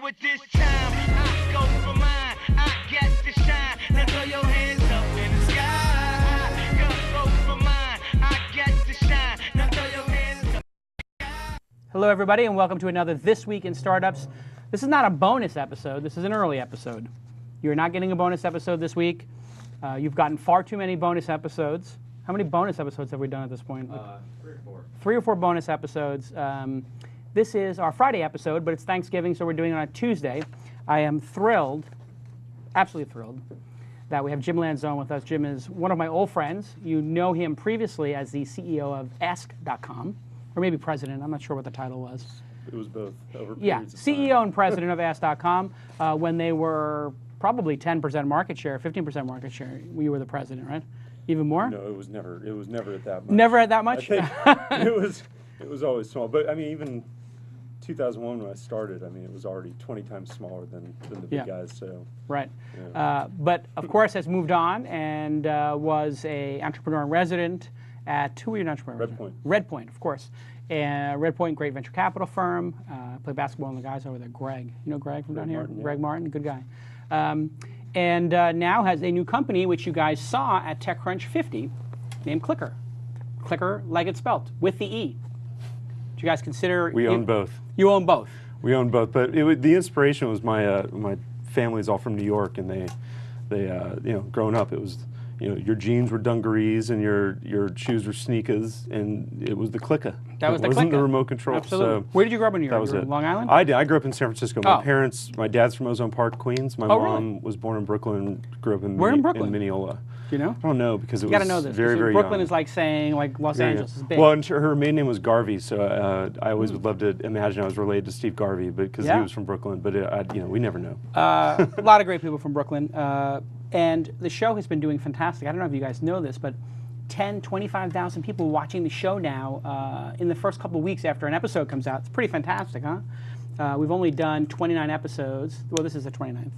it this time. I go for mine. I get to shine. Now throw your hands up in the sky. I go for mine. I get to shine. Now throw your hands up. Hello, everybody, and welcome to another This Week in Startups. This is not a bonus episode. This is an early episode. You're not getting a bonus episode this week. You've gotten far too many bonus episodes. How many bonus episodes have we done at this point? 3 or 4. 3 or 4 bonus episodes. This is our Friday episode, but it's Thanksgiving, so we're doing it on a Tuesday. I am thrilled, absolutely thrilled, that we have Jim Lanzone with us. Jim is one of my old friends. You know him previously as the CEO of Ask.com, or maybe president. I'm not sure what the title was. It was both. Over Yeah, periods of CEO time. and president of Ask.com when they were probably 10% market share, 15% market share. You were the president, right? Even more? No, it was never at that much. Never at that much? I think it was always small. But I mean, even 2001 when I started, I mean, it was already 20 times smaller than the big guys. So right. Yeah. But of course has moved on and was a entrepreneur in resident at, who were you an entrepreneur? Redpoint. Redpoint, of course. And Redpoint, great venture capital firm. Played basketball with the guys over there. Greg, you know Greg from down here? Martin, yeah. Greg Martin, good guy. And now has a new company, which you guys saw at TechCrunch 50, named Clicker. Clicker, like it's spelt, with the E. Do you guys consider... We own both. You own both. We own both, but the inspiration was my family's all from New York, and they you know, growing up, it was, you know, your jeans were dungarees and your shoes were sneakers, and it was the Clicker. That was it the wasn't Clicker. The remote control. Absolutely. So Where did you grow up in New York? that was You were it. in Long Island? I did. I grew up in San Francisco. Oh. My dad's from Ozone Park, Queens. My Oh, mom really? was born in Brooklyn. Grew up in Where in Brooklyn? in Mineola. Do you know? I don't know because it You was got to know this. very, very Brooklyn young. is like saying like Los Yeah, Angeles yeah. is big. Well, and her maiden name was Garvey, so I always would love to imagine I was related to Steve Garvey, but because Yeah. he was from Brooklyn. But you know, we never know. A lot of great people from Brooklyn. And the show has been doing fantastic. I don't know if you guys know this, but 10, 25,000 people watching the show now in the first couple of weeks after an episode comes out. It's pretty fantastic, huh? We've only done 29 episodes. Well, this is the 29th.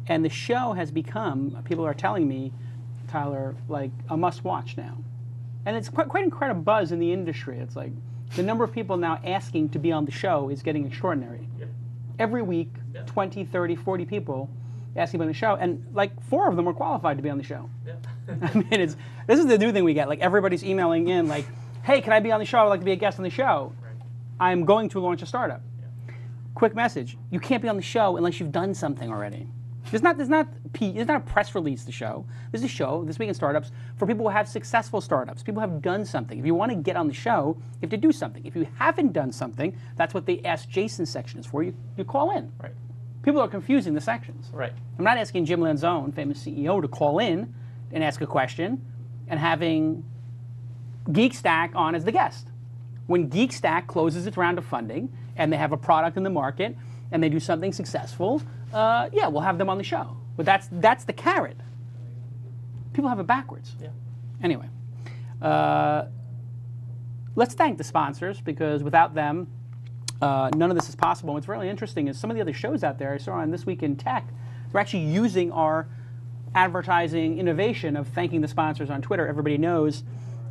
And the show has become, people are telling me, Tyler, like a must-watch now. And it's quite incredible buzz in the industry. It's like the number of people now asking to be on the show is getting extraordinary. Yeah. Every week, 20, 30, 40 people asking about the show, and like 4 of them are qualified to be on the show. Yeah. I mean, this is the new thing we get. Like everybody's emailing in, like, "Hey, can I be on the show? I'd like to be a guest on the show. Right. I'm going to launch a startup." Yeah. Quick message: you can't be on the show unless you've done something already. There's not a press release. The show. This is a show, This Week in Startups, for people who have successful startups. People who have done something. If you want to get on the show, you have to do something. If you haven't done something, that's what the Ask Jason section is for. You call in. Right. People are confusing the sections. Right. I'm not asking Jim Lanzone, famous CEO, to call in and ask a question and having GeekStack on as the guest. When GeekStack closes its round of funding and they have a product in the market and they do something successful, yeah, we'll have them on the show. But that's the carrot. People have it backwards. Yeah. Anyway, let's thank the sponsors, because without them, none of this is possible. What's really interesting is some of the other shows out there I saw on This Week in Tech, they're actually using our advertising innovation of thanking the sponsors on Twitter. Everybody knows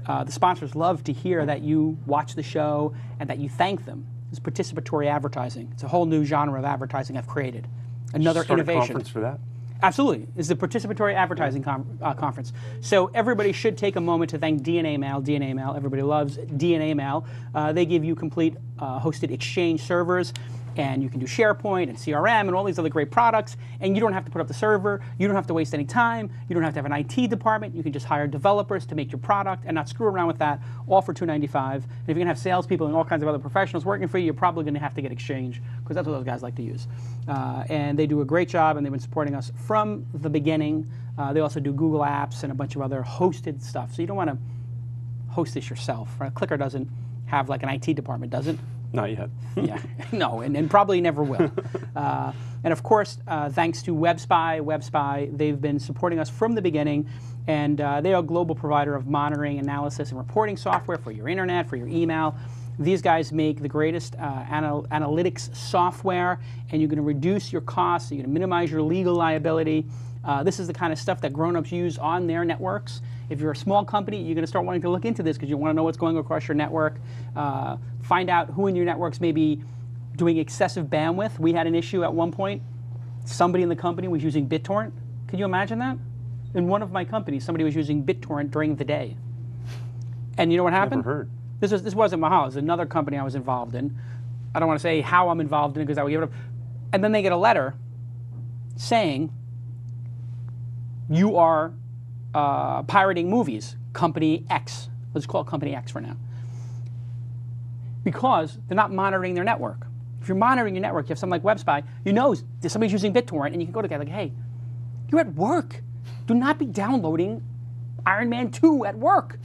the sponsors love to hear that you watch the show and that you thank them. It's participatory advertising. It's a whole new genre of advertising I've created. Another Start innovation. a conference for that. Absolutely. It's the participatory advertising conference. So everybody should take a moment to thank DNA Mail. DNA Mail, everybody loves DNA Mail. They give you complete hosted Exchange servers, and you can do SharePoint and CRM and all these other great products, and you don't have to put up the server. You don't have to waste any time. You don't have to have an IT department. You can just hire developers to make your product and not screw around with that, all for $295. And if you're going to have salespeople and all kinds of other professionals working for you, you're probably going to have to get Exchange, because that's what those guys like to use. And they do a great job, and they've been supporting us from the beginning. They also do Google Apps and a bunch of other hosted stuff. So you don't want to host this yourself. Right? Clicker doesn't have like an IT department, does it? Not yet. Yeah, no, and probably never will. And of course, thanks to WebSpy. WebSpy, they've been supporting us from the beginning, and they are a global provider of monitoring, analysis, and reporting software for your internet, for your email. These guys make the greatest analytics software, and you're going to reduce your costs, you're going to minimize your legal liability. This is the kind of stuff that grown-ups use on their networks. If you're a small company, you're going to start wanting to look into this because you want to know what's going across your network. Find out who in your networks may be doing excessive bandwidth. We had an issue at one point. Somebody in the company was using BitTorrent. Can you imagine that? In one of my companies, somebody was using BitTorrent during the day. And you know what happened? Never heard. This wasn't Mahalo. It was another company I was involved in. I don't want to say how I'm involved in it because I would give it up. And then they get a letter saying, you are pirating movies, Company X. Let's call it Company X for now. Because they're not monitoring their network. If you're monitoring your network, you have something like WebSpy, you know somebody's using BitTorrent, and you can go to the guy like, hey, you're at work. Do not be downloading Iron Man 2 at work.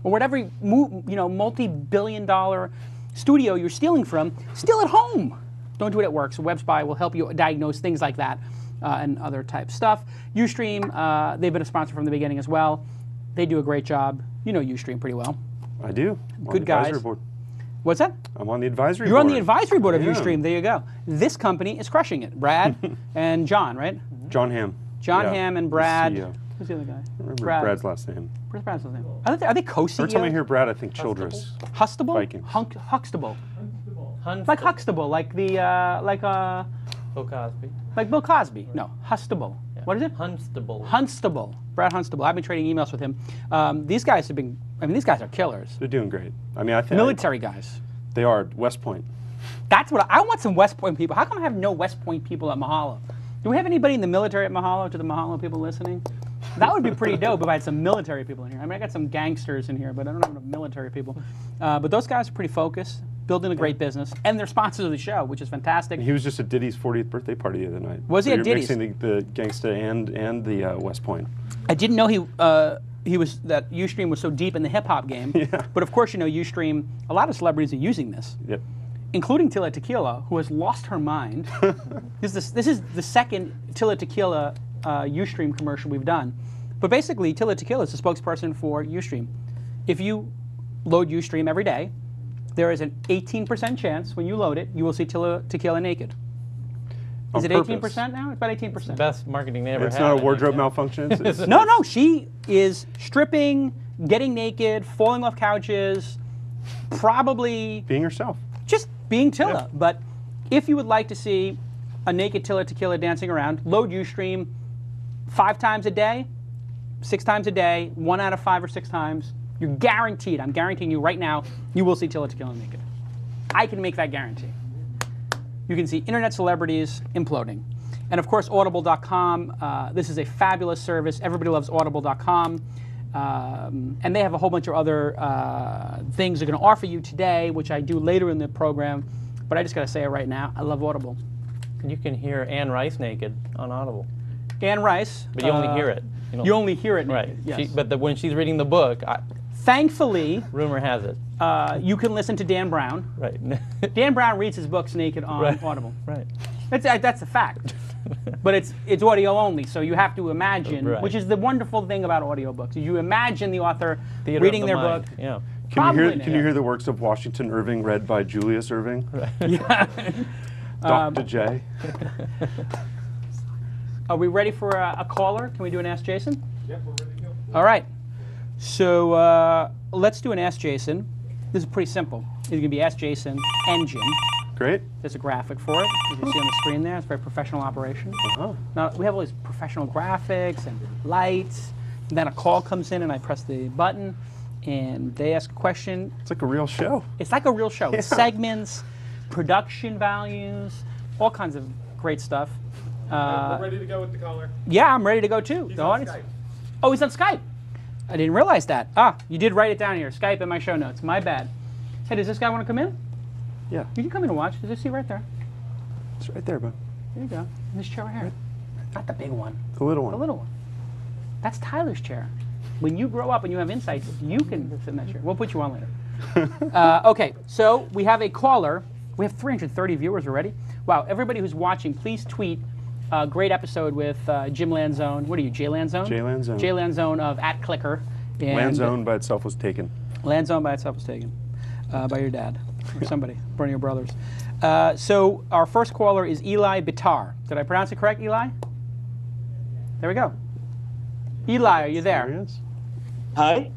Or whatever multi-billion-dollar studio you're stealing from, steal at home. Don't do it at work. So WebSpy will help you diagnose things like that and other type stuff. Ustream, they've been a sponsor from the beginning as well. They do a great job. You know Ustream pretty well. I do. I'm Good on the guys. advisory board. What's that? I'm on the advisory You're board. on the advisory board of I am. Ustream. There you go. This company is crushing it. Brad and John, right? John Hamm. John Yeah, Hamm and the Brad. CEO. Who's the other guy? I remember Brad's last name. Where's Brad's last name? Are they co-CEOs? Every time I hear Brad, I think Childress. Huxtable? Vikings. Huxtable. Hunstable. Like Huxtable, like the Bill Cosby. like Bill Cosby. No, Huxtable. Yeah. What is it? Hunstable. Hunstable. Brad Hunstable. I've been trading emails with him. These guys have been. I mean, these guys are killers. They're doing great. I mean, I think Military guys. they are. West Point. That's what I want. Some West Point people. How come I have no West Point people at Mahalo? Do we have anybody in the military at Mahalo? To the Mahalo people listening? That would be pretty dope if I had some military people in here. I mean, I got some gangsters in here, but I don't have enough military people. But those guys are pretty focused, building a great business, and they're sponsors of the show, which is fantastic. He was just at Diddy's 40th birthday party the other night. Was he So at you're Diddy's? mixing the gangsta and the West Point. I didn't know he was that Ustream was so deep in the hip hop game. Yeah. But of course, you know Ustream. A lot of celebrities are using this, Yep. including Tilla Tequila, who has lost her mind. This is the second Tilla Tequila Ustream commercial we've done. But basically, Tilla Tequila is the spokesperson for Ustream. If you load Ustream every day, there is an 18% chance when you load it, you will see Tilla Tequila naked. Is On it purpose. 18% now? It's about 18%. Best marketing they ever It's had. not I a think, wardrobe yeah. malfunction. It's, No, she is stripping, getting naked, falling off couches, probably being herself. just being Tilla. Yeah. But if you would like to see a naked Tilla Tequila dancing around, load Ustream 5 times a day, 6 times a day, 1 out of 5 or 6 times. You're guaranteed, I'm guaranteeing you right now, you will see Tilla Tequila naked. I can make that guarantee. You can see internet celebrities imploding. And of course, audible.com. This is a fabulous service. Everybody loves audible.com. And they have a whole bunch of other things they're going to offer you today, which I do later in the program. But I just got to say it right now. I love Audible. You can hear Anne Rice naked on Audible, Anne Rice. but you only hear it. don't- You only hear it right. naked, yes. But when she's reading the book, Thankfully, rumor has it. you can listen to Dan Brown. Right. Dan Brown reads his books naked on Right. Audible. Right. That's a fact. But it's audio only, so you have to imagine, Right. which is the wonderful thing about audiobooks. You imagine the author Theater reading of the their mind. book. Yeah. Probably Can you hear the works of Washington Irving read by Julius Irving? Yeah. Dr. J. Are we ready for a caller? Can we do an Ask Jason? Yep, we're ready to go. All right. So let's do an Ask Jason. This is pretty simple. It's going to be Ask Jason and Jim. Great. There's a graphic for it. You can see on the screen there. It's a very professional operation. Uh-huh. Now, we have all these professional graphics and lights. And then a call comes in and I press the button and they ask a question. It's like a real show. It's like a real show. Yeah. Segments, production values, all kinds of great stuff. We're ready to go with the caller. Yeah, I'm ready to go too. He's The on audience- Skype. Oh, he's on Skype. I didn't realize that. Ah, you did write it down here. Skype in my show notes. My bad. Hey, does this guy want to come in? Yeah. You can come in and watch. There's a seat right there. It's right there, bud. There you go. In this chair right here. Not the big one. The little one. The little one. That's Tyler's chair. When you grow up and you have insights, you can sit in that chair. We'll put you on later. Okay, so we have a caller. We have 330 viewers already. Wow, everybody who's watching, please tweet a great episode with Jim Lanzone. What are you, Jay Lanzone? Jay Lanzone. Jay Lanzone of @Clicker. And Lanzone by itself was taken. Lanzone by itself was taken by your dad or somebody, one of your brothers. So our first caller is Eli Bitar. Did I pronounce it correct, Eli? There we go. Eli, are you There he there? is. Hi.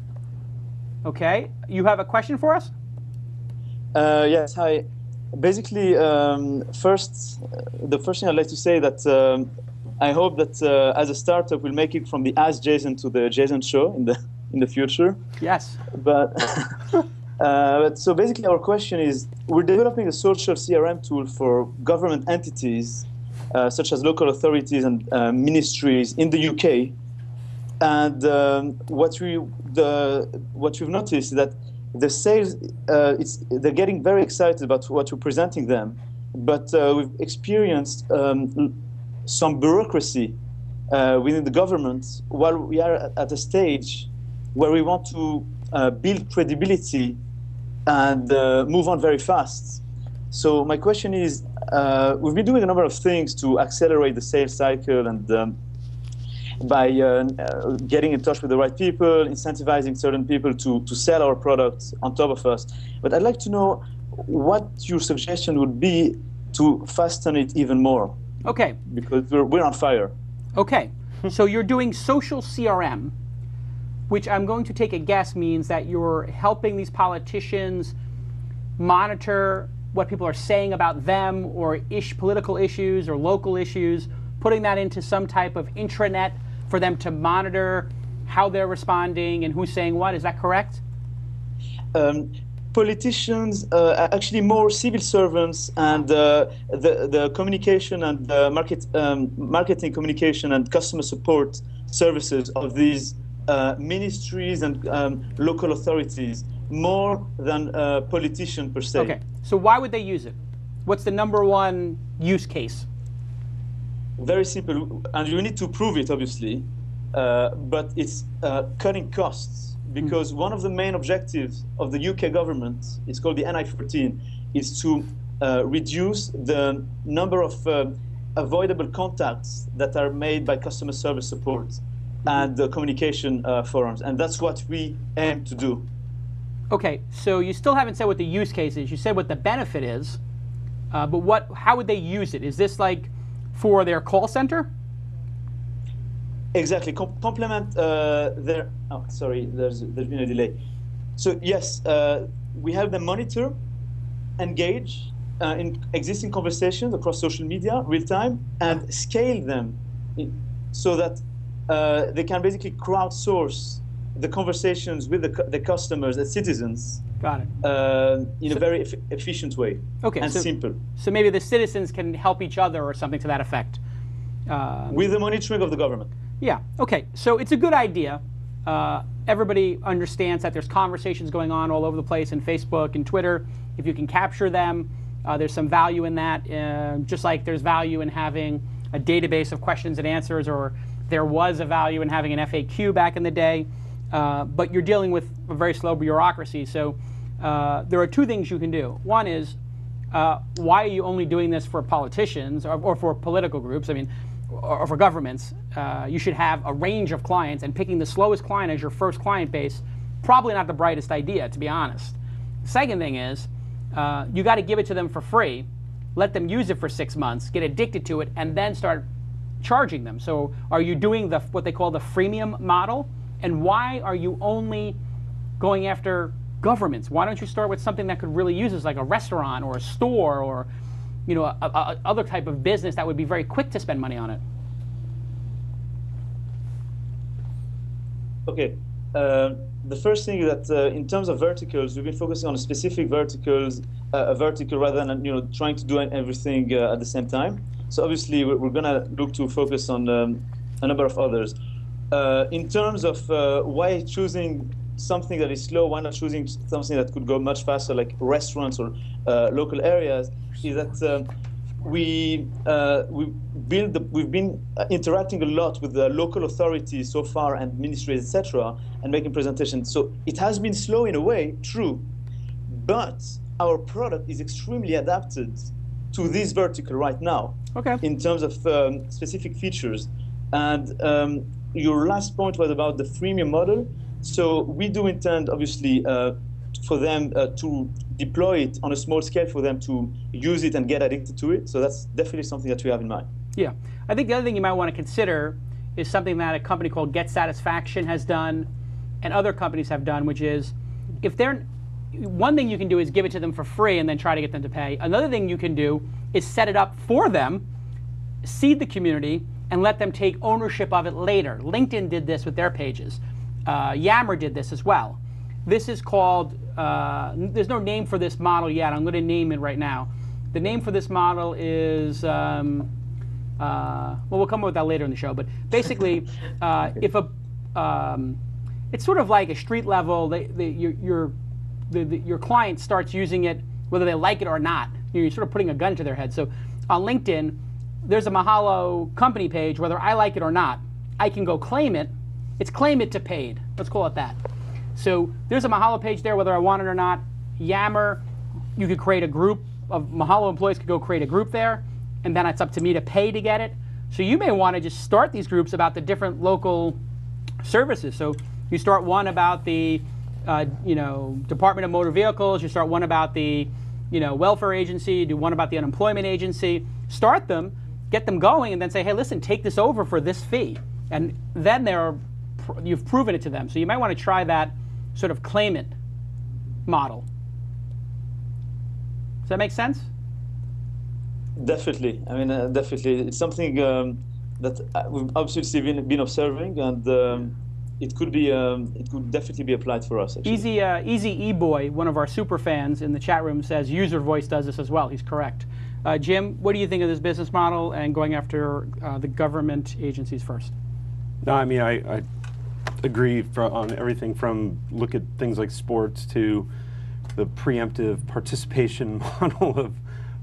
Okay. You have a question for us? Yes. Hi. Basically, the first thing I'd like to say that I hope that as a startup we'll make it from the Ask Jason to the Jason Show in the future. Yes. But so basically, our question is: we're developing a social CRM tool for government entities, such as local authorities and ministries in the UK. And what we've noticed is that the sales, they're getting very excited about what we're presenting them, but we've experienced some bureaucracy within the government while we are at a stage where we want to build credibility and move on very fast. So my question is, we've been doing a number of things to accelerate the sales cycle and by getting in touch with the right people, incentivizing certain people to sell our products on top of us. But I'd like to know what your suggestion would be to fasten it even more. Okay. Because we're on fire. Okay. So you're doing social CRM, which I'm going to take a guess means that you're helping these politicians monitor what people are saying about them or political issues or local issues, putting that into some type of intranet for them to monitor how they're responding and who's saying what. Is that correct? Politicians, actually more civil servants, and the communication and marketing communication and customer support services of these ministries and local authorities, more than a politician per se. Okay, so why would they use it? What's the number one use case? Very simple, and you need to prove it, obviously, but it's cutting costs, because one of the main objectives of the UK government, it's called the NI14, is to reduce the number of avoidable contacts that are made by customer service support and the communication forums, and that's what we aim to do. Okay, so you still haven't said what the use case is. You said what the benefit is, but how would they use it? Is this like for their call center? Exactly. Complement their. Oh, sorry, there's been a delay. So yes, we have them monitor, engage in existing conversations across social media, real time, and scale them so that they can basically crowdsource the conversations with the customers, the citizens. Got it. In a very efficient way. Okay, and simple. So maybe the citizens can help each other or something to that effect. With the monitoring of the government. Yeah, okay, so it's a good idea. Everybody understands that there's conversations going on all over the place in Facebook and Twitter. If you can capture them, there's some value in that, just like there's value in having a database of questions and answers, or there was a value in having an FAQ back in the day. But you're dealing with a very slow bureaucracy. So there are two things you can do. One is, why are you only doing this for politicians or for political groups? I mean, or for governments. You should have a range of clients, and picking the slowest client as your first client base, probably not the brightest idea, to be honest. Second thing is, you got to give it to them for free, let them use it for 6 months, get addicted to it, and then start charging them. So are you doing what they call the freemium model? And why are you only going after governments? Why don't you start with something that could really use this, like a restaurant or a store or a other type of business that would be very quick to spend money on it? Okay. The first thing is that in terms of verticals, we've been focusing on specific verticals, a vertical rather than trying to do everything at the same time. So obviously we're going to look to focus on a number of others. In terms of why choosing something that is slow, why not choosing something that could go much faster, like restaurants or local areas, is that we've been interacting a lot with the local authorities so far and ministries, etc., and making presentations. So it has been slow in a way, true, but our product is extremely adapted to this vertical right now. Okay. In terms of specific features. And your last point was about the freemium model. So we do intend, obviously, for them to deploy it on a small scale, for them to use it and get addicted to it. So that's definitely something that we have in mind. Yeah. I think the other thing you might want to consider is something that a company called Get Satisfaction has done and other companies have done, which is if they're one thing you can do is give it to them for free and then try to get them to pay. Another thing you can do is set it up for them, seed the community, and let them take ownership of it later. LinkedIn did this with their pages. Yammer did this as well. This is called, there's no name for this model yet. I'm going to name it right now. The name for this model is, well, we'll come up with that later in the show, but basically, if it's sort of like a street level, your client starts using it, whether they like it or not. You're sort of putting a gun to their head. So on LinkedIn, there's a Mahalo company page, whether I like it or not. I can go claim it. It's claim it to paid. Let's call it that. So there's a Mahalo page there, whether I want it or not. Yammer, you could create a group of Mahalo employees could go create a group there, and then it's up to me to pay to get it. So you may want to just start these groups about the different local services. So you start one about the Department of Motor Vehicles. You start one about the welfare agency. You do one about the unemployment agency. Start them, get them going, and then say, hey, listen, take this over for this fee. And then you've proven it to them. So you might want to try that sort of claim it model. Does that make sense? Definitely. I mean, definitely. It's something that we've absolutely been observing, and it could definitely be applied for us. Actually. Easy E-Boy, one of our super fans in the chat room, says user voice does this as well. He's correct. Jim, what do you think of this business model and going after the government agencies first? No, I mean, I agree on everything from look at things like sports to the preemptive participation model of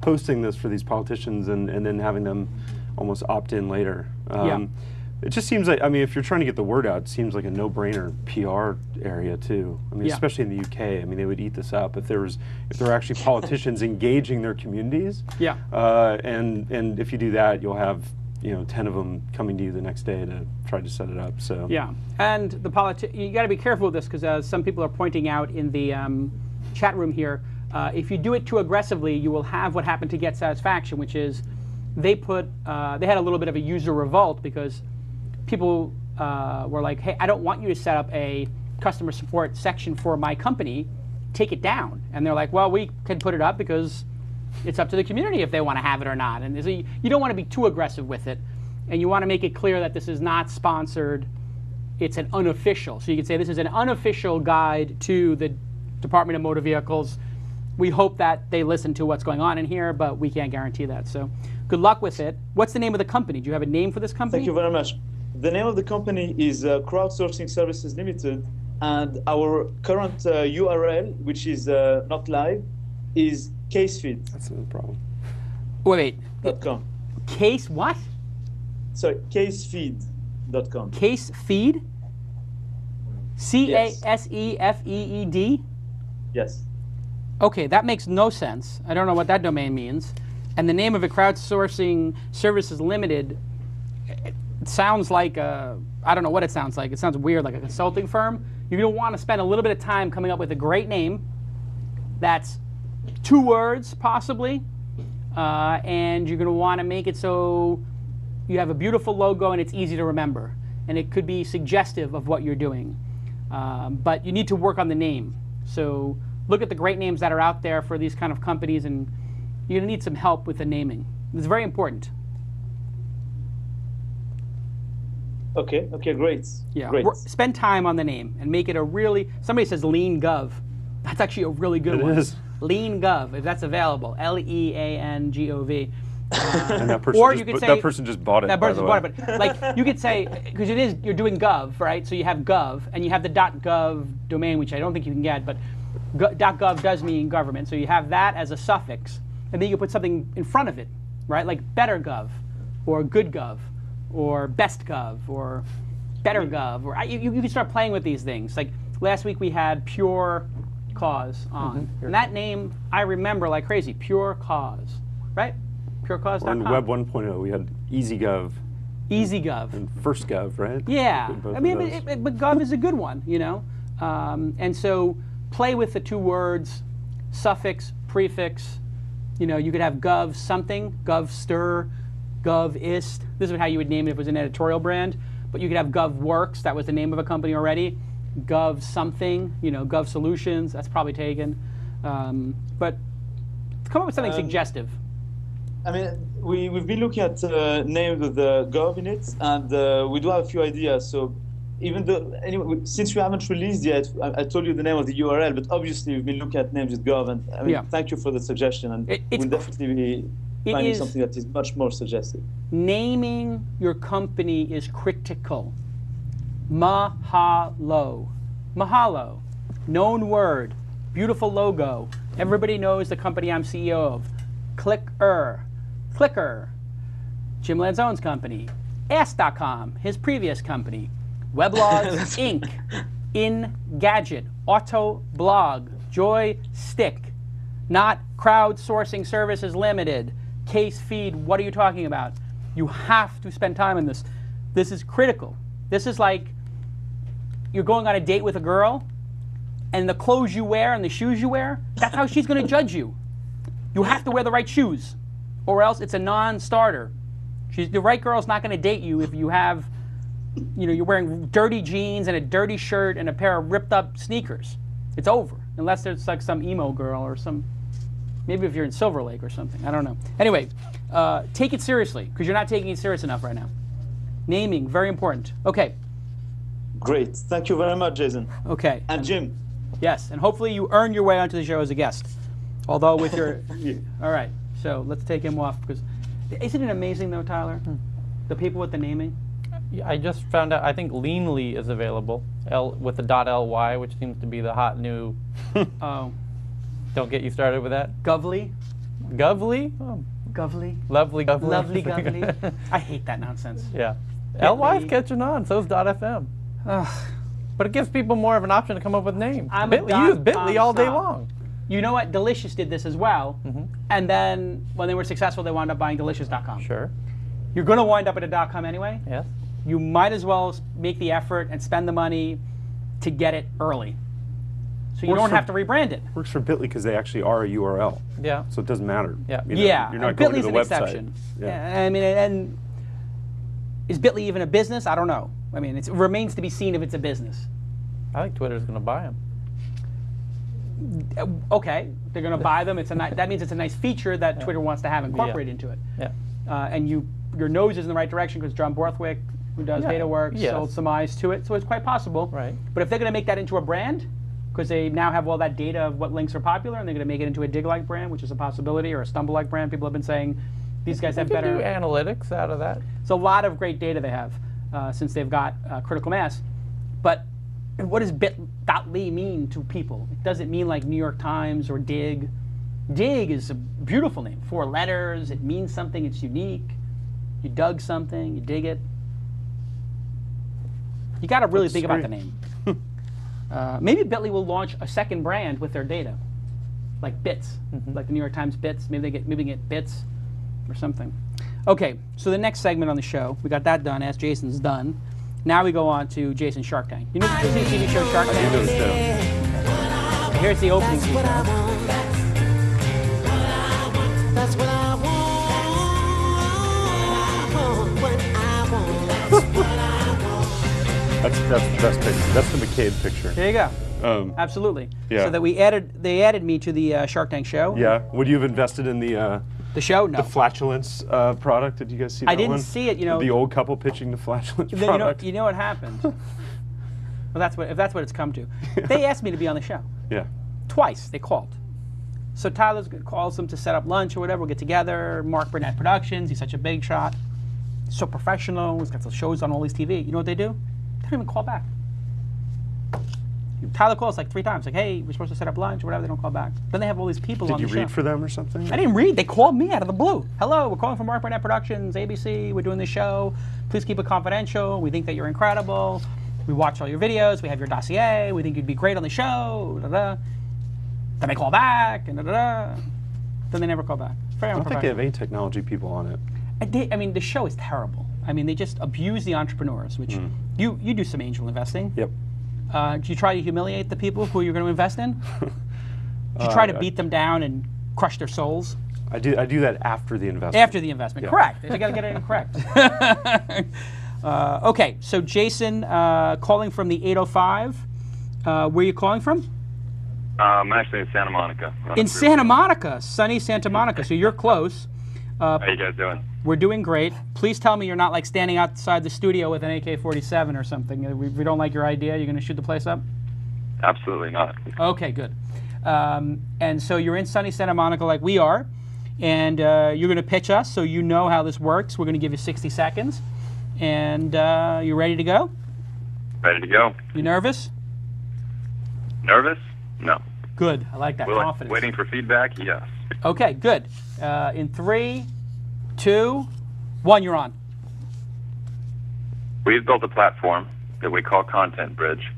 hosting this for these politicians and then having them almost opt in later. It just seems like, I mean, if you're trying to get the word out, it seems like a no-brainer PR area too. I mean, especially in the UK, I mean, they would eat this up if there were actually politicians engaging their communities. Yeah. And if you do that, you'll have 10 of them coming to you the next day to try to set it up. So yeah, and you got to be careful with this because as some people are pointing out in the chat room here, if you do it too aggressively, you will have what happened to Get Satisfaction, which is they had a little bit of a user revolt because people were like, hey, I don't want you to set up a customer support section for my company, take it down. And they're like, well, we can put it up because it's up to the community if they want to have it or not. And so you don't want to be too aggressive with it. And you want to make it clear that this is not sponsored, it's an unofficial. So you can say this is an unofficial guide to the Department of Motor Vehicles. We hope that they listen to what's going on in here, but we can't guarantee that. So good luck with it. What's the name of the company? Do you have a name for this company? Thank you very much. The name of the company is Crowdsourcing Services Limited, and our current URL, which is not live, is CaseFeed. that's no problem. Wait. .com. Case what? Sorry, CaseFeed.com. Case Feed? CaseFeed? Yes. Okay, that makes no sense. I don't know what that domain means. And the name of it, Crowdsourcing Services Limited, it sounds like I don't know what it sounds like. It sounds weird, like a consulting firm. You're going to want to spend a little bit of time coming up with a great name that's 2 words, possibly, and you're going to want to make it so you have a beautiful logo and it's easy to remember. And it could be suggestive of what you're doing. But you need to work on the name. So look at the great names that are out there for these kind of companies, and you're going to need some help with the naming. It's very important. Okay, great. Yeah, great. Spend time on the name and make it a really, somebody says Lean Gov. That's actually a really good one. It is. Lean Gov, if that's available. Leangov. And that person just bought it. That by person the bought way. it, but like you could say, because you're doing Gov, right? So you have Gov, and you have the .gov domain, which I don't think you can get, but .gov does mean government. So you have that as a suffix, and then you can put something in front of it, right? Like Better Gov, or Good Gov, or Best Gov, or Better Gov, or you can start playing with these things. Like last week we had Pure Cause on, and that name I remember like crazy. Pure Cause, right? PureCause.com. Or in Web 1.0, we had EasyGov. EasyGov. And FirstGov, right? Yeah. Both I mean, of those. but Gov is a good one, And so play with the 2 words, suffix, prefix. You could have Gov something, Gov Stir, Gov Ist. This is how you would name it if it was an editorial brand. But you could have Gov Works. That was the name of a company already. Gov something, Gov Solutions. That's probably taken. But come up with something suggestive. I mean, we've been looking at names with the Gov in it, and we do have a few ideas. So even though, anyway, since we haven't released yet, I told you the name of the URL, but obviously we've been looking at names with Gov, and I mean, thank you for the suggestion, and we'll definitely be finding something that is much more suggestive. Naming your company is critical. Mahalo. Mahalo. Known word. Beautiful logo. Everybody knows the company I'm CEO of. Clicker. Jim Lanzone's company. Ask.com, his previous company. Weblogs Inc. Engadget. Autoblog. Joystick. Not Crowdsourcing Services Limited. Case feed. What are you talking about? You have to spend time on this. This is critical. This is like you're going on a date with a girl, and the clothes you wear and the shoes you wear, that's how she's going to judge you. You have to wear the right shoes, or else it's a non-starter. The right girl's not going to date you if you have, you're wearing dirty jeans and a dirty shirt and a pair of ripped up sneakers. It's over, unless there's like some emo girl or some, maybe if you're in Silver Lake or something. I don't know. Anyway, take it seriously, because you're not taking it serious enough right now. Naming, very important. Okay. Great. Thank you very much, Jason. Okay. And Jim. Yes, and hopefully you earn your way onto the show as a guest. Although with your... All right, so let's take him off, because... Isn't it amazing, though, Tyler? The people with the naming? I just found out, I think Leanly is available, with the .ly, which seems to be the hot new... Oh. Don't get you started with that. Govly? Govly? Oh. Govly? Lovely Govly. Lovely Govly. I hate that nonsense. Yeah. LY's catching on, so's .fm. But it gives people more of an option to come up with names. You use Bitly all day long. You know what? Delicious did this as well. And then when they were successful, they wound up buying delicious.com. Sure. You're going to wind up at a .com anyway. Yes. You might as well make the effort and spend the money to get it early. So you don't have to rebrand it. Works for Bitly because they actually are a URL. Yeah. So it doesn't matter. Yeah. You're not going to the an website. Exception. Yeah. I mean, and is Bitly even a business? I don't know. I mean, it remains to be seen if it's a business. I think Twitter's going to buy them. Okay, they're going to buy them. That means it's a nice feature that Twitter wants to have incorporated into it. Yeah. And your nose is in the right direction because John Borthwick, who does DataWorks, sold some eyes to it. So it's quite possible. Right. But if they're going to make that into a brand, because they now have all that data of what links are popular, and they're going to make it into a dig-like brand, which is a possibility, or a stumble-like brand, people have been saying these guys have better... do analytics out of that. It's a lot of great data they have since they've got critical mass. But what does bit.ly mean to people? It doesn't mean like New York Times or Dig. Dig is a beautiful name. 4 letters, it means something, it's unique. You dug something, you dig it. You got to really think about the name. Maybe Bitly will launch a second brand with their data, like Bits, like the New York Times Bits. Maybe they get Bits or something. Okay, so the next segment on the show, we got that done, as Jason's done. Now we go on to Jason's Shark Tank. You know the Disney TV show Shark Tank? I do know too. Here's the opening sequence. That's what I want. What I want. That's the best picture. That's the McCabe picture. There you go. Absolutely. Yeah. So that they added me to the Shark Tank show. Yeah. Would you have invested in the show? No. the flatulence product? Did you guys see that I didn't one? see it. You know, the old couple pitching the flatulence product. You know what happened? Well, if that's what it's come to. They asked me to be on the show. Yeah. Twice they called. So Tyler calls them to set up lunch or whatever. We'll get together. Mark Burnett Productions. He's such a big shot. So professional. He's got the shows on all these TV. You know what they do? They don't even call back. Tyler calls like 3 times, like, hey, we're supposed to set up lunch or whatever. They don't call back. Then they have all these people on the show. Did you read for them or something? I didn't read. They called me out of the blue. Hello, we're calling from Mark Burnett Productions, ABC. We're doing this show. Please keep it confidential. We think that you're incredible. We watch all your videos. We have your dossier. We think you'd be great on the show. Da-da. Then they call back, and da-da-da. Then they never call back. Very I don't think they have unprofessional. any technology people on it. I mean, the show is terrible. I mean, they just abuse the entrepreneurs, which you do some angel investing. Yep. Do you try to humiliate the people who you're going to invest in? Do you try to beat them down and crush their souls? I do that after the investment. After the investment, Yeah. correct. You got to get it correct. Okay, so Jason calling from the 805. Where are you calling from? I'm actually in Santa Monica. In Santa Monica, sunny Santa Monica. So you're close. How you guys doing? We're doing great. Please tell me you're not like standing outside the studio with an AK-47 or something. We don't like your idea. You're going to shoot the place up? Absolutely not. Okay, good. And so you're in sunny Santa Monica like we are, and you're going to pitch us so you know how this works. We're going to give you 60 seconds. And you ready to go? Ready to go. You nervous? Nervous? No. Good. I like that confidence. Waiting for feedback? Yes. Okay, good. In 3, 2, 1, you're on. We've built a platform that we call Content Bridge.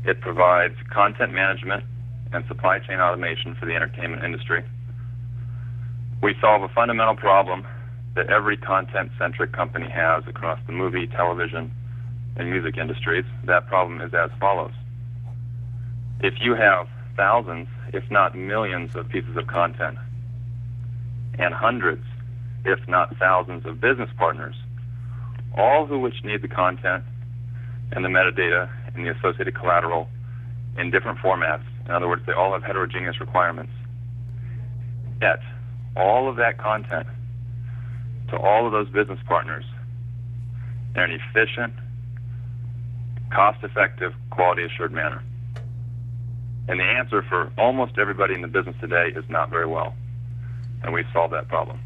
It provides content management and supply chain automation for the entertainment industry. We solve a fundamental problem that every content-centric company has across the movie, television, and music industries. That problem is as follows. If you have thousands, if not millions, of pieces of content, and hundreds, if not thousands, of business partners, all of which need the content and the metadata and the associated collateral in different formats. In other words, they all have heterogeneous requirements. Yet, all of that content to all of those business partners in an efficient, cost-effective, quality-assured manner. And the answer for almost everybody in the business today is not very well. And we've solved that problem.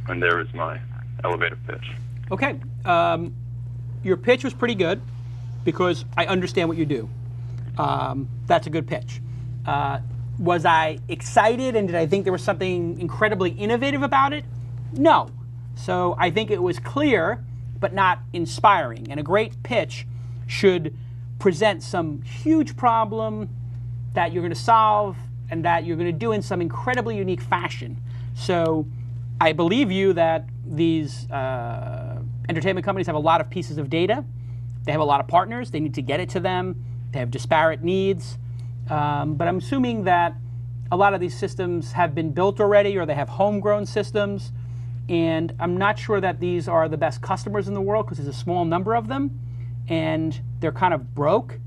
And there is my elevator pitch. Okay. Your pitch was pretty good because I understand what you do. That's a good pitch. Was I excited and did I think there was something incredibly innovative about it? No. So I think it was clear but not inspiring. And a great pitch should present some huge problem that you're going to solve and that you're going to do in some incredibly unique fashion. So I believe you that these entertainment companies have a lot of pieces of data. They have a lot of partners. They need to get it to them. They have disparate needs. But I'm assuming that a lot of these systems have been built already or they have homegrown systems. And I'm not sure that these are the best customers in the world because there's a small number of them. And they're kind of broke.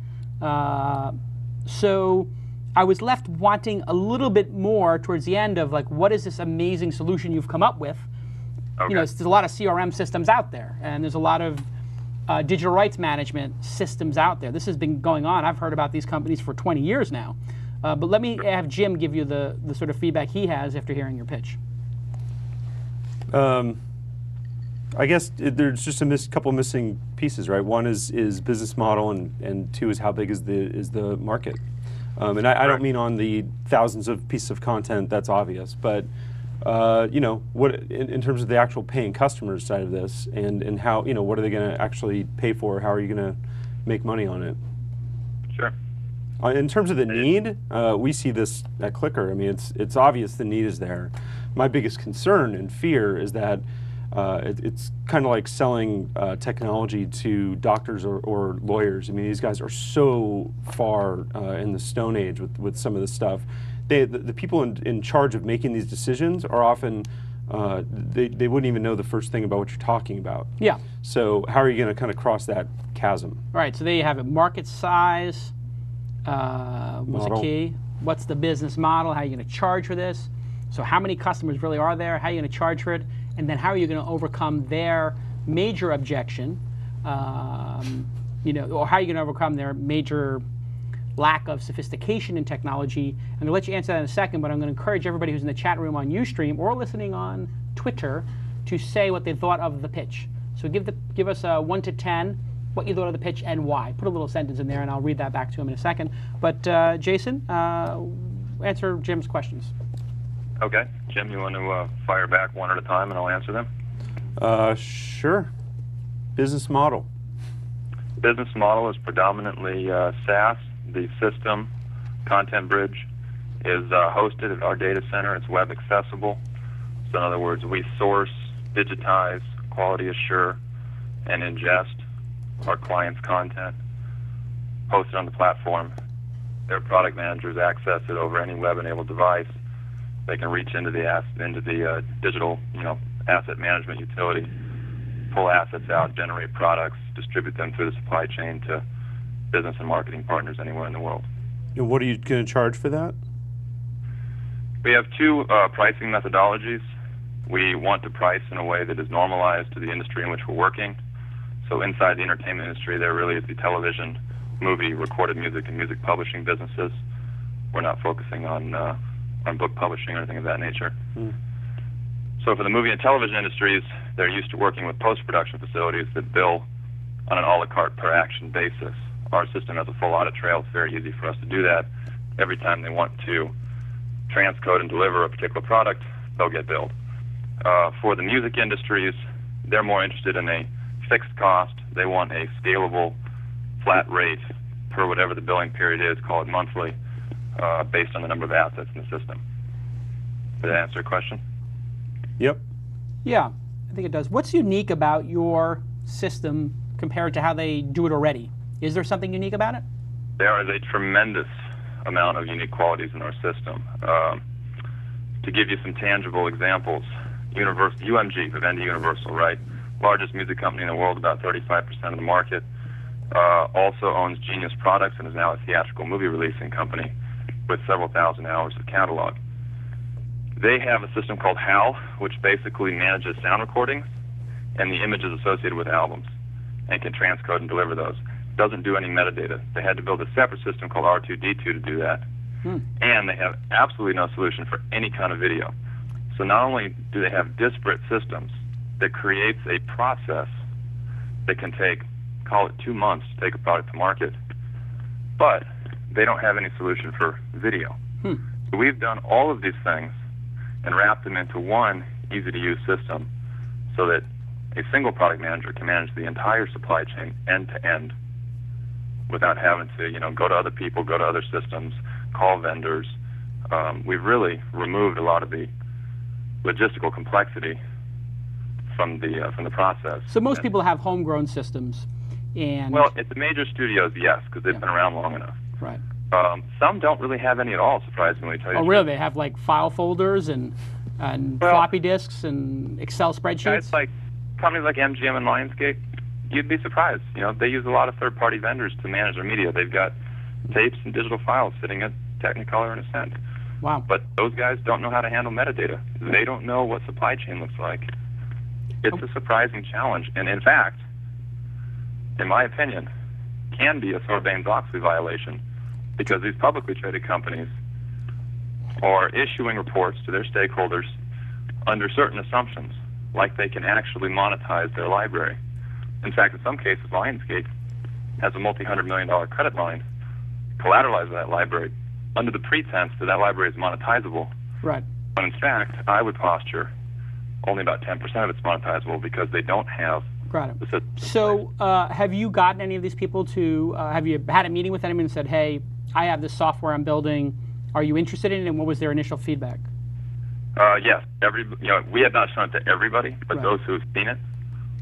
So I was left wanting a little bit more towards the end of like, what is this amazing solution you've come up with? Okay. You know, there's a lot of CRM systems out there, and there's a lot of digital rights management systems out there. This has been going on. I've heard about these companies for 20 years now. But let me have Jim give you the sort of feedback he has after hearing your pitch. I guess there's just a couple missing pieces, right? One is business model, and two is how big is the market. And I don't mean on the thousands of pieces of content. That's obvious, but you know, what in terms of the actual paying customers side of this, and how, you know, what are they going to actually pay for? How are you going to make money on it? Sure. In terms of the need, we see this at Clicker. I mean, it's obvious the need is there. My biggest concern and fear is that it's kind of like selling technology to doctors or lawyers. I mean, these guys are so far in the Stone Age with some of this stuff. The people in charge of making these decisions are often, they wouldn't even know the first thing about what you're talking about. Yeah. So how are you going to kind of cross that chasm? All right, so there you have it. Market size was a key. What's the business model? How are you going to charge for this? So how many customers really are there? How are you going to charge for it? And then how are you going to overcome their major objection, you know, or how are you going to overcome their major lack of sophistication in technology? I'm going to let you answer that in a second, but I'm going to encourage everybody who's in the chat room on Ustream or listening on Twitter to say what they thought of the pitch. So give us a 1 to 10, what you thought of the pitch and why. Put a little sentence in there, and I'll read that back to him in a second. But Jason, answer Jim's questions. Okay. Jim, you want to fire back one at a time and I'll answer them? Sure. Business model. Business model is predominantly SaaS. The system, Content Bridge, is hosted at our data center. It's web accessible. So in other words, we source, digitize, quality assure, and ingest our clients' content, host it on the platform. Their product managers access it over any web-enabled device. They can reach into the digital, you know, asset management utility, pull assets out, generate products, distribute them through the supply chain to business and marketing partners anywhere in the world. And what are you going to charge for that? We have two pricing methodologies. We want to price in a way that is normalized to the industry in which we're working. So inside the entertainment industry, there really is the television, movie, recorded music, and music publishing businesses. We're not focusing on book publishing or anything of that nature. So for the movie and television industries, they're used to working with post-production facilities that bill on an a la carte per action basis. Our system has a full audit trail. It's very easy for us to do that. Every time they want to transcode and deliver a particular product, they'll get billed. For the music industries, they're more interested in a fixed cost. They want a scalable, flat rate per whatever the billing period is, call it monthly, based on the number of assets in the system. Did that answer your question? Yep. Yeah, I think it does. What's unique about your system compared to how they do it already? Is there something unique about it? There is a tremendous amount of unique qualities in our system. To give you some tangible examples, UMG, Vivendi Universal, right? Largest music company in the world, about 35% of the market. Also owns Genius Products and is now a theatrical movie releasing company with several thousand hours of catalog. They have a system called HAL, which basically manages sound recordings and the images associated with albums and can transcode and deliver those. Doesn't do any metadata. They had to build a separate system called R2D2 to do that. And they have absolutely no solution for any kind of video. So not only do they have disparate systems that creates a process that can take, call it 2 months to take a product to market, but they don't have any solution for video. So we've done all of these things and wrapped them into one easy-to-use system so that a single product manager can manage the entire supply chain end-to-end without having to, go to other people, go to other systems, call vendors. We've really removed a lot of the logistical complexity from the process. So most people have homegrown systems, and well, at the major studios, yes, because they've been around long enough. Right. Some don't really have any at all, surprisingly. To tell you the really? truth. They have like file folders and floppy disks and Excel spreadsheets. Guys like companies like MGM and Lionsgate, you'd be surprised. They use a lot of third-party vendors to manage their media. They've got tapes and digital files sitting at Technicolor and Ascent. Wow. But those guys don't know how to handle metadata. They don't know what supply chain looks like. It's a surprising challenge, and in fact, in my opinion, can be a Sarbanes-Oxley violation, because these publicly traded companies are issuing reports to their stakeholders under certain assumptions, like they can actually monetize their library. In fact, in some cases, Lionsgate has a multi-$100-million credit line collateralized by that library under the pretense that that library is monetizable. Right. When in fact, I would posture only about 10% of it's monetizable because they don't have the system. So have you gotten any of these people to, have you had a meeting with anyone and said, hey, I have this software I'm building, are you interested in it, and what was their initial feedback? Yes, we have not shown it to everybody, but those who have seen it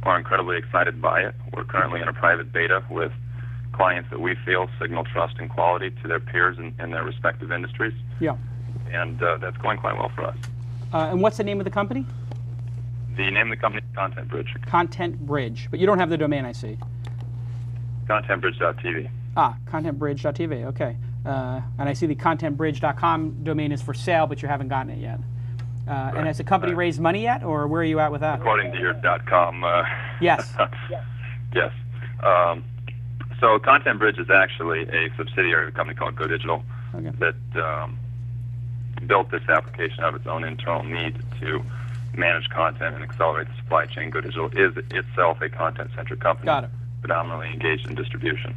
are incredibly excited by it. We're currently in a private beta with clients that we feel signal trust and quality to their peers in their respective industries. Yeah. And that's going quite well for us. And what's the name of the company? The name of the company is Content Bridge. Content Bridge, but you don't have the domain, I see. ContentBridge.tv. ContentBridge.tv, okay. And I see the ContentBridge.com domain is for sale, but you haven't gotten it yet. And has the company raised money yet, or where are you at with that? According to your .com. Yes. Yes. So Content Bridge is actually a subsidiary of a company called Go Digital that built this application of its own internal need to manage content and accelerate the supply chain. Go Digital is itself a content-centric company, predominantly engaged in distribution.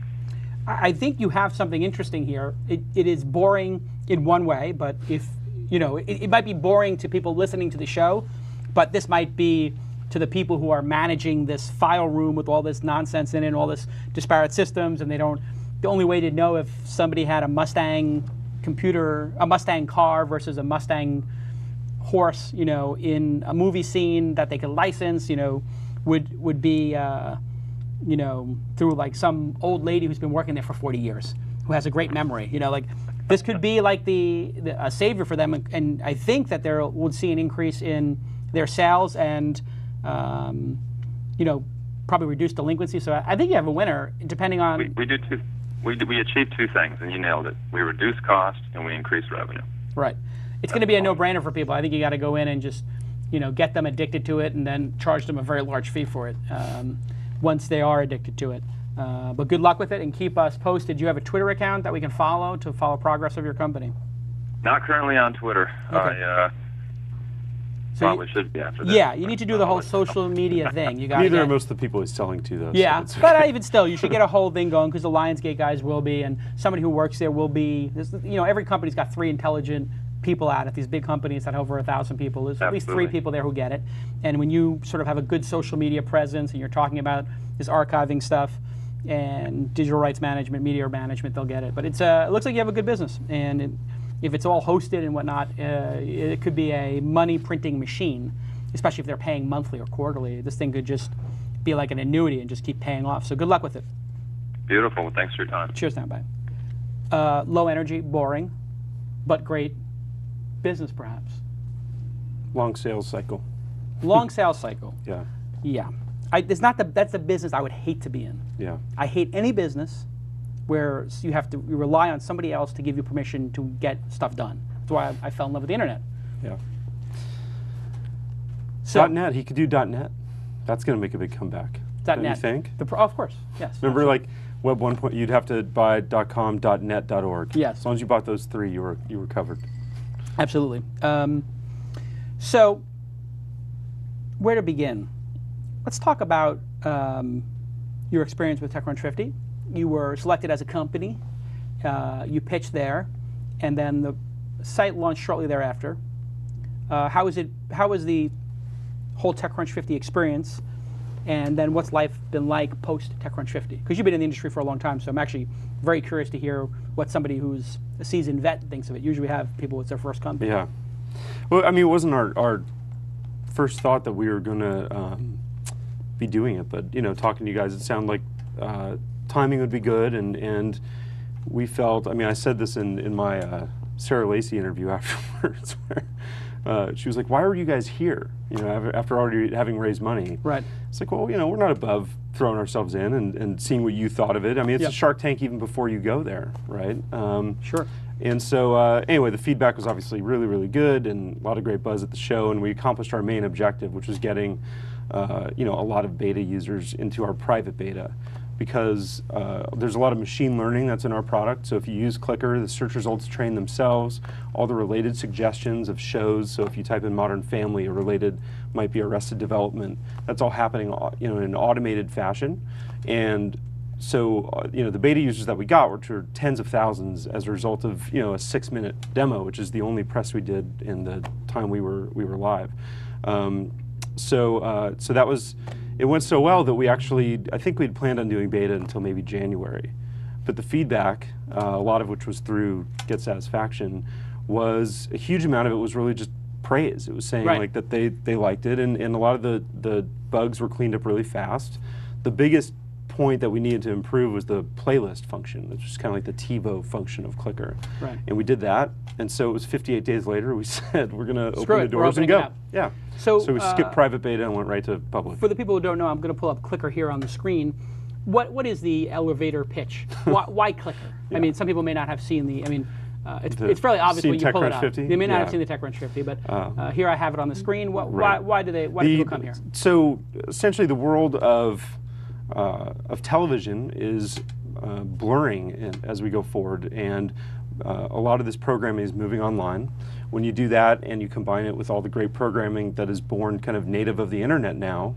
I think you have something interesting here. It is boring in one way, but if it might be boring to people listening to the show, but this might be to the people who are managing this file room with all this nonsense in it and all this disparate systems, and the only way to know if somebody had a Mustang car versus a Mustang horse, in a movie scene that they could license, would be, through like some old lady who's been working there for 40 years, who has a great memory. This could be like a savior for them, and I think that they would see an increase in their sales and, probably reduce delinquency. So I think you have a winner, depending on. We do too. we achieved two things, and you nailed it. We reduced cost and we increased revenue. Right. It's going to be a no-brainer for people. I think you got to go in and just, get them addicted to it, and then charge them a very large fee for it once they are addicted to it. But good luck with it, and keep us posted. Do you have a Twitter account that we can follow to follow progress of your company? Not currently on Twitter. Okay. So probably should be after that. Yeah, you need to do the whole social media thing. You got Neither are most of the people he's selling to, though. Yeah, so but even still, you should get a whole thing going, because the Lionsgate guys will be, and somebody who works there will be. Every company's got 3 intelligent people at it. These big companies that have over 1,000 people, there's at least 3 people there who get it. And when you sort of have a good social media presence and you're talking about this archiving stuff and digital rights management, media management, they'll get it. But it looks like you have a good business, and if it's all hosted and whatnot, it could be a money printing machine, especially if they're paying monthly or quarterly. This thing could just be like an annuity and just keep paying off. So good luck with it. Beautiful. Well, thanks for your time. Cheers now, bye. Low energy, boring, but great business, perhaps. long sales cycle. Long sales cycle. Yeah. Yeah. That's the business I would hate to be in. Yeah. I hate any business where you rely on somebody else to give you permission to get stuff done. That's why I fell in love with the internet. Yeah. So, .NET, he could do .NET. That's going to make a big comeback. .NET. Don't you think? Of course, yes. Remember, like Web 1. You'd have to buy .com, .net, .org. Yes. As long as you bought those 3, you were covered. Absolutely. So, where to begin? Let's talk about your experience with TechCrunch 50. You were selected as a company. You pitched there, and then the site launched shortly thereafter. How was the whole TechCrunch 50 experience? And then what's life been like post TechCrunch 50? Because you've been in the industry for a long time, so I'm actually very curious to hear what somebody who's a seasoned vet thinks of it. Usually we have people, it's their first company. Yeah. Well, I mean, it wasn't our first thought that we were going to be doing it, but, talking to you guys, it sounded like timing would be good, and we felt, I mean, I said this in my Sarah Lacey interview afterwards, where she was like, why are you guys here? After already having raised money. Right. It's like, well, we're not above throwing ourselves in and seeing what you thought of it. I mean, it's a Shark Tank even before you go there, right? Sure. And so, anyway, the feedback was obviously really, really good, and a lot of great buzz at the show, and we accomplished our main objective, which was getting, a lot of beta users into our private beta. Because there's a lot of machine learning that's in our product. So if you use Clicker, the search results train themselves. All the related suggestions of shows. So if you type in Modern Family, a related might be Arrested Development. That's all happening, in an automated fashion. And so, the beta users that we got, which were tens of thousands, as a result of a 6-minute demo, which is the only press we did in the time we were live. So that was. It went so well that I think we'd planned on doing beta until maybe January. But the feedback, a lot of which was through Get Satisfaction, was a huge amount of it was really just praise. It was saying like that they liked it, and a lot of the bugs were cleaned up really fast. The biggest point that we needed to improve was the playlist function, which is kind of like the TiVo function of Clicker. Right. And we did that, and so it was 58 days later we said we're going to open the doors and go. Yeah. So we skipped private beta and went right to public. For the people who don't know, I'm going to pull up Clicker here on the screen. What is the elevator pitch? Why Clicker? Yeah. I mean, some people may not have seen the. I mean, it's fairly obvious when you pull it up. 50? They may not have seen the TechCrunch 50, but here I have it on the screen. Why do people come here? So essentially, the world of television is blurring as we go forward, and a lot of this programming is moving online. When you do that and you combine it with all the great programming that is born kind of native of the internet now,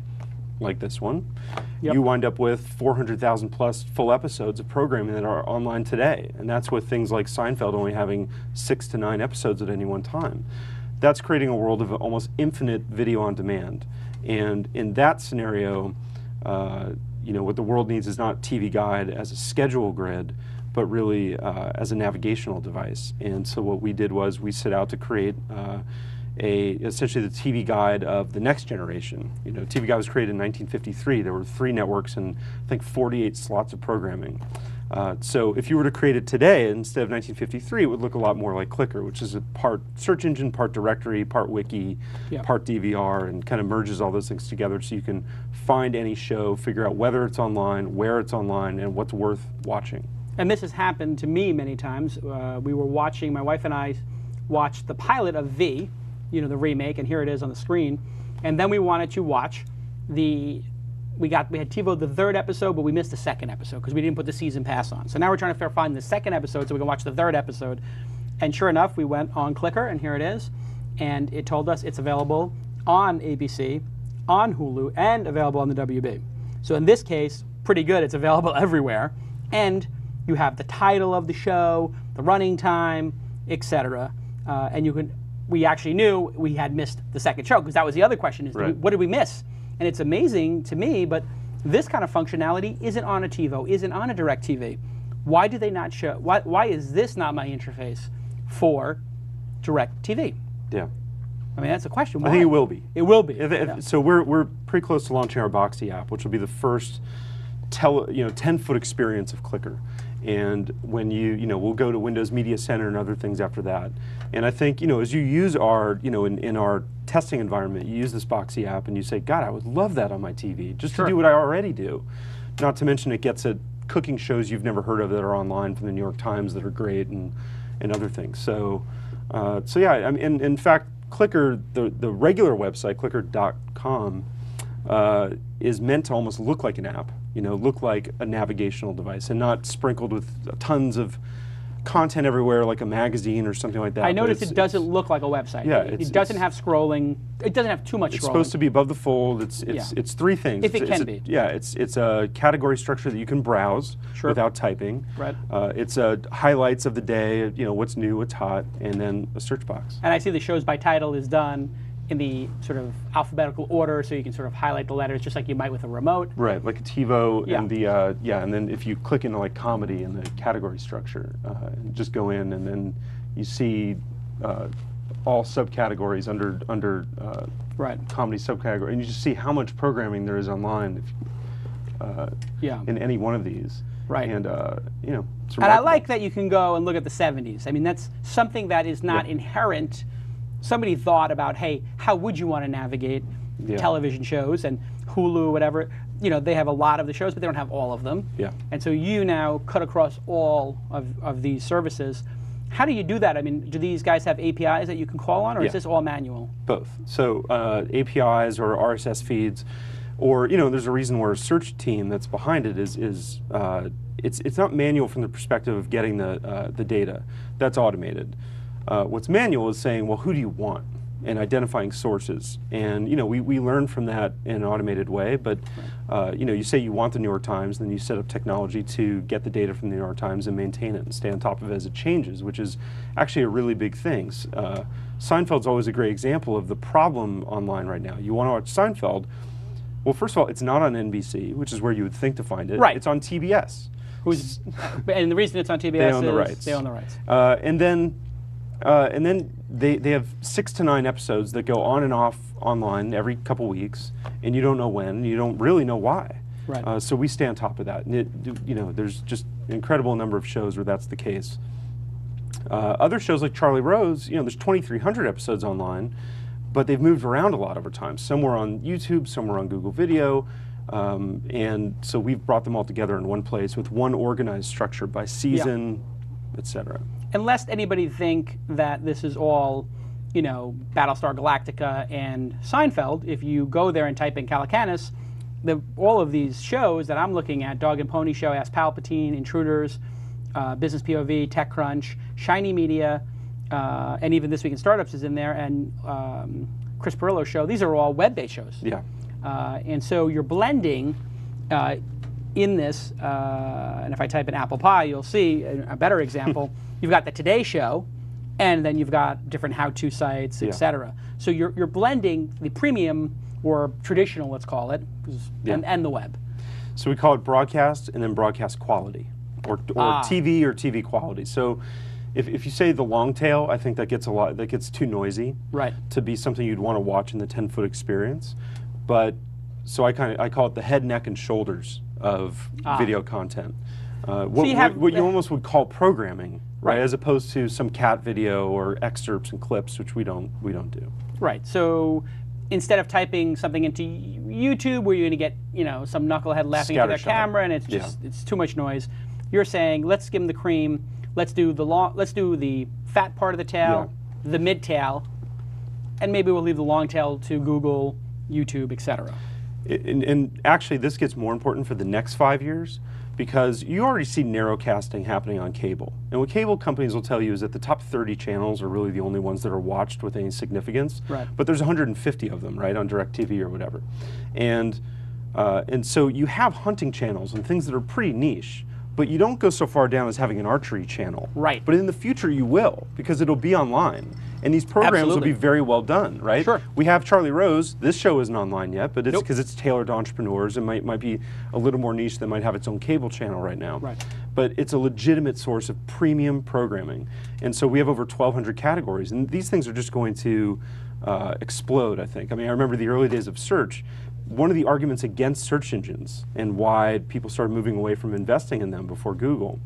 like this one, you wind up with 400,000 plus full episodes of programming that are online today. And that's with things like Seinfeld only having 6 to 9 episodes at any one time. That's creating a world of almost infinite video on demand. And in that scenario, what the world needs is not TV Guide as a schedule grid, but really as a navigational device. And so what we did was we set out to create essentially the TV Guide of the next generation. TV Guide was created in 1953. There were 3 networks and I think 48 slots of programming. So if you were to create it today instead of 1953, it would look a lot more like Clicker, which is a part search engine, part directory, part wiki, part DVR, and kind of merges all those things together so you can find any show, figure out whether it's online, where it's online, and what's worth watching. And this has happened to me many times. We were watching, my wife and I watched the pilot of V, you know, the remake, and here it is on the screen. And then we wanted to watch we had TiVo the 3rd episode, but we missed the 2nd episode because we didn't put the season pass on. So now we're trying to find the 2nd episode so we can watch the 3rd episode. And sure enough, we went on Clicker, and here it is. And it told us it's available on ABC, on Hulu, and available on the WB. So in this case, pretty good. It's available everywhere. And you have the title of the show, the running time, etc. And we actually knew we had missed the 2nd show because that was the other question: is what did we miss? And it's amazing to me, but this kind of functionality isn't on a TiVo, isn't on a DirecTV. Why do they not show? Why is this not my interface for DirecTV? Yeah. I mean, that's a question. Why? I think it will be. It will be. So we're pretty close to launching our Boxy app, which will be the first 10-foot experience of Clicker. And when we'll go to Windows Media Center and other things after that. And I think, as you use our, in our testing environment, you use this Boxy app and you say, God, I would love that on my TV, just to do what I already do. Not to mention it gets at cooking shows you've never heard of that are online from the New York Times that are great and other things. So yeah, I mean, in fact, Clicker, the regular website, clicker.com, is meant to almost look like an app, look like a navigational device, and not sprinkled with tons of content everywhere like a magazine or something like that. I noticed it doesn't look like a website. Yeah, it doesn't have scrolling. It doesn't have too much scrolling. It's supposed to be above the fold. It's 3 things. If it can be. Yeah, it's a category structure that you can browse without typing. Right. It's highlights of the day, what's new, what's hot, and then a search box. And I see the shows by title is done in the sort of alphabetical order, so you can sort of highlight the letters just like you might with a remote. Right, like a TiVo, and and then if you click into like comedy in the category structure, and just go in, and then you see all subcategories under comedy subcategory, and you just see how much programming there is online in any one of these. Right. And it's and I like that you can go and look at the 70s. I mean, that's something that is not inherent. Somebody thought about, hey, how would you want to navigate television shows, and Hulu, whatever, they have a lot of the shows, but they don't have all of them. Yeah. And so you now cut across all of these services. How do you do that? I mean, do these guys have APIs that you can call on, or is this all manual? Both. So APIs or RSS feeds, or there's a reason where a search team that's behind it is it's not manual from the perspective of getting the data. That's automated. What's manual is saying, well, who do you want, and identifying sources. And we learn from that in an automated way. But you say you want the New York Times, then you set up technology to get the data from the New York Times and maintain it and stay on top of it as it changes, which is actually a really big thing. Seinfeld's always a great example of the problem online right now. You want to watch Seinfeld. Well, first of all, it's not on NBC, which is where you would think to find it. Right. It's on TBS. And the reason it's on TBS they own is the rights. They own the rights. And then they have 6 to 9 episodes that go on and off online every couple weeks, and you don't know when, and you don't really know why. Right. So we stay on top of that. And there's just an incredible number of shows where that's the case. Other shows like Charlie Rose, there's 2,300 episodes online, but they've moved around a lot over time. Some were on YouTube, some were on Google Video, and so we've brought them all together in one place with one organized structure by season, etc. And lest anybody think that this is all, Battlestar Galactica and Seinfeld, if you go there and type in Calacanis, all of these shows that I'm looking at, Dog and Pony Show, Ask Palpatine, Intruders, Business POV, TechCrunch, Shiny Media, and even This Week in Startups is in there, and Chris Pirillo's show, these are all web-based shows. Yeah. And so you're blending in this, and if I type in apple pie, you'll see a better example. You've got the Today Show, and then you've got different how-to sites, etc. So you're blending the premium or traditional, let's call it, and the web. So we call it broadcast and then broadcast quality, or TV or TV quality. So if you say the long tail, I think that gets too noisy to be something you'd want to watch in the 10-foot experience. But so I call it the head, neck, and shoulders of video content. What you almost would call programming, right? As opposed to some cat video or excerpts and clips, which we don't do. Right. So instead of typing something into YouTube where you're going to get some knucklehead laughing into their camera and it's just it's too much noise, You're saying let's skim the cream. Let's do the fat part of the tail, the mid tail, and maybe we'll leave the long tail to Google, YouTube, etc. And actually, this gets more important for the next 5 years because you already see narrowcasting happening on cable. And what cable companies will tell you is that the top 30 channels are really the only ones that are watched with any significance. Right. But there's 150 of them, right, on DirecTV or whatever. And so you have hunting channels and things that are pretty niche. But you don't go so far down as having an archery channel. Right. But in the future you will, because it'll be online. And these programs will be very well done, right? Sure. We have Charlie Rose. This show isn't online yet, but it's because it's tailored to entrepreneurs. It might be a little more niche than might have its own cable channel right now. Right. But it's a legitimate source of premium programming. And so we have over 1,200 categories. And these things are just going to explode, I think. I mean, I remember the early days of search. One of the arguments against search engines and why people started moving away from investing in them before Google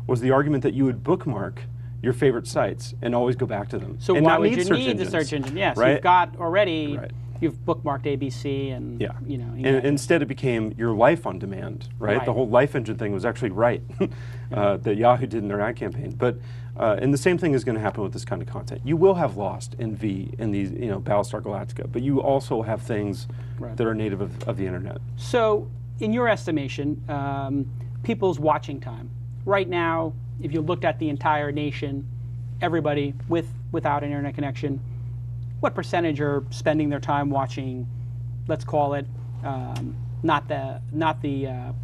was the argument that you would bookmark your favorite sites and always go back to them. So and why not would you search need the engines, search engine? Yes, right? you've got already, Right. you've bookmarked ABC and, you know. And instead it became your life on demand, right? Right. The whole life engine thing was actually right, that Yahoo did in their ad campaign. But, and the same thing is going to happen with this kind of content. You will have Lost and V in these, you know, Battlestar Galactica, but you also have things that are native of the internet. So, in your estimation, people's watching time, right now, if you looked at the entire nation, everybody without an internet connection, what percentage are spending their time watching, let's call it, not the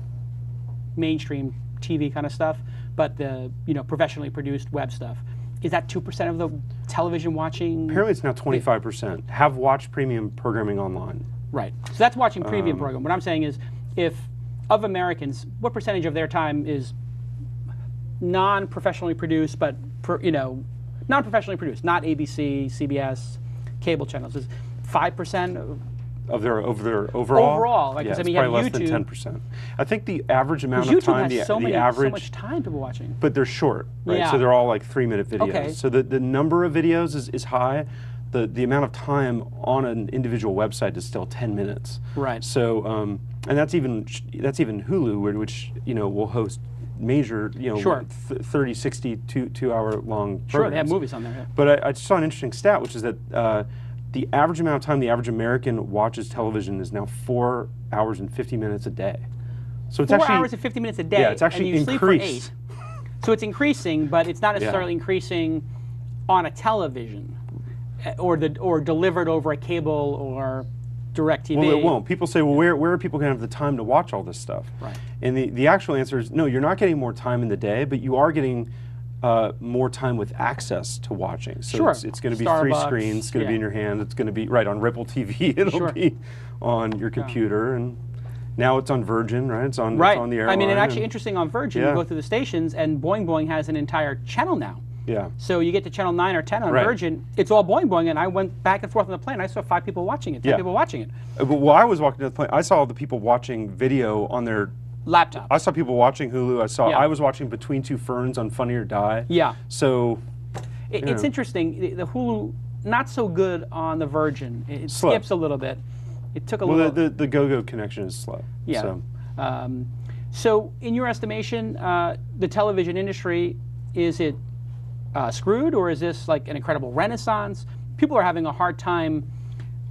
mainstream TV kind of stuff, but the professionally produced web stuff? Is that 2% of the television watching? Apparently it's now 25% have watched premium programming online. Right. So that's watching premium program. What I'm saying is, if of Americans, what percentage of their time is non-professionally produced, but non-professionally produced, not ABC, CBS, cable channels? Is 5% of their overall? Overall, right? Yeah, I it's mean, you have probably less than YouTube. 10%. I think the average amount of YouTube time, has the average, so much time people watching. but they're short, right? Yeah. So they're all like 3-minute videos. Okay. So the number of videos is high. The amount of time on an individual website is still 10 minutes. Right. So and that's even Hulu, which will host major 30, 60, 2 hour long programs. Sure, they have movies on there. Yeah. But I saw an interesting stat, which is that the average amount of time the average American watches television is now 4 hours and 50 minutes a day. So it's 4 actually hours and 50 minutes a day. Yeah, it's actually and you sleep for increased. 8. So it's increasing, but it's not necessarily increasing on a television or delivered over a cable or DirecTV. Well, it won't. People say, well, where are people going to have the time to watch all this stuff? Right. And the actual answer is no, you're not getting more time in the day, but you are getting more time with access to watching. So Sure. it's going to be Starbucks, free screen, it's going to be in your hand, it's going to be right on Ripple TV, it'll be on your computer, and now it's on Virgin, right? It's on the airline. I mean, and actually interesting on Virgin, you go through the stations, and Boing Boing has an entire channel now. Yeah. So you get to channel 9 or 10 on Virgin, it's all Boing Boing, and I went back and forth on the plane, I saw 5 people watching it, 10 people watching it. Well, I was walking to the plane, I saw the people watching video on their laptop. I saw people watching Hulu. I was watching Between Two Ferns on Funny or Die. Yeah. So it's interesting. The Hulu not so good on the Virgin. It slow. Skips a little bit. It took a little. Well, the go-go connection is slow. Yeah. So in your estimation, the television industry, is it screwed, or is this like an incredible renaissance? People are having a hard time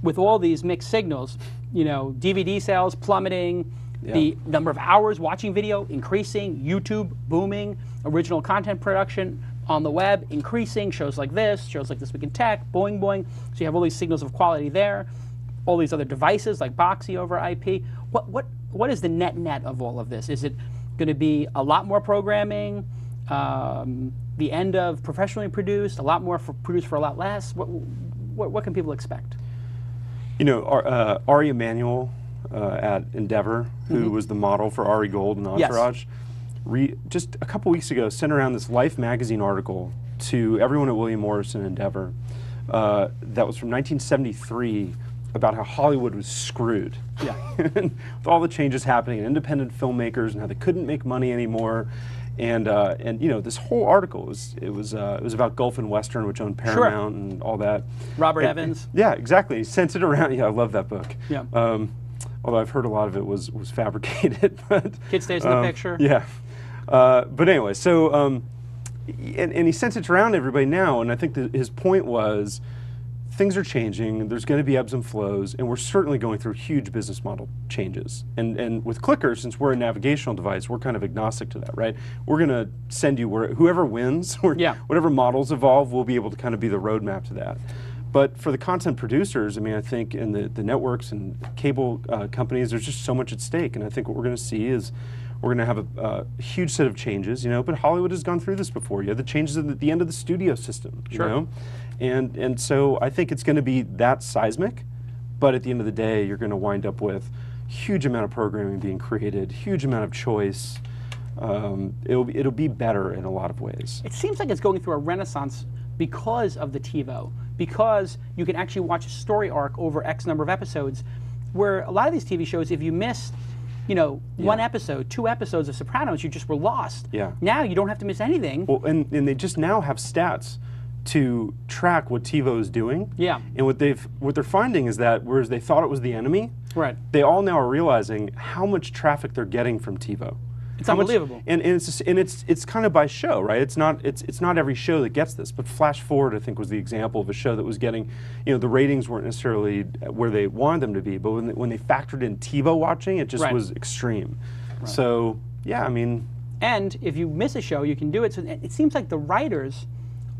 with all these mixed signals. DVD sales plummeting. The number of hours watching video increasing, YouTube booming, original content production on the web increasing, shows like This Week in Tech, Boing Boing. So you have all these signals of quality there, all these other devices like Boxy over IP. What is the net of all of this? Is it going to be a lot more programming, the end of professionally produced, a lot more produced for a lot less? What can people expect? Ari Emanuel at Endeavor, who was the model for Ari Gold and Entourage, just a couple weeks ago sent around this Life magazine article to everyone at William Morris and Endeavor that was from 1973 about how Hollywood was screwed. Yeah. With all the changes happening, and independent filmmakers and how they couldn't make money anymore. And this whole article was about Gulf and Western, which owned Paramount and all that. Robert Evans. Yeah, exactly. He sent it around. Yeah, I love that book. Yeah. Although I've heard a lot of it was fabricated. But Kid stays in the picture. Yeah. But anyway, so and he sent it around to everybody now, and I think that his point was things are changing. There's going to be ebbs and flows, and we're certainly going through huge business model changes. And with Clicker, since we're a navigational device, we're kind of agnostic to that, right? We're going to send you whoever wins, whatever models evolve, we'll be able to kind of be the roadmap to that. But for the content producers, I mean, I think in the networks and cable companies, there's just so much at stake. And I think what we're going to see is we're going to have a huge set of changes, you know, but Hollywood has gone through this before. You have the changes at the end of the studio system, you know? And so I think it's going to be that seismic, but at the end of the day, you're going to wind up with huge amount of programming being created, huge amount of choice. It'll be better in a lot of ways. It seems like it's going through a renaissance because of the TiVo, because you can actually watch a story arc over X number of episodes, where a lot of these TV shows, if you missed, you know, one episode, 2 episodes of Sopranos, you just were lost. Yeah. Now you don't have to miss anything. Well, and they just now have stats to track what TiVo is doing. Yeah. And what they're finding is that whereas they thought it was the enemy, right, they all now are realizing how much traffic they're getting from TiVo. It's unbelievable. And it's kind of by show, right? It's not every show that gets this, but Flash Forward, I think, was the example of a show that was getting, you know, the ratings weren't necessarily where they wanted them to be, but when they factored in TiVo watching, it just was extreme. Right. So yeah, I mean. And if you miss a show, you can do it. So it seems like the writers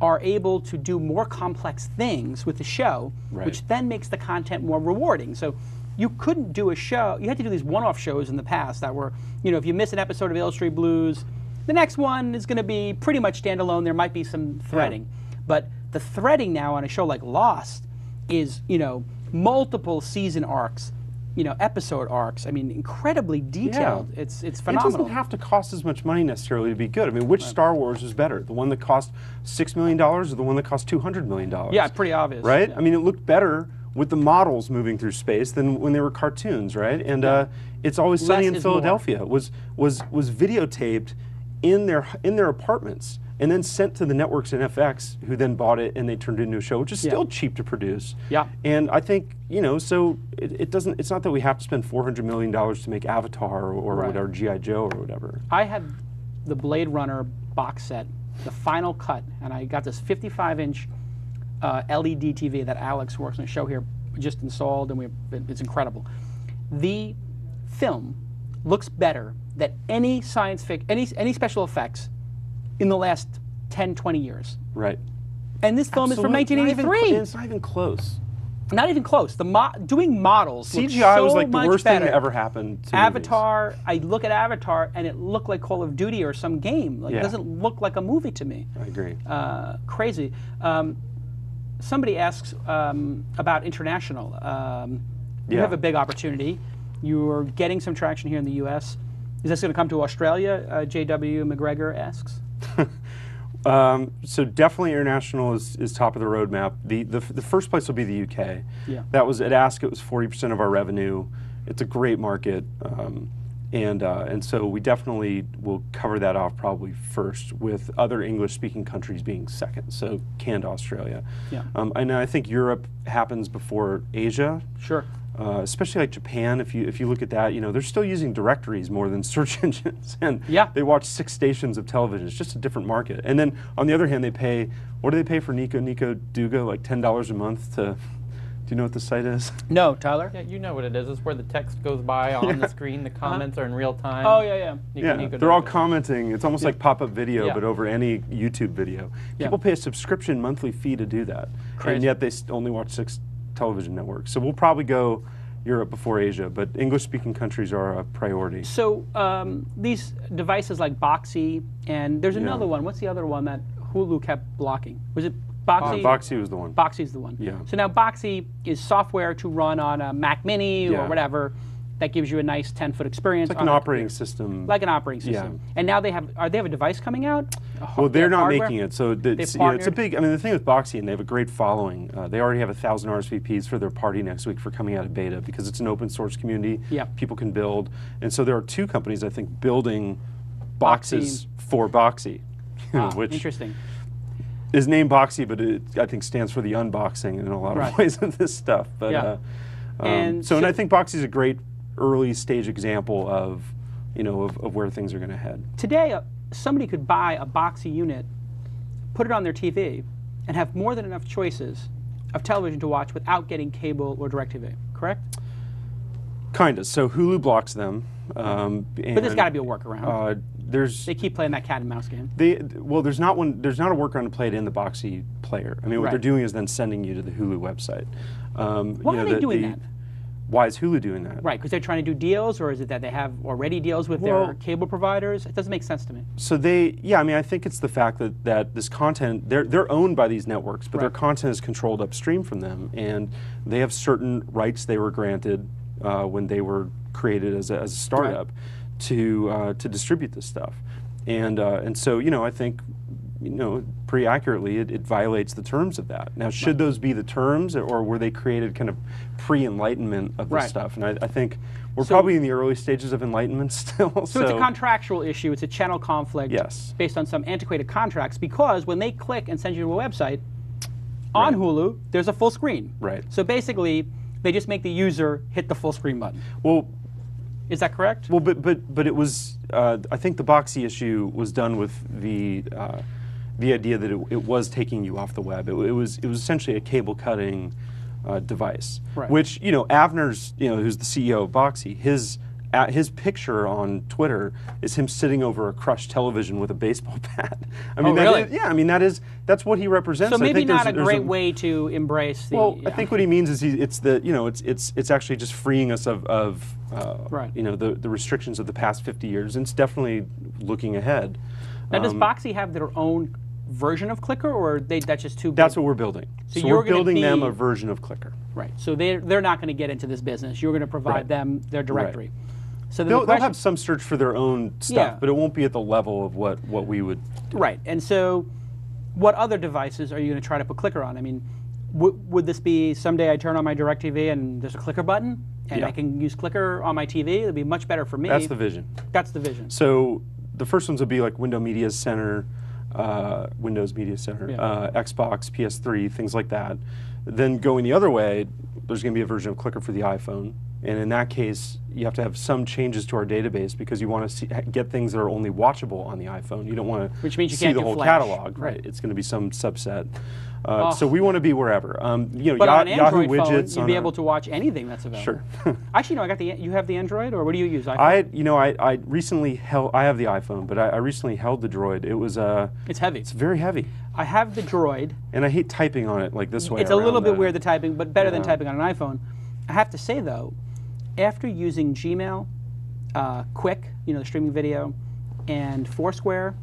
are able to do more complex things with the show, which then makes the content more rewarding. So you couldn't do a show, you had to do these one-off shows in the past that were, you know, if you miss an episode of Illustrated Blues, the next one is going to be pretty much standalone. There might be some threading. But the threading now on a show like Lost is, you know, multiple season arcs, you know, episode arcs. I mean, incredibly detailed. Yeah. It's phenomenal. It doesn't have to cost as much money necessarily to be good. I mean, which Star Wars is better? The one that cost $6 million or the one that cost $200 million? Yeah, it's pretty obvious. Right? Yeah. I mean, it looked better with the models moving through space than when they were cartoons, right? And It's Always Sunny in Philadelphia was videotaped in their apartments and then sent to the networks in FX, who then bought it and they turned it into a show, which is still cheap to produce. Yeah. And I think, you know, so it doesn't. It's not that we have to spend $400 million to make Avatar or whatever, G.I. Joe or whatever. I had the Blade Runner box set, the final cut, and I got this 55-inch LED TV that Alex works on a show here just installed, and it's incredible. The film looks better than any science fiction, any special effects in the last 10, 20 years. Right. And this film is from 1983. It's not even close. Not even close. Doing models CGI was like the worst thing better. that ever happened to Avatar, I look at Avatar and it looked like Call of Duty or some game. Like, it doesn't look like a movie to me. I agree. Crazy. Somebody asks about international. You have a big opportunity. You're getting some traction here in the U.S. Is this going to come to Australia? J.W. McGregor asks. So definitely international is top of the roadmap. The first place will be the UK. Yeah. That was at Ask. It was 40% of our revenue. It's a great market, and so we definitely will cover that off probably first, with other English-speaking countries being second. So Canada, Australia. Yeah. And I think Europe happens before Asia. Sure. Especially like Japan, if you look at that, you know, they're still using directories more than search engines, and they watch 6 stations of television. It's just a different market. And then on the other hand, they pay, what do they pay for Nico Duga? Like $10 a month to. Do you know what the site is? No, Tyler. Yeah, you know what it is. It's where the text goes by on the screen. The comments are in real time. Oh yeah. They're all commenting. It's almost like pop-up video, but over any YouTube video. People pay a subscription monthly fee to do that, and yet they only watch 6 television networks. So we'll probably go Europe before Asia, but English-speaking countries are a priority. So these devices like Boxy, and there's another one. What's the other one that Hulu kept blocking? Was it Boxy? Boxy was the one. Boxy's the one. Yeah. So now Boxy is software to run on a Mac Mini or whatever that gives you a nice 10-foot experience. It's like an operating system. Like an operating system. And now they have a device coming out? Well, they're not making it, so it's a big. I mean, the thing with Boxy, and they have a great following. They already have 1,000 RSVPs for their party next week for coming out of beta, because it's an open source community. Yeah. People can build, and so there are 2 companies I think building boxes for Boxy, which interesting. Is named Boxy, but it I think stands for the unboxing in a lot of ways of this stuff. But and I think Boxy is a great early stage example of, you know, of where things are going to head. Today, somebody could buy a boxy unit, put it on their TV, and have more than enough choices of television to watch without getting cable or DirecTV, correct? Kinda. So Hulu blocks them. But there's got to be a workaround. They keep playing that cat and mouse game. Well, there's not one. There's not a workaround to play it in the boxy player. I mean, what they're doing is then sending you to the Hulu website. Why are they doing that? Why is Hulu doing that? Right, because they're trying to do deals, or is it that they have already deals with their cable providers? It doesn't make sense to me. So I mean, I think it's the fact that this content, they're owned by these networks, but their content is controlled upstream from them, and they have certain rights they were granted when they were created as a startup to distribute this stuff, and so I think pretty accurately it violates the terms of that. Now, should those be the terms, or were they created kind of pre-enlightenment of this stuff? And I think we're probably in the early stages of enlightenment still. So it's a contractual issue. It's a channel conflict based on some antiquated contracts, because when they click and send you to a website on Hulu, there's a full screen. Right. So basically, they just make the user hit the full screen button. Well, is that correct? Well, but it was. I think the boxy issue was done with the idea that it was taking you off the web. It was essentially a cable cutting device, which Avner's who's the CEO of Boxy, his picture on Twitter is him sitting over a crushed television with a baseball bat. I mean, I mean that's what he represents. So maybe not a great way to embrace the. Well, I think what he means is it's actually just freeing us of the restrictions of the past 50 years, and it's definitely looking ahead. Now, does Boxy have their own version of Clicker, or that's just too big? That's what we're building. So we're building them a version of Clicker. Right. So they're not going to get into this business. You're going to provide them their directory. Right. So they'll have some search for their own stuff, but it won't be at the level of what we would do. Right. And so what other devices are you going to try to put Clicker on? I mean, would this be someday I turn on my DirecTV and there's a Clicker button, and I can use Clicker on my TV? It'd be much better for me. That's the vision. That's the vision. So the first ones would be like Windows Media Center, Xbox, PS3, things like that. Then going the other way, there's going to be a version of Clicker for the iPhone. And in that case, you have to have some changes to our database, because you want to get things that are only watchable on the iPhone. You don't want to see the whole catalog. Right. It's going to be some subset. So we want to be wherever. But on an Yahoo Android widgets. Phone, you'd be able to watch anything that's available. Sure. Actually, no. You have the Android, or what do you use? iPhone? I recently held. I have the iPhone, but I recently held the Droid. It was It's heavy. It's very heavy. I have the Droid. And I hate typing on it like this way. It's a little bit weird, the typing, but better than typing on an iPhone. I have to say though, after using Gmail, Quick, the streaming video, and Foursquare,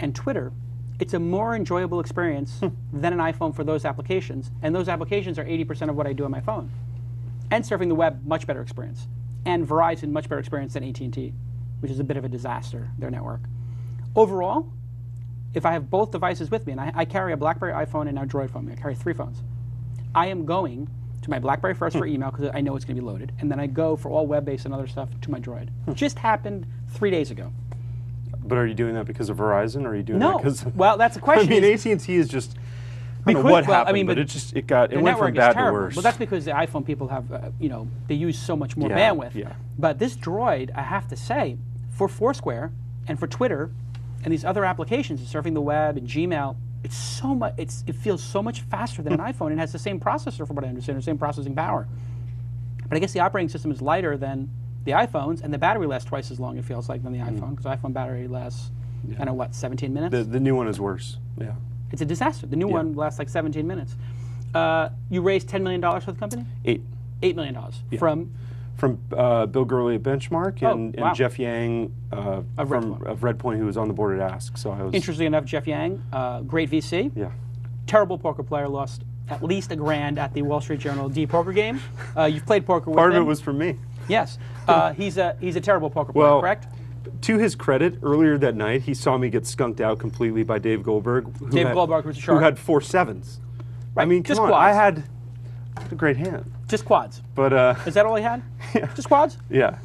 and Twitter, it's a more enjoyable experience than an iPhone for those applications. And those applications are 80% of what I do on my phone. And surfing the web, much better experience. And Verizon, much better experience than AT&T, which is a bit of a disaster, their network. Overall, if I have both devices with me, and I carry a BlackBerry iPhone and now Droid phone, I carry 3 phones, I am going to my BlackBerry first for email, because I know it's going to be loaded, and then I go for all web-based and other stuff to my Droid. Just happened 3 days ago. But are you doing that because of Verizon, or are you doing that because? Well, that's a question. I mean, AT&T is just. I don't know what happened, but it went from bad to worse. Well, that's because the iPhone people have, they use so much more bandwidth. Yeah. But this Droid, I have to say, for Foursquare and for Twitter and these other applications, surfing the web and Gmail, it's so much. It feels so much faster than an iPhone, and has the same processor, from what I understand, the same processing power. But I guess the operating system is lighter than the iPhones, and the battery lasts twice as long, it feels like, than the iPhone, because iPhone battery lasts, 17 minutes? The new one is worse, yeah. It's a disaster. The new one lasts like 17 minutes. You raised $10 million for the company? $8 million. From Bill Gurley at Benchmark and Jeff Yang of Redpoint, who was on the board at Ask. So I was. Interestingly enough, Jeff Yang, great VC. Yeah. Terrible poker player, lost at least $1,000 at the Wall Street Journal D poker game. You've played poker with him. Part of it was from me. Yes. He's a terrible poker player, correct? To his credit, earlier that night, he saw me get skunked out completely by Dave Goldberg. Goldberg was a shark. Who had 4 sevens. Right. I mean, just come on, quads. I had a great hand. Just quads. But is that all he had? Yeah. Just quads? Yeah.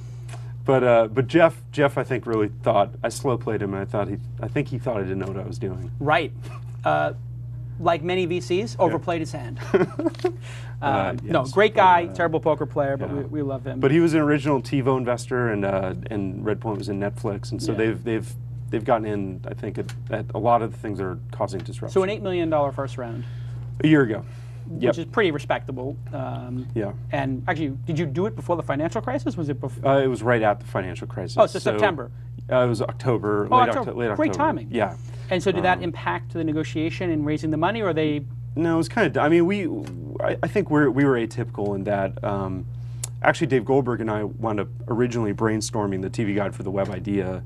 But Jeff, I think, really thought I slow played him, and I think he thought I didn't know what I was doing. Right. Like many VCs, overplayed his hand. Yes, no, great guy, terrible poker player, but we love him. But he was an original TiVo investor, and Redpoint was in Netflix, and so they've they've gotten in, I think, at a lot of the things that are causing disruption. So an $8 million first round. A year ago. Which is pretty respectable. Yeah. And actually, did you do it before the financial crisis? Was it before? It was right at the financial crisis. Oh, so September. It was October, Oh, late October. October. Great timing. Yeah. And so did that impact the negotiation and raising the money, or they? No, it was kind of. I mean, I think we were atypical in that. Actually, Dave Goldberg and I wound up originally brainstorming the TV guide for the web idea,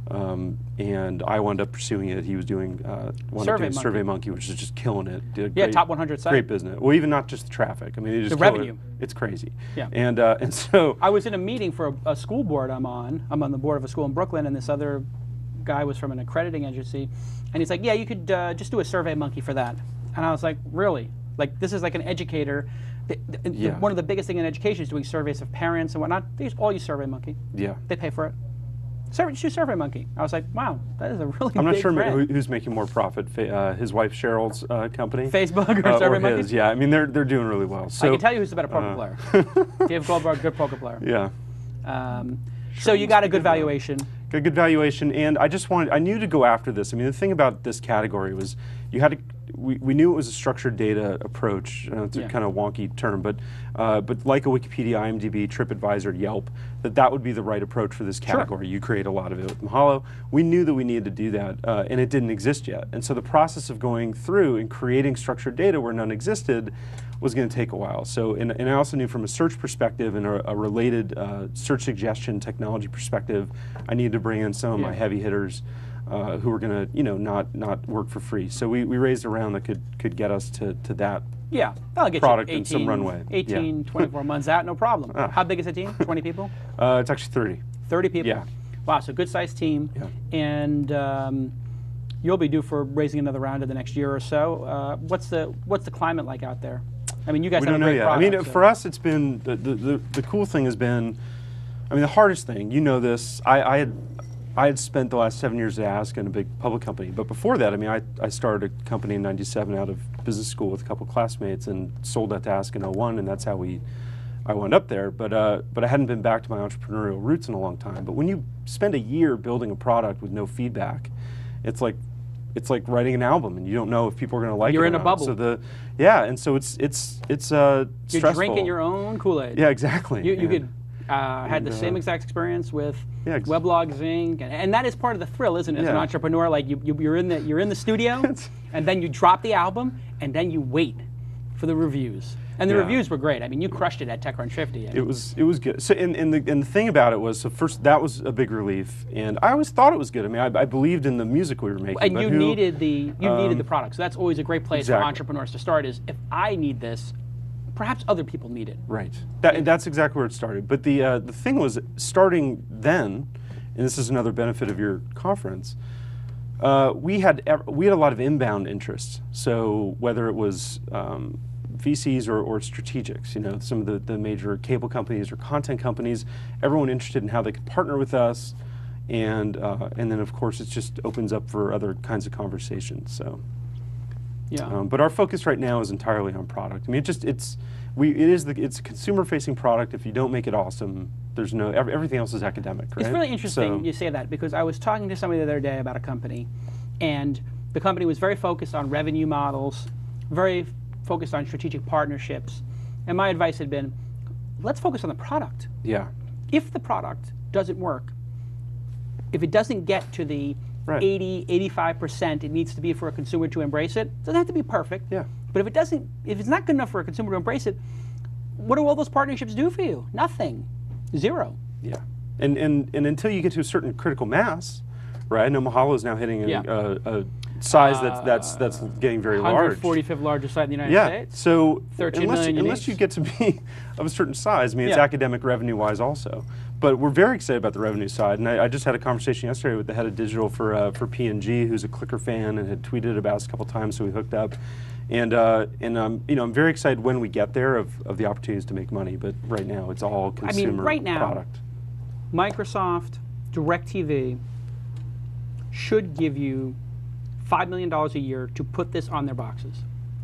and I wound up pursuing it. He was doing SurveyMonkey, which is just killing it. Yeah, top 100 site. Great business. Well, even not just the traffic. I mean, it just the revenue. It's crazy. Yeah. And so I was in a meeting for a school board I'm on. I'm on the board of a school in Brooklyn, and this other guy was from an accrediting agency, and he's like, "Yeah, you could just do a SurveyMonkey for that." And I was like, "Really? Like this is like an educator." One of the biggest things in education is doing surveys of parents and whatnot. They all use SurveyMonkey. Yeah. They pay for it. Just use SurveyMonkey. I was like, wow, that is a really I'm not big sure brand. who's making more profit, his wife Cheryl's company? Facebook or SurveyMonkey? Or his, yeah. I mean, they're doing really well. So, I can tell you who's the better poker player. Dave Goldberg, good poker player. Yeah. So you got a good valuation. Got a good valuation, and I knew to go after this. I mean, the thing about this category was we knew it was a structured data approach. It's a kind of wonky term, but like a Wikipedia, IMDb, TripAdvisor, Yelp, that would be the right approach for this category. Sure. You create a lot of it with Mahalo. We knew that we needed to do that, and it didn't exist yet. And so the process of going through and creating structured data where none existed was going to take a while. So, and I also knew from a search perspective and a related search suggestion technology perspective, I needed to bring in some of my heavy hitters who were going to, not work for free. So we raised a round that could get us to that. Yeah, that'll get product you 18, and some runway. 18, 24 months out, no problem. How big is the team? 20 people? It's actually 30. 30 people? Yeah. Wow, so good sized team. Yeah. And you'll be due for raising another round in the next year or so. What's the climate like out there? I mean, you guys have a great product. I mean, for us, it's been, the cool thing has been, I mean, the hardest thing, this, I had spent the last 7 years at Ask in a big public company, but before that, I mean, I started a company in '97 out of business school with a couple classmates and sold that to Ask in '01, and that's how I wound up there. But I hadn't been back to my entrepreneurial roots in a long time. But when you spend a year building a product with no feedback, it's like writing an album, and you don't know if people are going to like it. You're or in a not. bubble. So it's stressful. You're drinking your own Kool-Aid. Yeah, exactly. You could had the same exact experience with Weblog, Zing, and that is part of the thrill, isn't it? As an entrepreneur, like you're in the studio, and then you drop the album, and then you wait for the reviews. And the reviews were great. I mean, you crushed it at TechCrunch 50. It was good. So, and the thing about it was, so first that was a big relief, and I always thought it was good. I mean, I believed in the music we were making. And you needed the product. So that's always a great place for entrepreneurs to start. Is if I need this, perhaps other people need it. Right. And that's exactly where it started. But the thing was, starting then, and this is another benefit of your conference. We had a lot of inbound interest. So whether it was VCs or strategics, some of the major cable companies or content companies, everyone interested in how they could partner with us, and then of course it just opens up for other kinds of conversations. So, but our focus right now is entirely on product. I mean, it's a consumer-facing product. If you don't make it awesome, there's everything else is academic, right? It's really interesting you say that, because I was talking to somebody the other day about a company, and the company was very focused on revenue models, very focused on strategic partnerships, and my advice had been, let's focus on the product. Yeah. If the product doesn't work, if it doesn't get to the 80, 85% it needs to be for a consumer to embrace it, it doesn't have to be perfect. Yeah. But if it's not good enough for a consumer to embrace it, what do all those partnerships do for you? Nothing. Zero. Yeah. And until you get to a certain critical mass, right? I know Mahalo is now hitting a size that's getting very large. 145th largest site in the United States. So 13 million unless you get to be of a certain size, I mean, it's academic revenue-wise also. But we're very excited about the revenue side, and I just had a conversation yesterday with the head of digital for P&G, who's a Clicker fan and had tweeted about us a couple times, so we hooked up. And I'm very excited when we get there of the opportunities to make money. But right now, it's all consumer right now, product. Microsoft, DirecTV should give you $5 million a year to put this on their boxes.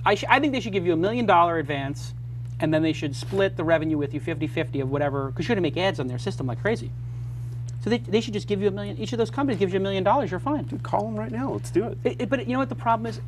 I think they should give you $1 million advance, and then they should split the revenue with you 50-50 of whatever, because you're going to make ads on their system like crazy. So they should just give you $1 million. Each of those companies gives you $1 million. You're fine. Dude, call them right now. Let's do it. But you know what the problem is?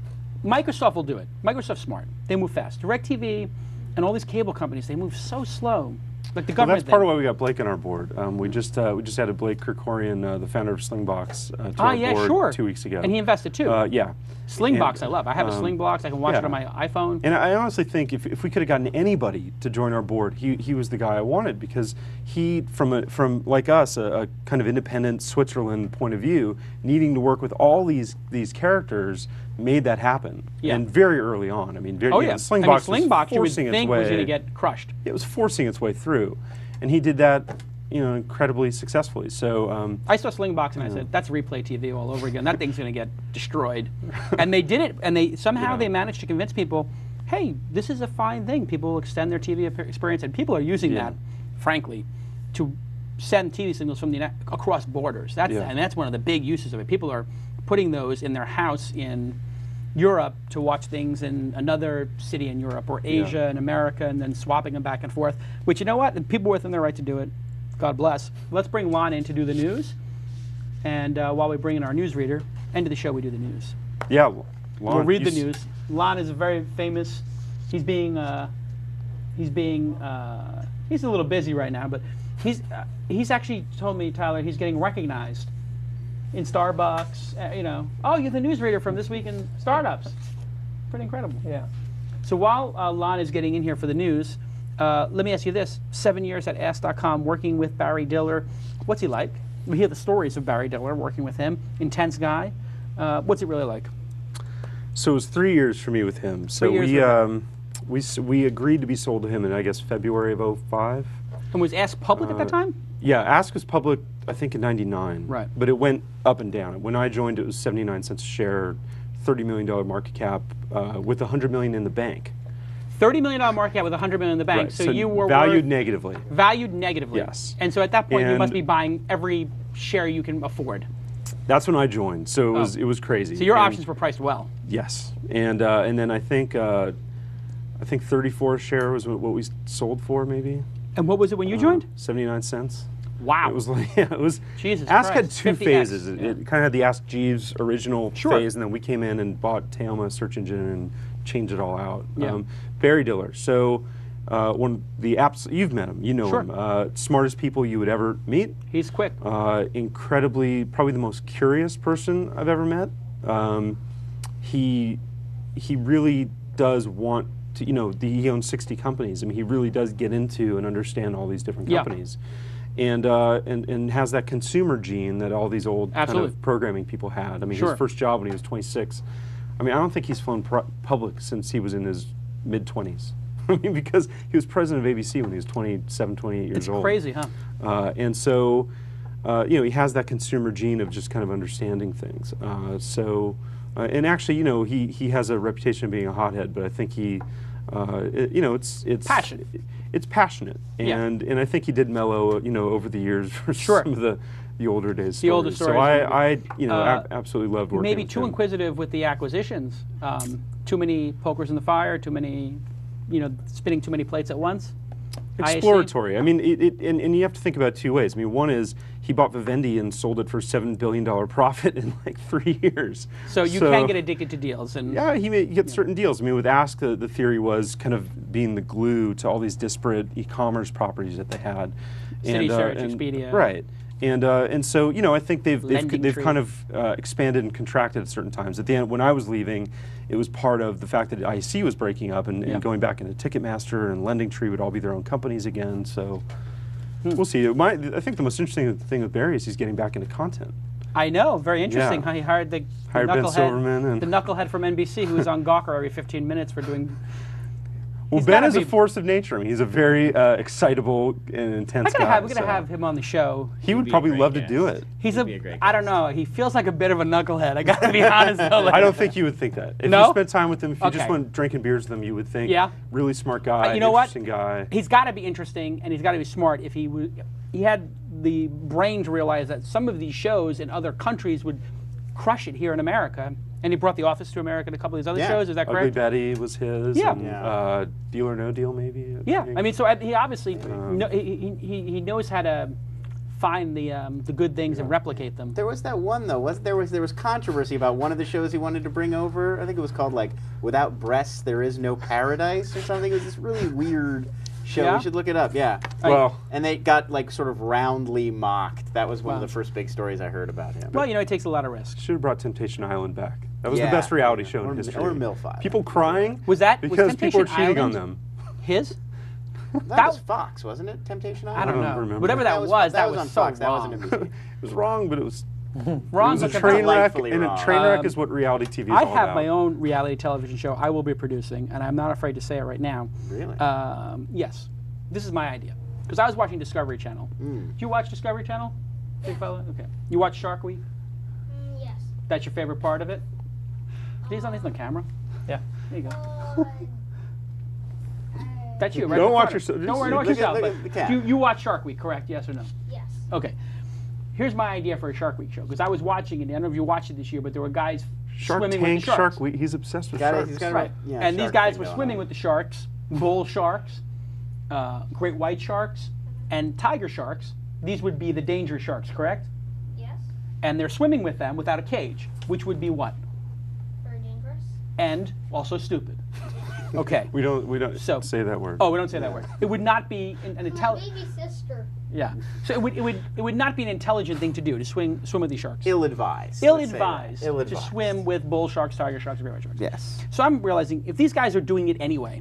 Microsoft will do it. Microsoft's smart. They move fast. DirecTV and all these cable companies, they move so slow. Like the Well, government. that's part of why we got Blake on our board. We just added Blake Kirkorian, the founder of Slingbox, to our board 2 weeks ago. And he invested too. Yeah. Slingbox, And, I love. I have a Slingbox. I can watch it on my iPhone. And I honestly think if we could have gotten anybody to join our board, he was the guy I wanted, because he, from like us, a kind of independent Switzerland point of view, needing to work with all these characters, made that happen. Yeah. And very early on. I mean, Slingbox you would forcing think its way, was going to get crushed. It was forcing its way through, and he did that, incredibly successfully. So I saw Slingbox and I said, "That's Replay TV all over again. That thing's going to get destroyed." And they did it, and they somehow they managed to convince people, "Hey, this is a fine thing. People will extend their TV experience, and people are using that, frankly, to send TV signals from across borders. And that's one of the big uses of it. People are putting those in their house in Europe to watch things in another city in Europe or Asia and America, and then swapping them back and forth. Which, you know what? The people within their right to do it. God bless. Let's bring Lon in to do the news. And while we bring in our newsreader, end of the show we do the news. Yeah, we'll read the news. Lon is very famous. He's a little busy right now, but he's actually told me, Tyler, he's getting recognized in Starbucks. Oh, you're the newsreader from This Week in Startups. Pretty incredible. Yeah. So while Lon is getting in here for the news, let me ask you this. 7 years at Ask.com working with Barry Diller. What's he like? We hear the stories of Barry Diller working with him. Intense guy. What's it really like? So it was 3 years for me with him. So we agreed to be sold to him in, I guess, February of 2005. And was Ask public at that time? Yeah, Ask was public, I think, in '99. Right. But it went up and down. When I joined, it was 79 cents a share, $30 million market cap, with $100 million in the bank. $30 million market cap with $100 million in the bank. Right. So you were valued negatively. Valued negatively. Yes. And so at that point, you must be buying every share you can afford. That's when I joined. So it was crazy. So your options were priced well. Yes. And then I think 34 a share was what we sold for, maybe. And what was it when you joined? 79 cents. Wow. It was like, it was. Jesus Ask Christ. had 2 phases. Yeah. It kind of had the Ask Jeeves original phase, and then we came in and bought Teoma search engine and changed it all out. Yeah. Barry Diller. So one of the apps, you've met him, you know him. Smartest people you would ever meet. He's quick. Incredibly, probably the most curious person I've ever met. He really does want to, he owns 60 companies. I mean, he really does get into and understand all these different companies. And has that consumer gene that all these old kind of programming people had. I mean, his first job when he was 26. I mean, I don't think he's flown public since he was in his mid-20s. I mean, because he was president of ABC when he was 27, 28 years old. It's crazy, huh? And so, he has that consumer gene of just kind of understanding things. And actually, he has a reputation of being a hothead, but I think he, it's passionate. It's passionate, and I think he did mellow, over the years for some of the older days. The older stories. So I absolutely loved working. Maybe with too him. inquisitive with the acquisitions. Too many pokers in the fire. Too many, spinning too many plates at once. Exploratory. I mean, and you have to think about it 2 ways. I mean, one is he bought Vivendi and sold it for $7 billion profit in like 3 years. So you can get addicted to deals, and yeah, he may get certain deals. I mean, with Ask, the theory was kind of being the glue to all these disparate e-commerce properties that they had. City Search, Expedia, right? And so I think they've kind of expanded and contracted at certain times. At the end, when I was leaving, it was part of the fact that IC was breaking up and going back into Ticketmaster and LendingTree would all be their own companies again. So we'll see. I think the most interesting thing with Barry is he's getting back into content. I know, very interesting. How he hired the Ben Silverman, the knucklehead from NBC who was on Gawker every 15 minutes for doing. Well, Ben is a force of nature. I mean, he's a very excitable and intense guy. We're gonna have him on the show. He would probably love to do it. He's a great I don't know. He feels like a bit of a knucklehead. I gotta be honest. Though. I don't think you would think that. If you spent time with him, if you just went drinking beers with him, you would think, really smart guy, interesting guy. He's got to be interesting and he's got to be smart. If he had the brain to realize that some of these shows in other countries would crush it here in America. And he brought The Office to America and a couple of these other shows. Is that correct? Ugly Betty was his. Yeah. And, Deal or No Deal, maybe. I mean, so he obviously he knows how to find the good things and replicate them. There was that one though. There was controversy about one of the shows he wanted to bring over. I think it was called like "Without Breasts There Is No Paradise" or something. It was this really weird show. Yeah? You should look it up. Yeah. Well, And they got like sort of roundly mocked. That was one of the first big stories I heard about him. Well, you know, it takes a lot of risk. should have brought Temptation Island back. That was Yeah. the best reality show in history. Or MILF. People crying Was because people Temptation are cheating on Island them. His? That was Fox, wasn't it? Temptation Island. I don't I know. don't remember. Whatever that was, that was was on so Fox. That wrong. wasn't NBC. It was wrong, but it was Wrong, It was a but train wreck, delightfully and a wrong. train wreck is what reality TV is I all have about. my own reality television show I will be producing, and I'm not afraid to say it right now. Really? Yes. This is my idea. Because I was watching Discovery Channel. Mm. Do you watch Discovery Channel, big fella? Okay. You watch Shark Week? Yes. That's your favorite part of it? He's on the camera. Yeah. There you go. That's you, right? Don't in the watch corner. yourself. Don't worry, don't watch Look at- yourself. look But at the cat. you watch Shark Week, correct? Yes or no? Yes. Okay. Here's my idea for a Shark Week show. Because I was watching it. I don't know if you watched it this year, but there were guys Shark swimming Tank, with the sharks. Shark Week. He's obsessed with Got it, sharks. he's got it Right. Yeah, And these shark guys thing were going swimming on. with the sharks, bull sharks, great white sharks, and tiger sharks. These would be the dangerous sharks, correct? Yes. And they're swimming with them without a cage, which would be what? Very dangerous. And also stupid. Okay. We don't So- say that word. Oh, we don't say that word. It would not be an My intelligent. baby sister. Yeah. So it would not be an intelligent thing to do to swim with these sharks. Ill-advised. Ill-advised to Ill-advised. swim with bull sharks, tiger sharks, great white sharks. Yes. So I'm realizing if these guys are doing it anyway,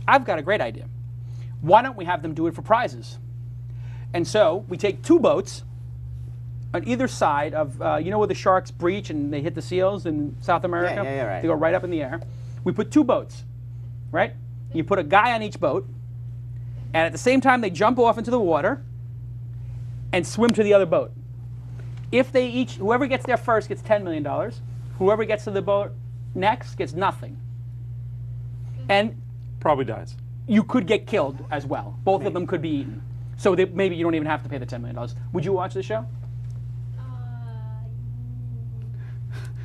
I've got a great idea. Why don't we have them do it for prizes? And so we take two boats on either side of, you know where the sharks breach and they hit the seals in South America? yeah, right. They go right up in the air. We put two boats, right? You put a guy on each boat, and at the same time they jump off into the water and swim to the other boat. If they each, whoever gets there first gets $10 million. Whoever gets to the boat next gets nothing. And Probably dies. you could get killed as well. Both of them could be eaten. So maybe you don't even have to pay the $10 million. Would you watch the show?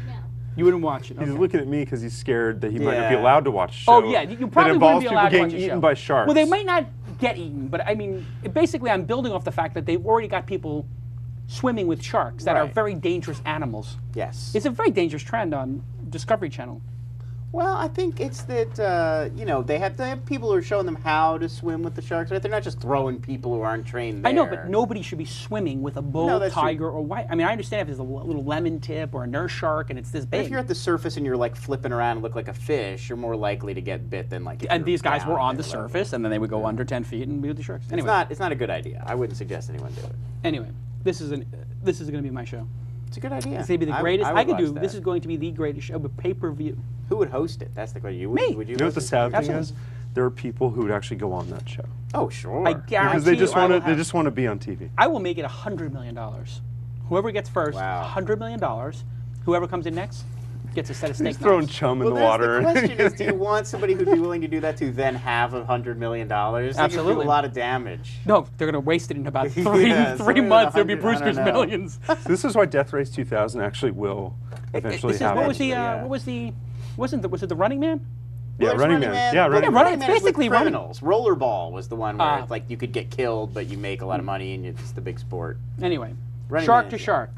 No. You wouldn't watch it. He's okay. looking at me because he's scared that he might not be Yeah. allowed to watch a show. Oh yeah, you probably that wouldn't involves be people allowed to watch getting a eaten show. by sharks. Well, they might not get eaten, but I mean, basically, I'm building off the fact that they've already got people swimming with sharks that are Right. very dangerous animals. Yes. It's a very dangerous trend on Discovery Channel. Well, I think it's that you know they have people who are showing them how to swim with the sharks. Right? They're not just throwing people who aren't trained there. I know, but nobody should be swimming with a bull, No, that's true. tiger, or white. I mean, I understand if there's a little lemon tip or a nurse shark and it's this But big. if you're at the surface and you're like flipping around and look like a fish, you're more likely to get bit than like. If and you're these guys down were on the there low. surface, and then they would go under 10 feet and be with the sharks. Anyway, It's not a good idea. I wouldn't suggest anyone do it. anyway, this is going to be my show. It's a good idea. It's going to be the I- greatest. I I, would could do. watch that. This is going to be the greatest show, but pay-per-view. Who would host it? That's the question. You would, Me. Would you? You know what the host it? sad thing Absolutely. is? There are people who would actually go on that show Oh, sure. I because guarantee they just you I will want to. They have- just want to be on TV. I will make it $100 million. Whoever gets first, Wow. $100 million. Whoever comes in next gets a set of steak He's throwing knives. chum in Well, the there's water. the question: is do you want somebody who'd be willing to do that to then have $100 million? Absolutely. A lot of damage. No, they're going to waste it in about Yeah, three somebody with months. There'll be 100, I Brewster's don't know. Millions. This is why Death Race 2000 actually will eventually This is, happen. what was the? Yeah. What was the? Was it the Running Man? Yeah, there's Running Man. Yeah, Well, Running Running Man. It's Man is with basically Running- criminals. Rollerball was the one where Ah. it's like you could get killed, but you make a lot of money, and it's the big sport. Anyway, Running shark Man, to yeah. shark.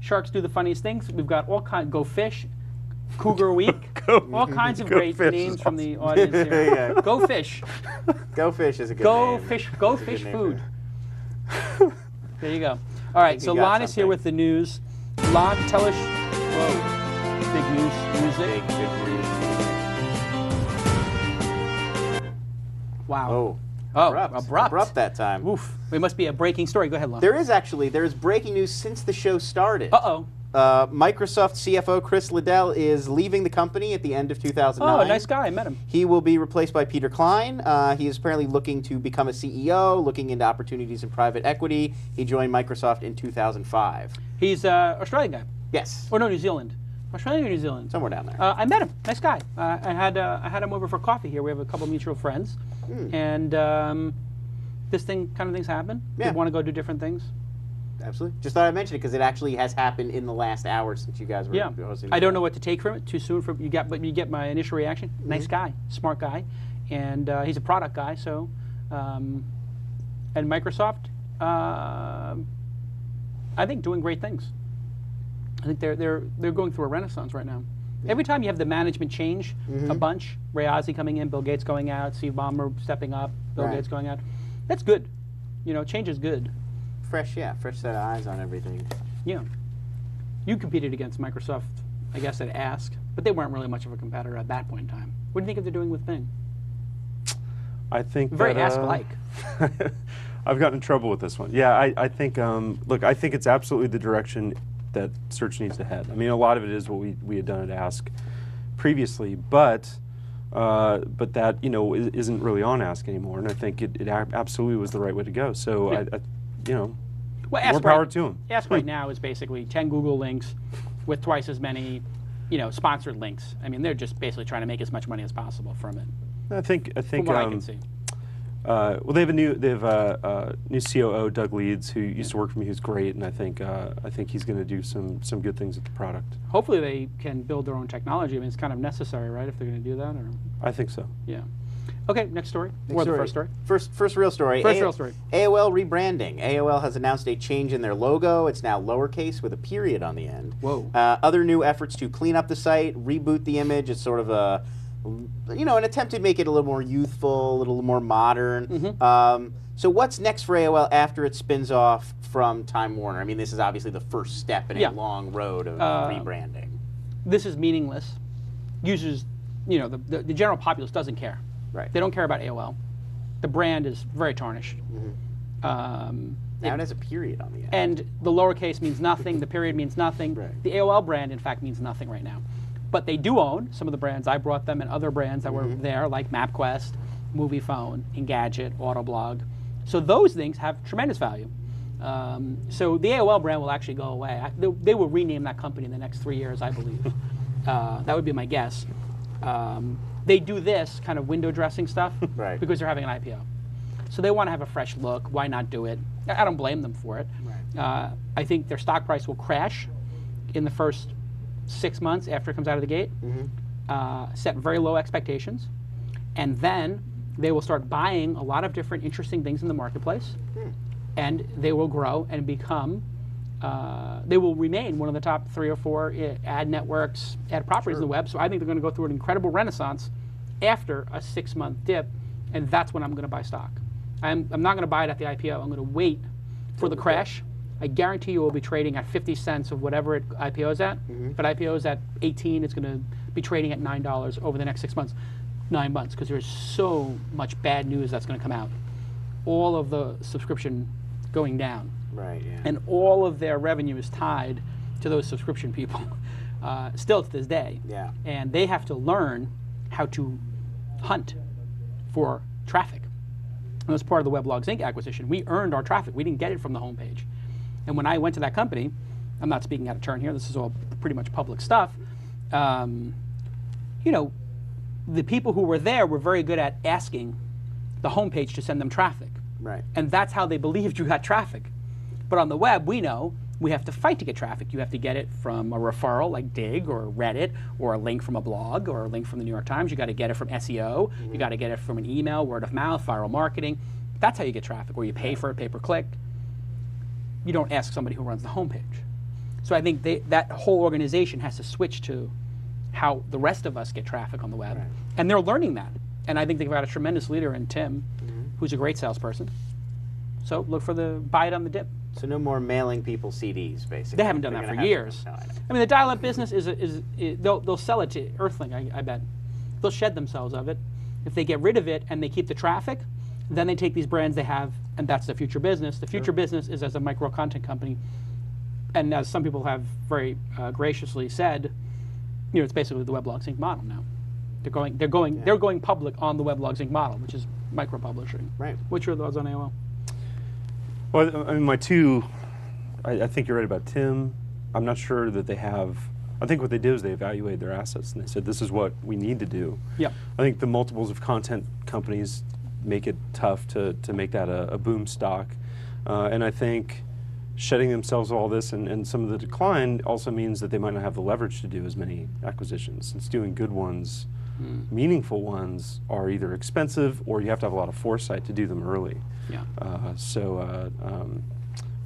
Sharks do the funniest things. We've got all kinds. Go fish. Cougar Week. all kinds of Go great fish names is from the audience here. Yeah. Go fish. Go fish is a good Go name. fish. Go That's a fish good name food. for There you go. All right, think so you got Lon is here something. with the news. Lon, tell us. Whoa. Big news. Music. Big news. Wow. Oh. Oh, Abrupt. abrupt. that time. Oof. It must be a breaking story. Go ahead, Lon. There is breaking news since the show started. Uh-oh. Microsoft CFO Chris Liddell is leaving the company at the end of 2009. Oh, nice guy. I met him. He will be replaced by Peter Klein. He is apparently looking to become a CEO, looking into opportunities in private equity. He joined Microsoft in 2005. He's an Australian guy. Yes, Or no, New Zealand. Australian or New Zealand? somewhere down there. I met him. Nice guy. I had him over for coffee here. We have a couple mutual friends, and this kind of things happen. Yeah. They want to go do different things. Absolutely. Just thought I'd mention it because it actually has happened in the last hour since you guys were Yeah. hosting. I don't know what to take from it. Too soon for you. But you get my initial reaction. Nice guy, smart guy, and he's a product guy. So, and Microsoft I think doing great things. I think they're going through a renaissance right now. Every time you have the management change a bunch, Ray Ozzie coming in, Bill Gates going out, Steve Ballmer stepping up, Bill Gates going out, that's good. You know, change is good. Fresh set of eyes on everything. Yeah. You competed against Microsoft, I guess, at Ask, but they weren't really much of a competitor at that point in time. What do you think of they're doing with Bing? I think Very that, Ask-like. I've gotten in trouble with this one. Yeah, I think, look, I think it's absolutely the direction that search needs to head. I mean, a lot of it is what we had done at Ask previously, but that, you know, isn't really on Ask anymore, and I think it absolutely was the right way to go. So, Yeah. you know, Well, more power to them. Ask right now is basically 10 Google links with twice as many, you know, sponsored links. I mean, they're just basically trying to make as much money as possible from it. I think From what I can see. Well, they have a new COO, Doug Leeds, who used to work for me, who's great, and I think he's going to do some good things with the product. Hopefully they can build their own technology. I mean, it's kind of necessary, right, if they're going to do that? Or I think so. yeah. Okay, next story. Or the first story. First real story. First real story. AOL rebranding. AOL has announced a change in their logo. It's now lowercase with a period on the end. Whoa. Other new efforts to clean up the site, reboot the image. It's sort of a, you know, an attempt to make it a little more youthful, a little more modern. So what's next for AOL after it spins off from Time Warner? I mean, this is obviously the first step in a long road of rebranding. This is meaningless. Users, you know, the general populace doesn't care. Right. They don't care about AOL. The brand is very tarnished. Now it has a period on the end. And the lowercase means nothing, the period means nothing. Right. The AOL brand, in fact, means nothing right now. But they do own some of the brands. I brought them and other brands that were there, like MapQuest, MoviePhone, Engadget, Autoblog. So those things have tremendous value. So the AOL brand will actually go away. They will rename that company in the next 3 years, I believe. That would be my guess. They do this kind of window dressing stuff because they're having an IPO. So they want to have a fresh look. Why not do it? I don't blame them for it. Right. I think their stock price will crash in the first 6 months after it comes out of the gate. Set very low expectations. And then they will start buying a lot of different interesting things in the marketplace. And they will grow and become, they will remain one of the top 3 or 4 ad networks, ad properties in the web. So I think they're going to go through an incredible renaissance after a 6-month dip, and that's when I'm going to buy stock. I'm not going to buy it at the IPO. I'm going to wait for the crash. I guarantee you it will be trading at 50 cents of whatever it IPOs at. If it IPOs at 18, it's going to be trading at $9 over the next 6 months. 9 months, because there's so much bad news that's going to come out. All of the subscription going down. Right, yeah. And all of their revenue is tied to those subscription people, still to this day. Yeah. And they have to learn how to hunt for traffic. And as part of the Weblogs Inc. acquisition, we earned our traffic. We didn't get it from the homepage. And when I went to that company, I'm not speaking out of turn here, this is all pretty much public stuff, you know, the people who were there were very good at asking the homepage to send them traffic. Right. And that's how they believed you got traffic. But on the web, we know we have to fight to get traffic. You have to get it from a referral like Dig or Reddit, or a link from a blog, or a link from the New York Times. You got to get it from SEO. You got to get it from an email, word of mouth, viral marketing. That's how you get traffic, or you pay for it, pay per click. You don't ask somebody who runs the homepage. So I think that whole organization has to switch to how the rest of us get traffic on the web. And they're learning that. And I think they've got a tremendous leader in Tim, who's a great salesperson. So look for the buy it on the dip. So no more mailing people CDs, basically. They haven't done that for years. I mean, the dial-up business they'll sell it to Earthling, I bet. They'll shed themselves of it. If they get rid of it and they keep the traffic, then they take these brands they have, and that's the future business. The future business is as a micro content company, and as some people have very graciously said, you know, it's basically the Weblogs Inc. model now. They're going public on the Weblogs Inc. model, which is micro publishing. Right. What's your thoughts on AOL? Well, I mean, I think you're right about Tim. I'm not sure that they have. I think what they did is they evaluated their assets and they said, this is what we need to do. Yeah. I think the multiples of content companies make it tough to make that a boom stock. And I think shedding themselves of all this and some of the decline also means that they might not have the leverage to do as many acquisitions, since doing good ones, meaningful ones, are either expensive or you have to have a lot of foresight to do them early. Yeah.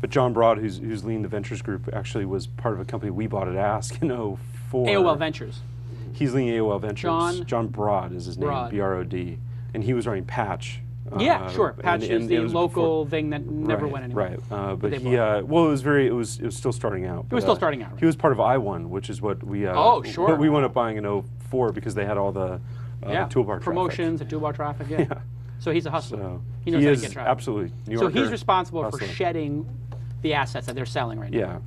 But John Broad, who's leading the ventures group, actually was part of a company we bought at Ask in '04. AOL Ventures. He's leading AOL Ventures. John Broad is his name, Broad. B-R-O-D. And he was running Patch. Yeah, sure. Patch is the it was local before, thing that never right, went anywhere. Right. But he, well, it was still starting out. It was still starting out. Right? He was part of I1, which is what we. Oh, sure. What we wound up buying in '04 because they had all the toolbar promotions and toolbar traffic. Yeah. So he's a hustler. So he knows how to get traffic. Absolutely. New So Yorker, he's responsible hustler. for shedding the assets that they're selling right now. Yeah.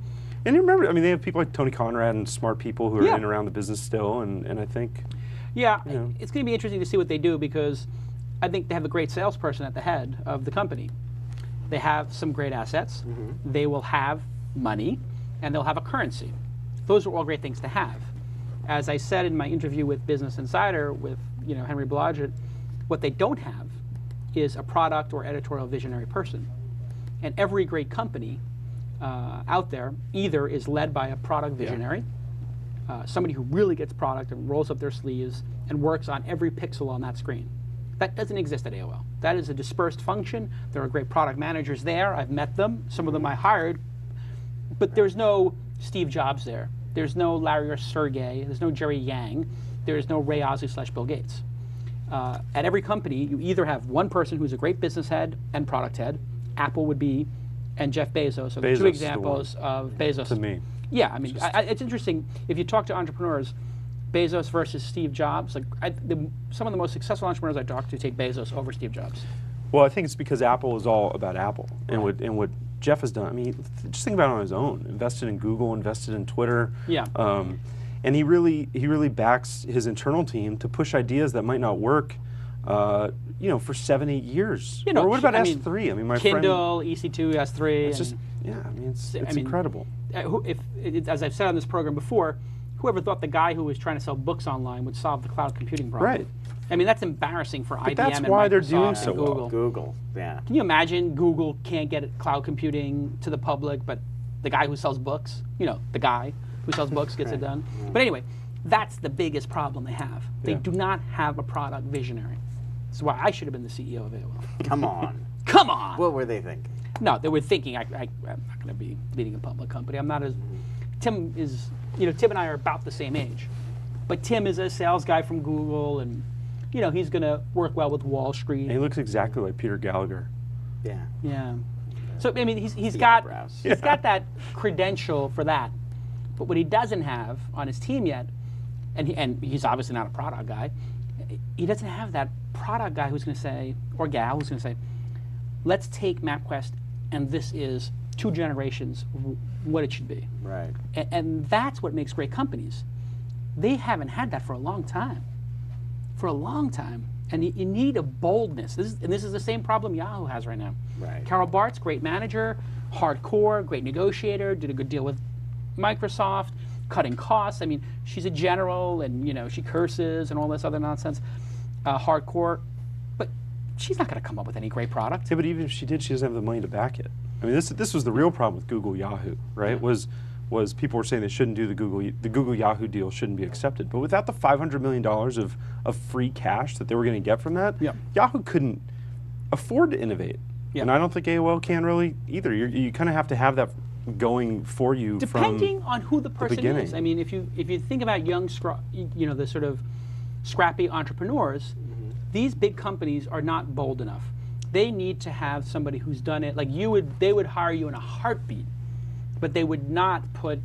And you remember, I mean, they have people like Tony Conrad and smart people who are Yeah. in and around the business still, and I think. Yeah, You know. it's going to be interesting to see what they do because I think they have a great salesperson at the head of the company. They have some great assets. They will have money, and they'll have a currency. Those are all great things to have. As I said in my interview with Business Insider with Henry Blodgett, what they don't have is a product or editorial visionary person. And every great company out there either is led by a product visionary, somebody who really gets product and rolls up their sleeves and works on every pixel on that screen. That doesn't exist at AOL. That is a dispersed function. There are great product managers there. I've met them. Some of them I hired. But there's no Steve Jobs there. There's no Larry or Sergey. There's no Jerry Yang. There's no Ray Ozzie / Bill Gates. At every company, you either have one person who's a great business head and product head. Apple would be, and Jeff Bezos are the Bezos two is the examples of Bezos. To me. Yeah, I mean, it's interesting. If you talk to entrepreneurs, Bezos versus Steve Jobs, like some of the most successful entrepreneurs I talk to take Bezos over Steve Jobs. Well, I think it's because Apple is all about Apple, and what Jeff has done. I mean, just think about it on his own. Invested in Google, invested in Twitter. Yeah. And he really backs his internal team to push ideas that might not work, for 7-8 years. Or what about S3? I mean, my Kindle, EC2, S3. It's just, I mean, it's incredible. As I've said on this program before, whoever thought the guy who was trying to sell books online would solve the cloud computing problem? Right. I mean, that's embarrassing for IBM that's and why Microsoft they're doing and so Google. well. Google, yeah. Can you imagine Google can't get cloud computing to the public, but the guy who sells books, the guy who sells books gets it done? But anyway, that's the biggest problem they have. They do not have a product visionary. That's why I should have been the CEO of AOL. Come on. Come on! What were they thinking? No, they were thinking I'm not going to be leading a public company. I'm not as... Tim is... Tim and I are about the same age. But Tim is a sales guy from Google, and, he's going to work well with Wall Street. And he looks exactly like Peter Gallagher. Yeah. Yeah. So, I mean, he's got eyebrows. he's got that credential for that. But what he doesn't have on his team yet, and he's obviously not a product guy, he doesn't have that product guy who's going to say, or gal who's going to say, let's take MapQuest, and this is 2 generations what it should be. Right. And that's what makes great companies. They haven't had that for a long time. For a long time. And you need a boldness. This is the same problem Yahoo has right now. Right. Carol Bartz, great manager, hardcore, great negotiator, did a good deal with Microsoft, cutting costs. I mean, she's a general, and she curses and all this other nonsense. Hardcore, but she's not going to come up with any great product. Yeah, but even if she did, she doesn't have the money to back it. I mean, this was the real problem with Google Yahoo, right? Was people were saying they shouldn't do the Google Yahoo deal shouldn't be accepted, but without the $500 million of free cash that they were going to get from that, Yahoo couldn't afford to innovate, and I don't think AOL can really either. You kind of have to have that going for you, depending on who the person beginning. is. I mean, if you think about young, the sort of scrappy entrepreneurs, these big companies are not bold enough. They need to have somebody who's done it. Like they would hire you in a heartbeat, but they would not put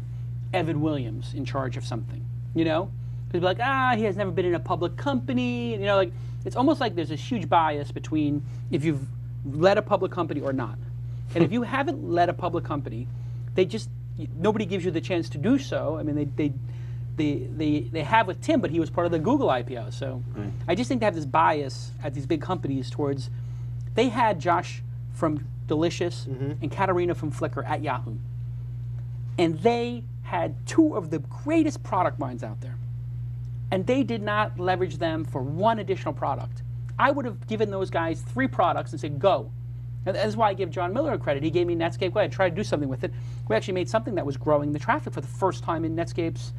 Evan Williams in charge of something. Because they'd be like, he has never been in a public company. It's almost like there's this huge bias between if you've led a public company or not. And if you haven't led a public company, nobody gives you the chance to do so. I mean, they have with Tim, but he was part of the Google IPO. So I just think they have this bias at these big companies towards. They had Josh from Delicious and Katarina from Flickr at Yahoo, and they had 2 of the greatest product minds out there, and they did not leverage them for 1 additional product. I would have given those guys 3 products and said, go. And that's why I give John Miller credit. He gave me Netscape. I tried to do something with it. We actually made something that was growing the traffic for the first time in Netscape's,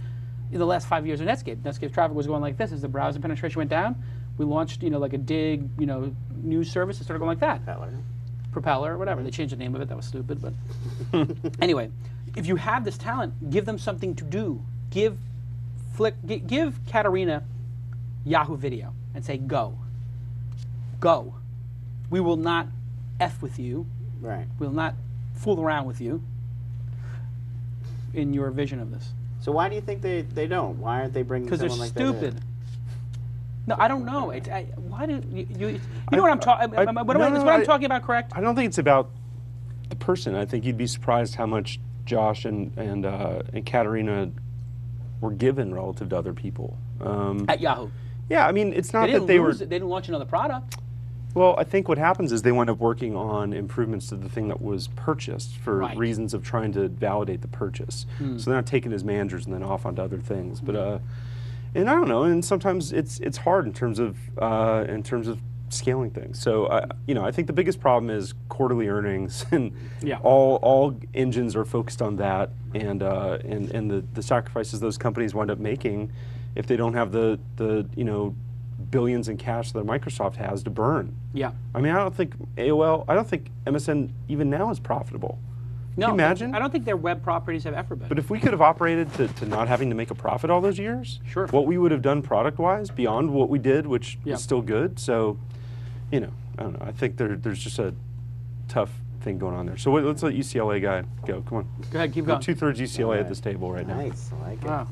in the last 5 years of Netscape. Netscape's traffic was going like this. As the browser penetration went down, we launched, like a dig, news service. It started going like that. Propeller, whatever. They changed the name of it. That was stupid, but anyway, if you have this talent, give them something to do. Give Katerina Yahoo Video and say, go. Go. We will not F with you. Right. We will not fool around with you in your vision of this. So why do you think they don't? Why aren't they bringing someone like that in? Because they're stupid. No, I don't know. Why do you know what I'm talking? Is what I'm talking about correct? I don't think it's about the person. I think you'd be surprised how much Josh and Katerina were given relative to other people. At Yahoo. Yeah, I mean, it's not They that they were. They didn't launch another product. Well, I think what happens is they wind up working on improvements to the thing that was purchased for reasons of trying to validate the purchase. So they're not taking as managers and then off onto other things. But and I don't know. And sometimes it's hard in terms of scaling things. So I think the biggest problem is quarterly earnings, and all engines are focused on that, and the sacrifices those companies wind up making if they don't have the billions in cash that Microsoft has to burn. Yeah. I mean, I don't think MSN even now is profitable. No, Can you imagine? I don't think their web properties have ever been. But if we could have operated to not having to make a profit all those years, sure. What we would have done product-wise beyond what we did, which is still good. So, I don't know. I think there's just a tough thing going on there. So let's let UCLA guy go. Come on. Go ahead, keep going. 2/3 UCLA at this table right now. Nice, I like it. Wow.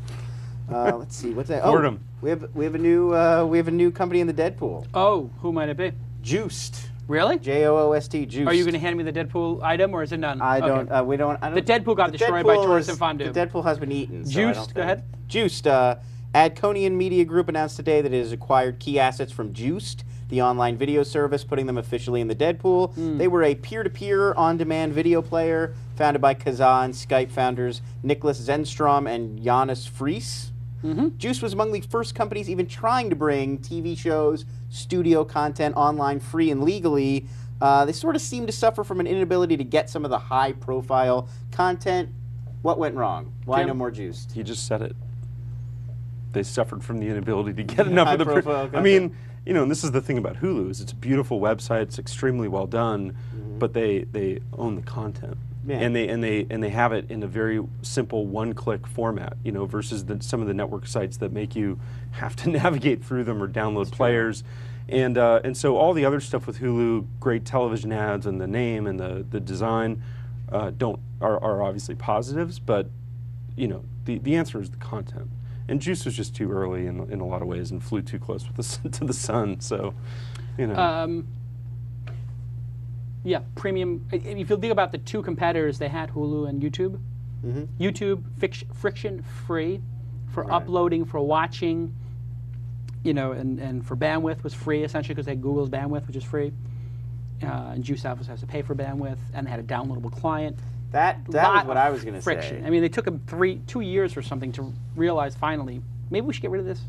Let's see, what's that? Fordham. We have a new company in the Deadpool. Oh, who might it be? TWiST. Really? JOOST. TWiST. Are you going to hand me the Deadpool item, or is it none? I don't. Okay. We don't. I don't. The Deadpool got destroyed by Torres and Fondue. The Deadpool has been eaten. So TWiST. Go ahead. TWiST. Adconian Media Group announced today that it has acquired key assets from TWiST, the online video service, putting them officially in the Deadpool. They were a peer-to-peer on-demand video player founded by Kazaa and Skype founders Nicholas Zenstrom and Jonas Fries. TWiST was among the first companies even trying to bring TV shows, studio content online free and legally. They sort of seem to suffer from an inability to get some of the high-profile content. What went wrong? Why no more TWiST? He just said it. They suffered from the inability to get enough of the. High-profile I mean, and this is the thing about Hulu is it's a beautiful website. It's extremely well done, but they own the content. Yeah. And they have it in a very simple one-click format, versus some of the network sites that make you have to navigate through them or download players, and so all the other stuff with Hulu, great television ads and the name and the design, are obviously positives, but the answer is the content. And Juice was just too early in a lot of ways and flew too close with to the sun, so Yeah, premium. If you think about the two competitors, they had Hulu and YouTube. YouTube, friction-free for uploading, for watching, and for bandwidth was free, essentially, because they had Google's bandwidth, which is free. And Juice obviously has to pay for bandwidth, and they had a downloadable client. That was what I was going to say. Friction. I mean, they took them 2 years or something to realize finally, maybe we should get rid of this.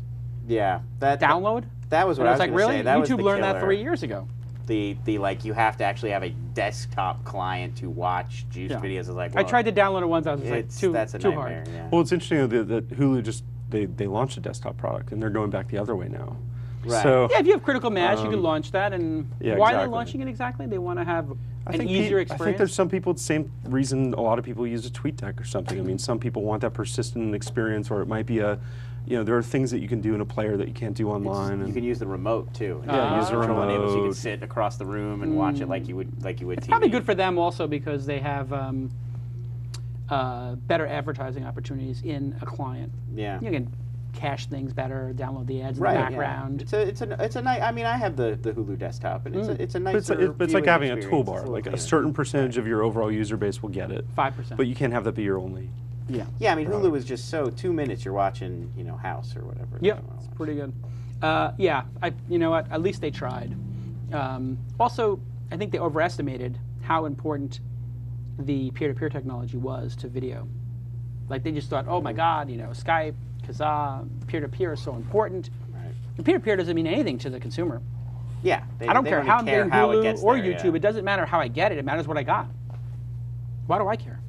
Yeah. Download? That was what I was like, going to really? say. That was YouTube the learned that killer. 3 years ago. The you have to actually have a desktop client to watch Juice videos. Is like, well, I tried to download it once. I was like, that's a too nightmare, hard. Yeah. Well, it's interesting that Hulu just they launched a desktop product and they're going back the other way now. Right. So Yeah, if you have critical mass, you can launch that. And yeah, why are they exactly. launching it exactly? They want to have I an think easier I experience. think there's some people, the same reason a lot of people use a TweetDeck or something. I mean, some people want that persistent experience, or it might be there are things that you can do in a player that you can't do online. You can use the remote too. Yeah, use the Control enables you can remote. sit across the room and watch it like you would It's TV. probably good for them also because they have better advertising opportunities in a client. Yeah. You can cache things better, download the ads in Right, the yeah. background. It's a nice. I mean, I have the Hulu desktop, and it's a nice. But it's like having a toolbar. Like a certain certain percentage of your overall user base will get it. 5%. But you can't have that be your only. Yeah. Yeah, I mean, Hulu is just so 2 minutes you're watching, House or whatever. Yeah, it's pretty good. Yeah, you know what? At least they tried. Also, I think they overestimated how important the peer-to-peer technology was to video. Like they just thought, oh my God, Skype, Kazaa, peer-to-peer is so important. Right. And peer-to-peer doesn't mean anything to the consumer. Yeah, I don't care how I'm getting how it Hulu gets or there, YouTube. yeah. It doesn't matter how I get it. It matters what I got. Why do I care?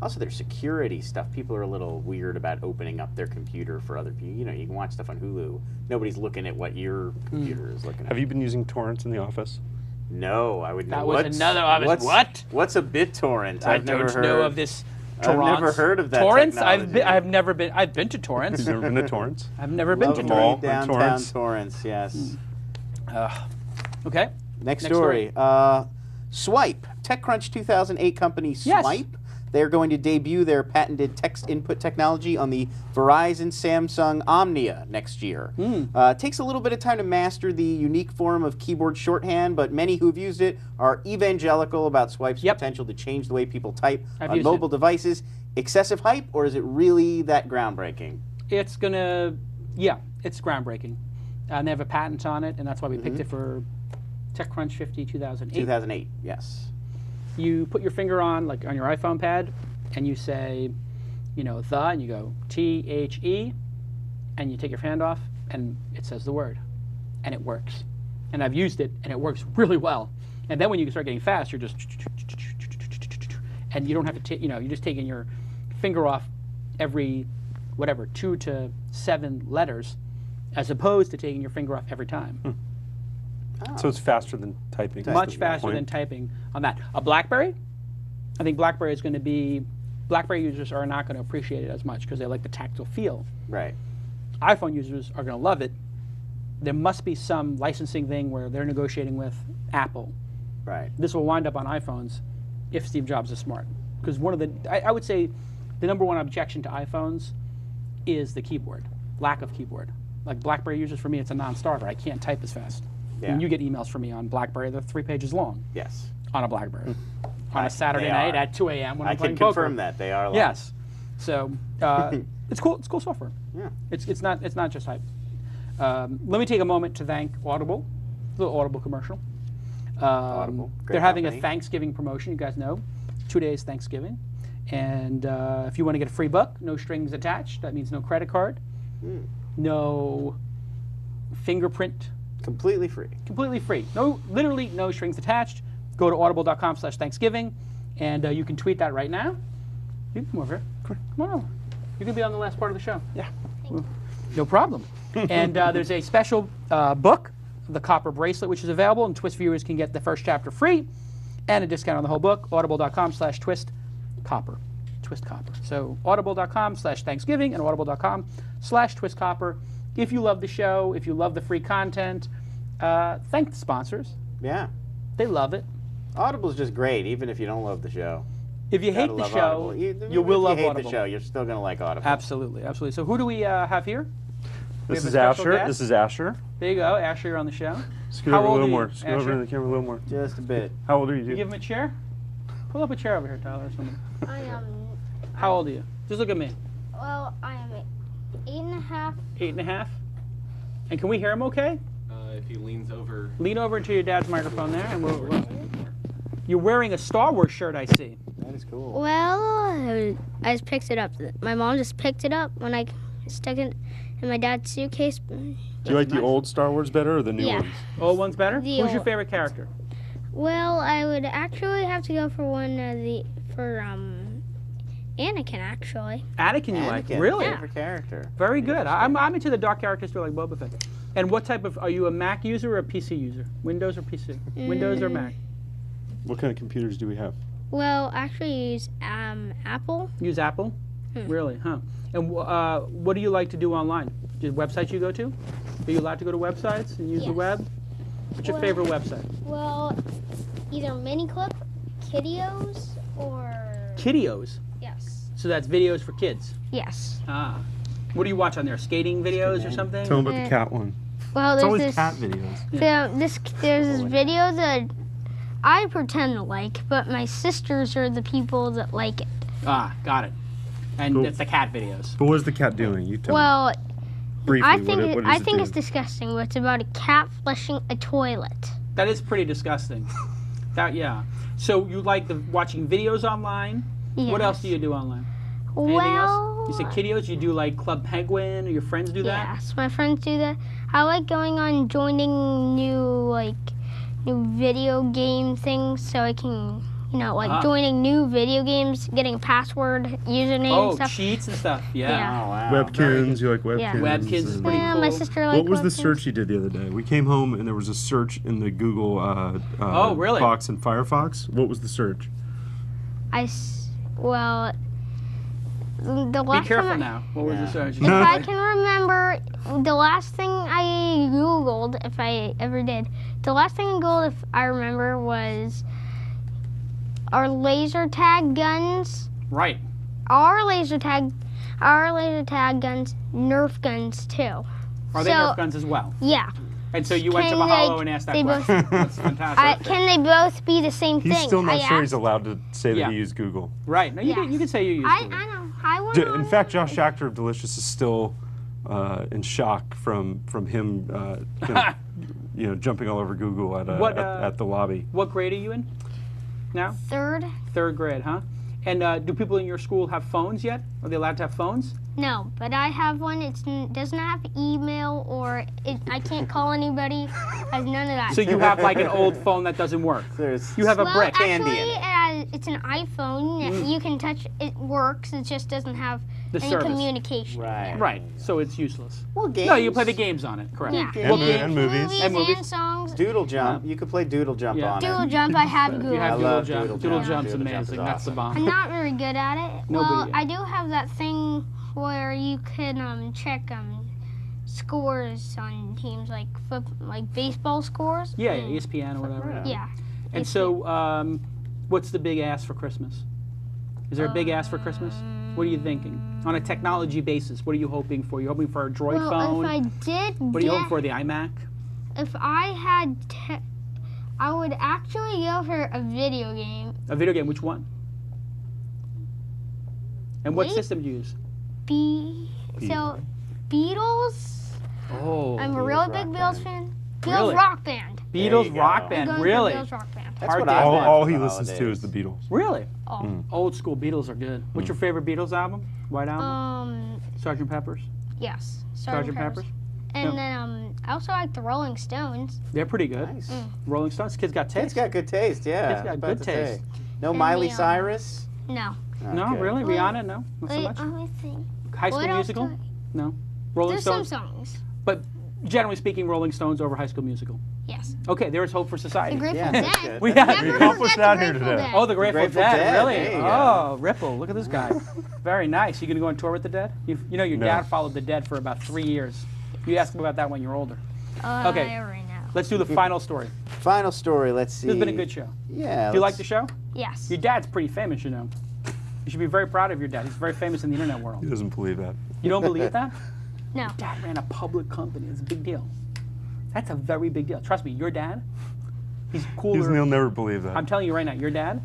Also, there's security stuff. People are a little weird about opening up their computer for other people. You can watch stuff on Hulu. Nobody's looking at what your computer is looking at. Have you been using torrents in the office? No, I would. That was another. I was what? What's a BitTorrent? I don't know of this. Torrents. I've never heard of that. Torrents. Technology. I've never been. I've been to Torrents. You've never been to Torrents? I've never been to Lovely Torrents. downtown Torrents. Yes. Okay. Next story. Swipe. TechCrunch 2008 company Swipe. Yes. They're going to debut their patented text input technology on the Verizon Samsung Omnia next year. It takes a little bit of time to master the unique form of keyboard shorthand, but many who have used it are evangelical about Swipe's potential to change the way people type on mobile devices. Excessive hype, or is it really that groundbreaking? It's gonna, it's groundbreaking. They have a patent on it, and that's why we picked it for TechCrunch 50 2008. 2008, yes. You put your finger on, like on your iPhone pad, and you say, and you go THE, and you take your hand off, and it says the word, and it works. And I've used it, and it works really well. And then when you start getting fast, you're just, and you don't have to take, you're just taking your finger off every, 2 to 7 letters, as opposed to taking your finger off every time. So it's faster than typing. Much faster than typing on that. A BlackBerry, I think BlackBerry is going to be, BlackBerry users are not going to appreciate it as much because they like the tactile feel. Right. iPhone users are going to love it. There must be some licensing thing where they're negotiating with Apple. Right. This will wind up on iPhones if Steve Jobs is smart. Because one of the, I would say the #1 objection to iPhones is the keyboard, lack of keyboard. Like BlackBerry users, for me, it's a non-starter. I can't type as fast. Yeah. And you get emails from me on BlackBerry, they're 3 pages long. Yes. On a BlackBerry. On a Saturday night at 2 a.m. when I'm playing poker. I can poker. confirm that they are long. Yes. So it's cool. It's cool software. Yeah. It's not just hype. Let me take a moment to thank Audible. A little Audible commercial. Audible. Great They're having company. a Thanksgiving promotion. You guys know, 2 days Thanksgiving, and if you want to get a free book, no strings attached. That means no credit card, no fingerprint. Completely free. Completely free. No, literally no strings attached. Go to audible.com/Thanksgiving, and you can tweet that right now. You can come over here. Come on over. You can be on the last part of the show. Yeah. No problem. And there's a special book, The Copper Bracelet, which is available, and TWiST viewers can get the first chapter free and a discount on the whole book. Audible.com/TwistCopper. TWiST Copper. So audible.com/Thanksgiving and audible.com/TwistCopper. Copper. If you love the show, if you love the free content, thank the sponsors. Yeah. They love it. Audible's just great, even if you don't love the show. If you hate the show, you will love If you hate Audible. the show, you're still going to like Audible. Absolutely, absolutely. So who do we have here? This have is a special Asher. guest? This is Asher. There you go, Asher, you're on the show. Scoot How over a old little are more. you, Scoot over Asher? in the camera a little more. Just a bit. How old are you? You give him a chair? Pull up a chair over here, Tyler, or something. I am. How old are you? Just look at me. Well, I am 8.5. 8.5? And can we hear him okay? If he leans over. Lean over into your dad's microphone there, and we'll you're wearing a Star Wars shirt, I see. That is cool. Well, I just picked it up. My mom just picked it up when I stuck it in my dad's suitcase. Do you like the old Star Wars better or the new ones? Old one's better? The Who's your old- favorite character? Well, I would actually have to go for Anakin actually. Anakin you like? Anakin, Really? favorite character. Very good. I'm into the dark characters too, like Boba Fett. And what type of, are you a Mac user or a PC user? Windows or PC? Windows or Mac? What kind of computers do we have? Well, actually, I use Apple. Use Apple? Really, huh? And what do you like to do online? Do websites you go to? Are you allowed to go to websites and use the Yes. web? What's your Well- favorite website? Well, either Miniclip, Kidios, or Kidios. yes, So that's videos for kids. yes. Ah. What do you watch on there? Skating videos or something? Tell them about the cat one. Well, It's there's always this. cat videos. There's this video that I pretend to like, but my sisters are the people that like it. Ah, got it. And Cool. it's the cat videos. But what is the cat doing? You tell me. Well, Briefly, I think what I is it think it's doing? disgusting, but it's about a cat flushing a toilet. That is pretty disgusting. Yeah. So you like watching videos online? What else do you do online? Anything else? You said Kidios. You do like Club Penguin, or your friends do that? Yes, my friends do that. I like going on joining new video game things so I can like joining new video games, getting a password, username, and stuff. Cheats and stuff. Yeah. Yeah. Oh, wow. Webkins, you like webkins? Yeah. Webkins is and- pretty Yeah, cool. my sister likes What was the webkins. search you did the other day? We came home and there was a search in the Google really? box in Firefox. What was the search? Well, the last Be careful time now. What was the search? If I can remember, the last thing I Googled, if I ever did, the last thing I Googled, if I remember, was are laser tag guns, Right. are laser tag guns Nerf guns too? Are they Nerf guns as well? Yeah. And so you went to Can Mahalo they- and asked that they both- question. That's fantastic. Can they both be the same He's thing? still not I sure he's asked. allowed to say Yeah. that he used Google. Right. No, you can say you used I it. know. I went In on- fact, Josh Schachter of Delicious is still in shock from him, jumping all over Google at the lobby. What grade are you in now? Third. Third grade, huh? And do people in your school have phones yet? Are they allowed to have phones? No, but I have one. It doesn't have email or I can't call anybody. Has none of that. So you have like an old phone that doesn't work. You have a well, brick. actually, it's an iPhone. You can touch. It works. It just doesn't have The any service. communication. Right. So it's useless. Well, games. No, you play the games on it. Correct. Yeah. And movies. Movies And movies. and songs. Doodle Jump. You could play Doodle Jump Yeah. on Doodle it. Jump, I have Google. You have I Doodle love Jump. Doodle Doodle Jump. Jump's Doodle Jump amazing. is That's the awesome. bomb. I'm not very good at it. Nobody Well, is. I do have that thing where you can check scores on teams like baseball scores. Yeah, ESPN or whatever. Yeah. And so, what's the big ask for Christmas? Is there a big ask for Christmas? What are you thinking? On a technology basis, what are you hoping for? You hoping for a Droid Well, phone? if I did What are you hoping get- for? The iMac? If I had, I would actually go for a video game. A video game? Which one? And what Wait. system do you use? So, Beatles. Oh, I'm a Beatles really big Rock Beatles Band. fan. Beatles Really? Rock Band. Beatles you go. Rock I'm Band. going for Really? Beatles Rock Band. That's Hard what day. I want All for he the listens to holidays. is the Beatles. Really? Oh. Old school Beatles are good. What's your favorite Beatles album? White Album? Sgt. Pepper's? Yes. Sgt. Pepper's? And Yep. then I also like the Rolling Stones. They're pretty good. Nice. Rolling Stones. Kids got taste. Kids got good taste, yeah. Kids got I was about good to taste. say. No And Miley the, Cyrus? No. No, Okay. really? Rihanna? No? Not so Wait, much? let me think. High School what else Musical? do No. Rolling There's Stones? some songs. But generally speaking, Rolling Stones over High School Musical. Yes. Okay, there is hope for The society. Grateful Yeah, Dead. that's good. We Never have- We forget accomplished the that here Grateful today. Dead. Oh, the Grateful, Grateful Dead, Dead, really? there you go. Oh, Ripple, look at this guy. Very nice. You gonna go on tour with the Dead? You know your No. dad followed the Dead for about 3 years. You ask him about that when you're older. Okay. I already know. Let's do the final story. Final story, let's see. This has been a good show. Yeah. Do you like the show? Yes. Your dad's pretty famous, you know. You should be very proud of your dad. He's very famous in the internet world. He doesn't believe that. You don't believe that? No. Dad ran a public company. It's a big deal. That's a very big deal. Trust me, your dad, he's cooler. He'll never believe that. I'm telling you right now, your dad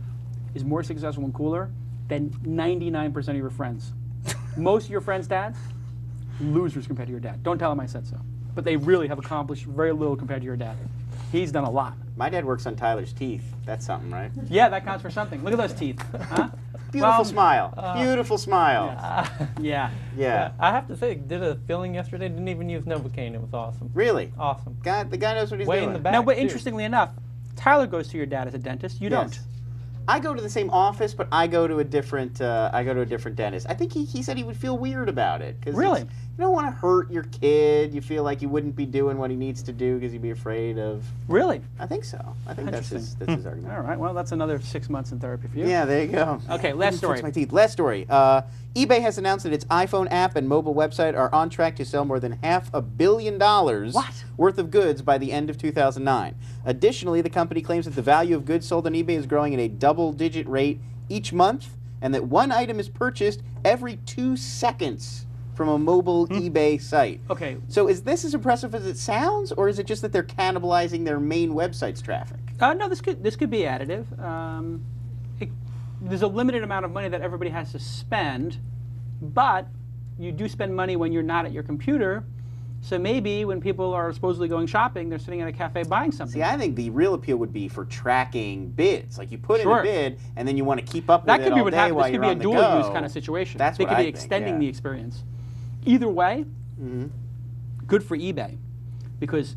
is more successful and cooler than 99% of your friends. Most of your friends' dads, losers compared to your dad. Don't tell him I said so. But they really have accomplished very little compared to your dad. He's done a lot. My dad works on Tyler's teeth. That's something, right? Yeah, that counts for something. Look at those teeth. Huh? Beautiful Well, smile. Beautiful smile. Yeah. Yeah. I have to say, did a filling yesterday. Didn't even use Novocaine. It was awesome. Really? Awesome. God, the guy knows what he's Way doing. in the back. No, but too. interestingly enough, Tyler goes to your dad as a dentist. You don't. Yes. I go to the same office, but I go to a different. I go to a different dentist. I think he said he would feel weird about it because Really? you don't want to hurt your kid. You feel like you wouldn't be doing what he needs to do because he'd be afraid of. Really? I think so. I think that's his argument. All right. Well, that's another 6 months in therapy for you. Yeah, there you go. Okay, last Fix story. my teeth. Last story. eBay has announced that its iPhone app and mobile website are on track to sell more than $500 million worth of goods by the end of 2009. Additionally, the company claims that the value of goods sold on eBay is growing at a double-digit rate each month, and that one item is purchased every 2 seconds from a mobile eBay site. Okay. So is this as impressive as it sounds, or is it just that they're cannibalizing their main website's traffic? No, this could be additive. There's a limited amount of money that everybody has to spend, but you do spend money when you're not at your computer. So maybe when people are supposedly going shopping, they're sitting at a cafe buying something. See, I think the real appeal would be for tracking bids. Like you put in Sure. a bid, and then you want to keep up with That it could be all what day happens. while This could you're be a on the dual go. use kind of situation. That's They what could I be think, extending yeah. the experience. Either way, Mhm. good for eBay, because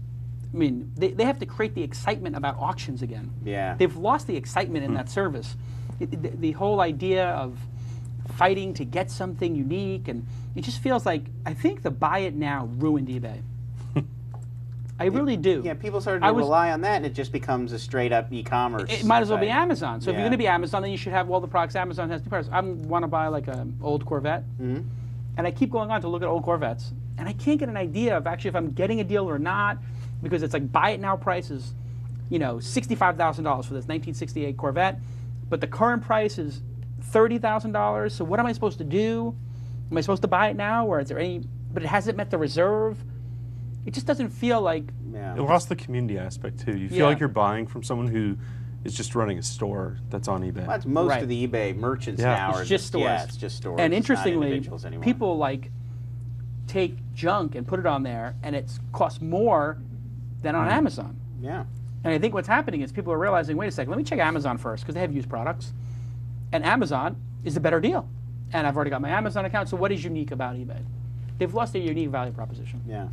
I mean, they have to create the excitement about auctions again. Yeah. They've lost the excitement in that service. The whole idea of fighting to get something unique, and it just feels like, I think the buy it now ruined eBay. I really do. Yeah, people started to rely on that, and it just becomes a straight up e-commerce. It might as well be Amazon. So if Yeah. you're going to be Amazon, then you should have all the products Amazon has. New products. I want to buy like an old Corvette, and I keep going on to look at old Corvettes, and I can't get an idea of actually if I'm getting a deal or not, because it's like buy it now prices, you know, $65,000 for this 1968 Corvette, but the current price is $30,000. So what am I supposed to do? Am I supposed to buy it now, or is there any? But it hasn't met the reserve. It just doesn't feel like. Yeah. It lost the community aspect too. You feel like you're buying from someone who is just running a store that's on eBay. Well, that's most of the eBay merchants now. It's just stores. Yeah, it's just stores. And It's not interestingly, individuals anymore. people like take junk and put it on there, and it costs more than on Amazon. Yeah. And I think what's happening is people are realizing, wait a second, let me check Amazon first, because they have used products. And Amazon is a better deal. And I've already got my Amazon account, so what is unique about eBay? They've lost their unique value proposition. Yeah.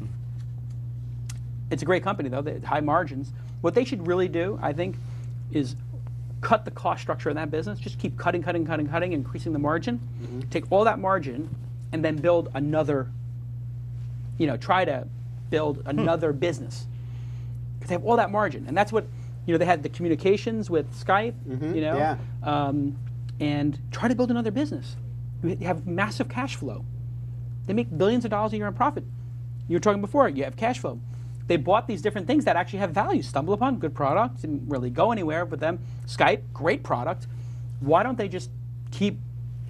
It's a great company, though. They have high margins. What they should really do, I think, is cut the cost structure in that business. Just keep cutting, increasing the margin. Take all that margin and then build another, you know, try to build another business. Because they have all that margin. And that's what, you know, they had the communications with Skype, you know, and try to build another business. You have massive cash flow. They make billions of dollars a year in profit. You were talking before, you have cash flow. They bought these different things that actually have value. Stumble upon good products, didn't really go anywhere with them. Skype, great product. Why don't they just keep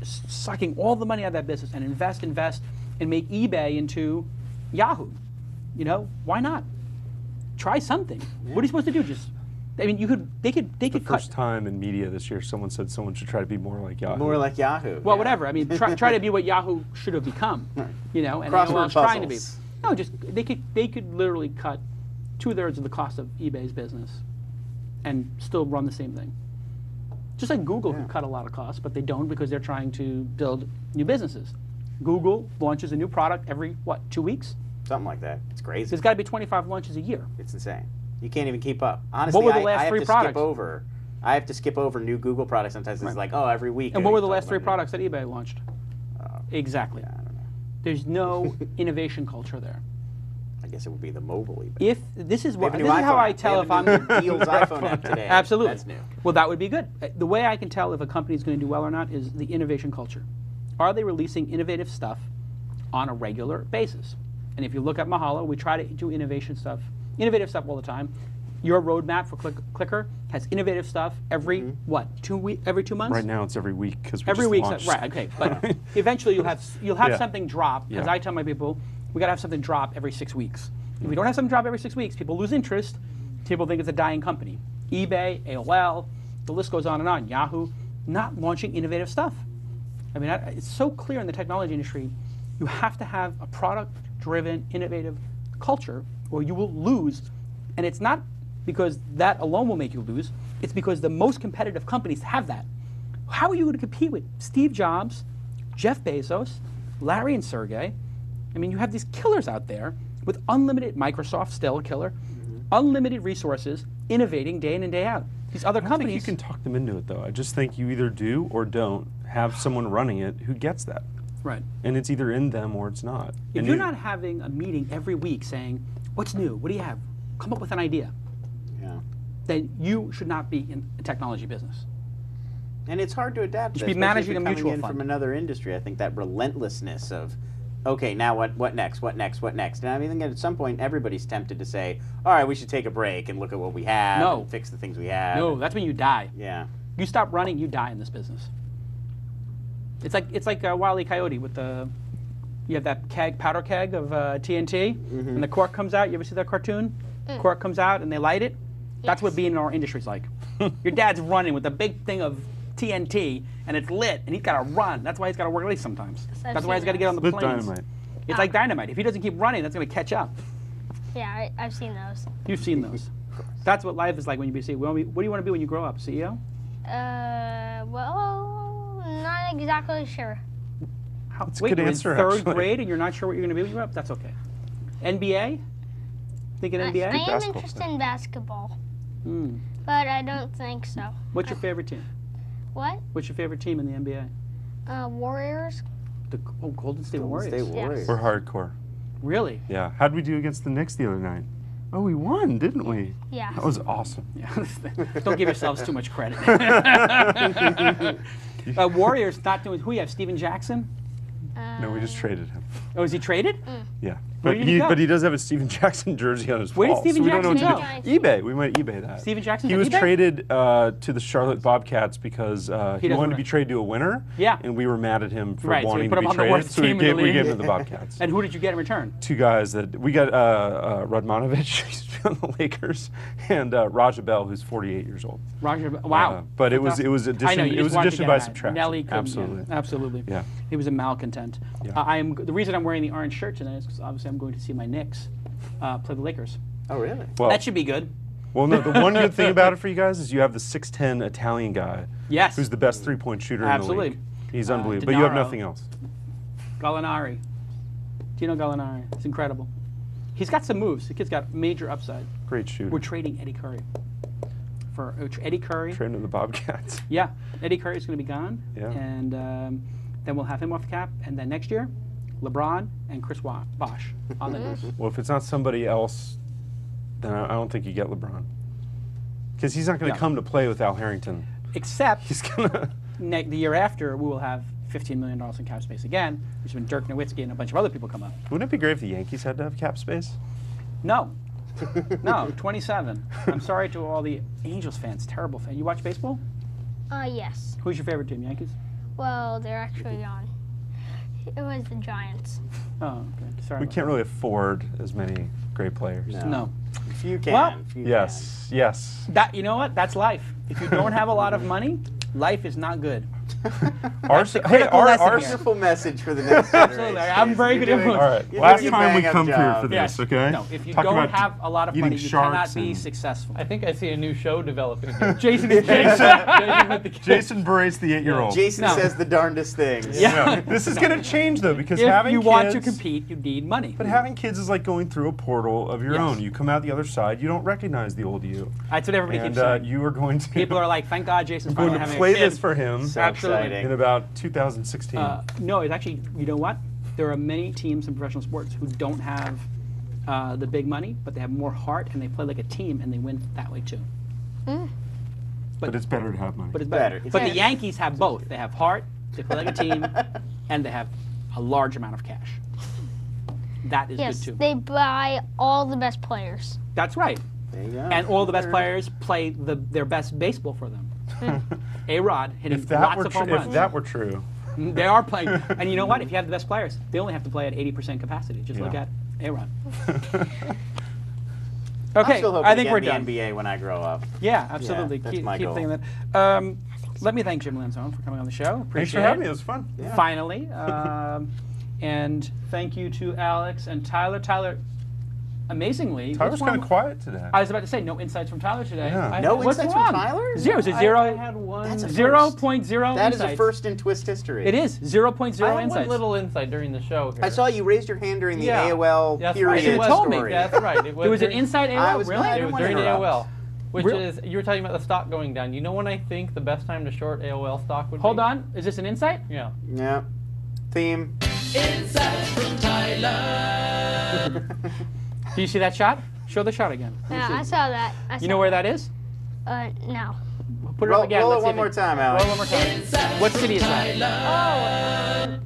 sucking all the money out of that business and invest, and make eBay into Yahoo? You know, why not? Try something. What are you supposed to do? Just, I mean, they could cut. First time in media this year, someone said someone should try to be more like Yahoo. More like Yahoo. Well, whatever. I mean, try to be what Yahoo should have become. You know, and Crossword trying to be. puzzles. No, just they could literally cut 2/3 of the cost of eBay's business, and still run the same thing. Just like Google could cut a lot of costs, but they don't because they're trying to build new businesses. Google launches a new product every 2 weeks? Something like that. It's crazy. There's got to be 25 launches a year. It's insane. You can't even keep up. Honestly, What were the last I have three to products? skip over. I have to skip over new Google products sometimes. It's like, oh, every week. And I what were need the to last talk three about products that eBay launched? Exactly. I don't know. There's no innovation culture there. I guess it would be the mobile eBay. If this is They have what a this new is how iPhone I app. They tell have if a I'm new Deals iPhone app today. Absolutely. That's new. Well, that would be good. The way I can tell if a company is going to do well or not is the innovation culture. Are they releasing innovative stuff on a regular basis? And if you look at Mahalo, we try to do innovative stuff all the time. Your roadmap for Clicker has innovative stuff every every 2 months? Right now it's every week because we Every just week, launched. right? Okay, but eventually you'll have something drop. Because Yeah. I tell my people, we got to have something drop every 6 weeks. If we don't have something drop every 6 weeks, people lose interest. People think it's a dying company. eBay, AOL, the list goes on and on. Yahoo, not launching innovative stuff. I mean, it's so clear in the technology industry. You have to have a product-driven, innovative culture, or you will lose. And it's not because that alone will make you lose. It's because the most competitive companies have that. How are you going to compete with Steve Jobs, Jeff Bezos, Larry and Sergey? I mean, you have these killers out there with unlimited, Microsoft still a killer, unlimited resources, innovating day in and day out. These other I don't companies. think you can talk them into it though. I just think you either do or don't have someone running it who gets that. Right. And it's either in them or it's not. If And you're not having a meeting every week saying, what's new? What do you have? Come up with an idea. Yeah. Then you should not be in the technology business. And it's hard to adapt. You to should be that, managing especially a if you're mutual coming in fund. from another industry. I think that relentlessness of, okay, now what next? What next? What next? And I mean, at some point, everybody's tempted to say, all right, we should take a break and look at what we have No. and fix the things we have. No, that's when you die. Yeah. You stop running, you die in this business. It's like Wile E. Coyote with the, you have that powder keg of TNT, and the cork comes out. You ever see that cartoon? Cork comes out and they light it. That's what being in our industry is like. Your dad's running with a big thing of TNT and it's lit, and he's got to run. That's why he's got to work late sometimes. That's why he's got to get on the With planes. dynamite. It's like dynamite. If he doesn't keep running, that's going to catch up. Yeah, I've seen those. You've seen those. That's what life is like when you be CEO. What do you want to be when you grow up? CEO? Well, not exactly sure. That's a Wait, good you're answer, in third actually. grade and you're not sure what you're going to be when you grow up? That's okay. NBA? Thinking I NBA? am basketball's interested in basketball, Hmm. but I don't think so. What's your favorite team? What? What's your favorite team in the NBA? Warriors? Golden State Golden Warriors. State Warriors. We're hardcore. Really? Yeah. How'd we do against the Knicks the other night? Oh, we won, didn't we? Yeah. That was awesome. Yeah. Don't give yourselves too much credit. Warriors not doing. Who you have? Steven Jackson? No, we just traded him. Oh, is he traded? Yeah. Where But did he go? he does have a Steven Jackson jersey on his Where did wall. Steven so we don't know Jackson what to do. eBay. We might eBay that. Steven Jackson's He on was eBay? traded to the Charlotte Bobcats because he doesn't wanted to wanna- be traded to a winner. Yeah. And we were mad at him for Right, so we wanting put to him be on the traded. worst So we team in the gave league. him to the Bobcats. And who did you get in return? Two guys that we got Radmanovich, who's on the Lakers, and Raja Bell, who's 48 years old. Roger. Wow. But it was Fantastic. I know, addition. you It just was wanted to addition get by him out. subtraction. Nelly couldn't, Absolutely. Yeah, absolutely. Yeah. He was a malcontent. Yeah. The reason I'm wearing the orange shirt tonight is because obviously I'm going to see my Knicks play the Lakers. Oh, really? Well, That should be good. well, no. The one good thing about it for you guys is you have the 6'10" Italian guy. Yes. Who's the best three-point shooter Absolutely. in the league. He's unbelievable. But you have Denaro. nothing else. Gallinari. Tino Gallinari. It's incredible. He's got some moves. The kid's got major upside. Great shooter. We're trading Eddie Curry. For Eddie Curry. Trading to the Bobcats. Yeah. Eddie Curry's going to be gone. Yeah. And then we'll have him off the cap. And then next year, LeBron and Chris Bosh on the Knicks. Well, if it's not somebody else, then I don't think you get LeBron. Because he's not going to No. come to play with Al Harrington. Except He's going to... the year after, we will have $15 million in cap space again, which is when Dirk Nowitzki and a bunch of other people come up. Wouldn't it be great if the Yankees had to have cap space? No. No, 27. I'm sorry to all the Angels fans. Terrible fan. You watch baseball? Yes. Who's your favorite team? Yankees? Well, they're actually on. It was the Giants. Oh, okay. Sorry. We about can't really afford as many great players. that. No. If you can. Well, if you Yes, yes. That, you know what? That's life. If you don't have a lot of money, life is not good. critical lesson Our here. wonderful message for the next Absolutely. generation. I'm very You're good doing- influence. All right. You're Last doing a time we bang-up come here job. for this, Yes. okay? No, if you Talk don't about have a lot of eating money, you cannot sharks be and- successful. I think I see a new show developing here. Jason is Jason with the kids. Jason berates the 8-year-old. Jason No. says the darndest things. Yeah. This is going to change, though, because If having you kids... want to compete, you need money. But having kids is like going through a portal of your Yes. own. You come out the other side, you don't recognize the old you. That's what everybody And keeps saying. you are going to... People are like, thank God Jason's going finally to having play a kid. this for him So Absolutely. exciting. in about 2016. No, it's actually, you know what? There are many teams in professional sports who don't have the big money, but they have more heart and they play like a team and they win that way too. but it's better to have money. But it's better. Better. It's But the better. Yankees have both. They have heart, they play like a team, and they have a large amount of cash. That is Yes, good too. they buy all the best players. That's right. There you go. And all the best players play their best baseball for them. A-Rod hitting if that lots were of home true, runs. if that were true, They are playing. And you know what? If you have the best players, they only have to play at 80% capacity. Just look Yeah. at A-Rod. I'm Okay, still hoping I to think get we're in the done. NBA when I grow up. Yeah, absolutely. that's keep my goal. thinking that. Let me thank Jim Lanzone for coming on the show. Appreciate thanks for having me. it. It was fun. Yeah. Finally. And thank you to Alex and Tyler. Tyler, amazingly. Tyler's what's kind wrong- of quiet today. I was about to say, no insights from Tyler today. Yeah. No What's insights wrong? from Tyler? Zero. Is it I zero? had one. That's a 0.0 That is insights. a first in TWiST history. It is 0.0 I had one insights. little insight during the show here. I saw you raised your hand during the Yeah. AOL That's period right. You It was- told me. story. Yeah, that's right. It There was an during- inside AOL. I was Really? glad It was wanna during interrupt. AOL. Which Really? is, you were talking about the stock going down. You know when I think the best time to short AOL stock would be? Hold on. Is this an insight? Yeah. Yeah. Theme. Do you see that shot? Show the shot again. Let me Yeah, see. I saw that. You know where that is? No. Put it Roll, up again. roll Let's it see one if more time, Alex. Roll it one more time. What city is that?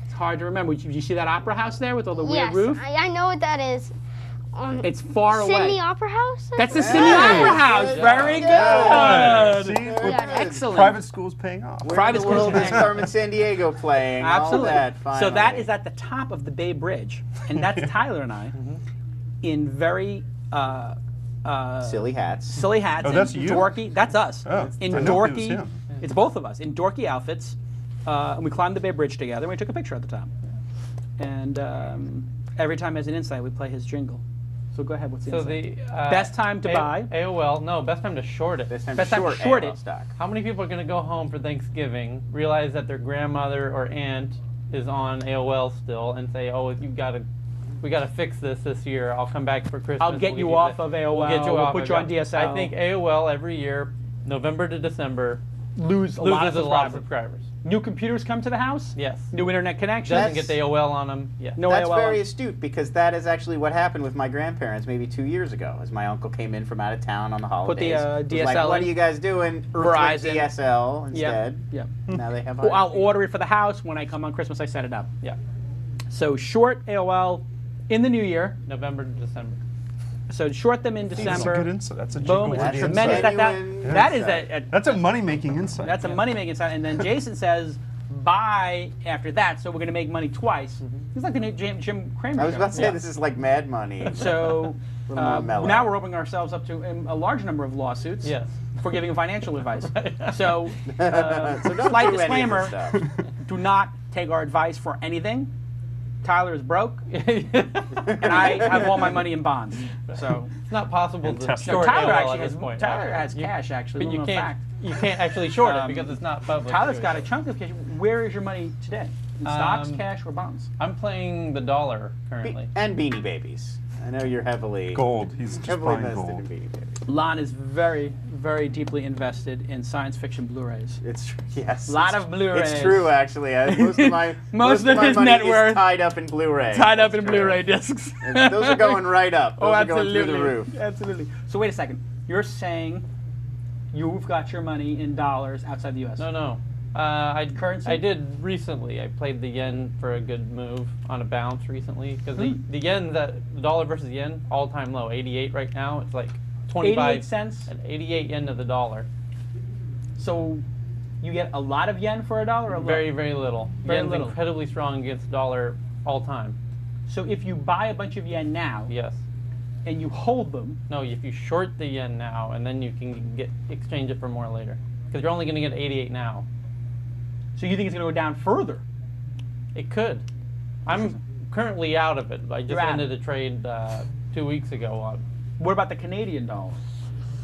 It's hard to remember. Did you see that opera house there with all the weird Yes, roof? I know what that is. It's far Sydney away. Opera House? That's the Sydney Opera House. good Very job. good. See? Yeah. Excellent. Private school's paying off. Where Private in the world schools is paying. Carmen San Diego playing? Absolutely. All that, So that finally. is at the top of the Bay Bridge, and that's Tyler and I in very silly hats. silly hats. Oh, and that's you? dorky. That's us. Oh, in I know it was dorky. him. It's both of us in dorky outfits, and we climbed the Bay Bridge together. and We took a picture at the top, and every time as an insight, we play his jingle. So go ahead. What's the So insight? the Best time to buy? AOL. No, best time to short it. Best time Best to time to short short AOL it. stock. How many people are going to go home for Thanksgiving, realize that their grandmother or aunt is on AOL still, and say, "Oh, you've got to we got to fix this year. I'll come back for Christmas. I'll get you off of AOL. We'll get you off. Put you on DSL. I think AOL every year, November to December, loses a lot of subscribers. New computers come to the house. Yes. New internet connections. Doesn't get the AOL on them. Yeah. No That's AOL. very astute, because that is actually what happened with my grandparents maybe 2 years ago, as my uncle came in from out of town on the holidays. Put the Was DSL like, what in. are you guys doing? Verizon. DSL instead. Yeah. Now they have. Well, I'll order it for the house. When I come on Christmas, I set it up. Yeah. So short AOL in the new year. November to December. So short them in December. That's a good insight. That's a Boom. That's Tremendous. That is that's a money-making insight. That's a money-making insight. And then Jason says, buy after that, so we're going to make money twice. He's like the new Jim Cramer I was show. about to say this is like Mad Money. So more mellow. now we're opening ourselves up to a large number of lawsuits Yes. for giving financial advice. So, So don't slight do any of this disclaimer, stuff. do not take our advice for anything. Tyler is broke, and I have all my money in bonds. So It's not possible to Tesla. short Tyler AOL actually at this has point. Tyler has cash actually. But you little known fact. can't actually short it because it's not public. Tyler's got a chunk of cash. Where is your money today? In stocks, Um, cash, or bonds? I'm playing the dollar currently. And Beanie Babies. I know you're heavily Gold. He's just heavily buying invested gold. in Beanie Babies. Lon is very, very deeply invested in science fiction Blu-rays. It's yes. Lot it's- of Blu-rays. It's true, actually. Most of my Most of my his money net is worth tied up in Blu-ray. Tied up in That's true. Blu-ray discs. And those are going right up. Those are going through the roof. Absolutely. So wait a second. You're saying you've got your money in dollars outside the U.S. No. Currency? I did recently. I played the yen for a good move on a bounce recently because the yen, the dollar versus yen, all-time low, 88 right now. It's like 25 88 cents. and 88 yen to the dollar. So you get a lot of yen for a dollar, or Very, very little. Very Yen's little. incredibly strong against the dollar all time. So if you buy a bunch of yen now Yes. and you hold them, No, if you short the yen now and then you can exchange it for more later, because you're only going to get 88 now. so you think it's going to go down further? It could. I'm currently out of it. I just You're out. ended a trade 2 weeks ago on What about the Canadian dollar?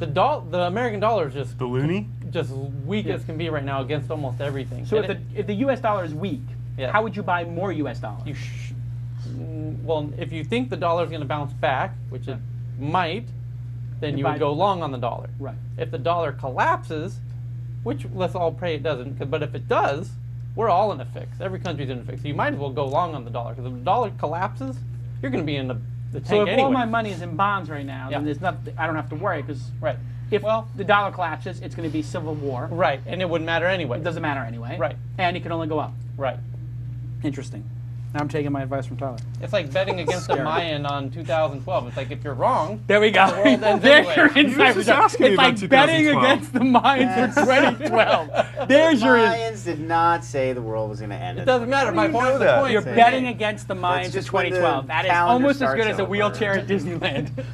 the American dollar is The loonie? just weak as can be right now against almost everything. So And if the U.S. dollar is weak, Yeah. how would you buy more U.S. dollars? well, if you think the dollar is going to bounce back, which it might, then You you buy- would go long on the dollar. Right. If the dollar collapses, which let's all pray it doesn't, but if it does, we're all in a fix. Every country's in a fix. So you might as well go long on the dollar, because if the dollar collapses, you're going to be in the tank So if anyway. all my money is in bonds right now, Yeah. then there's nothing. I don't have to worry because Right. if the dollar collapses, it's going to be civil war. Right, and it wouldn't matter anyway. It doesn't matter anyway. Right. And it can only go up. Right. Interesting. Now I'm taking my advice from Tyler. It's like betting against the Mayan on 2012. It's like if you're wrong, There we go. the world ends There's anyway. your You were insight. just asking me It's about like betting 2012. against the Mayans for 2012. There's your. Mayans did not say the world was going to end. it doesn't matter. My point is the that? point. You're Say betting it. against the That's Mayans in just when the 2012. That is calendar almost as starts good as a over. wheelchair at Disneyland.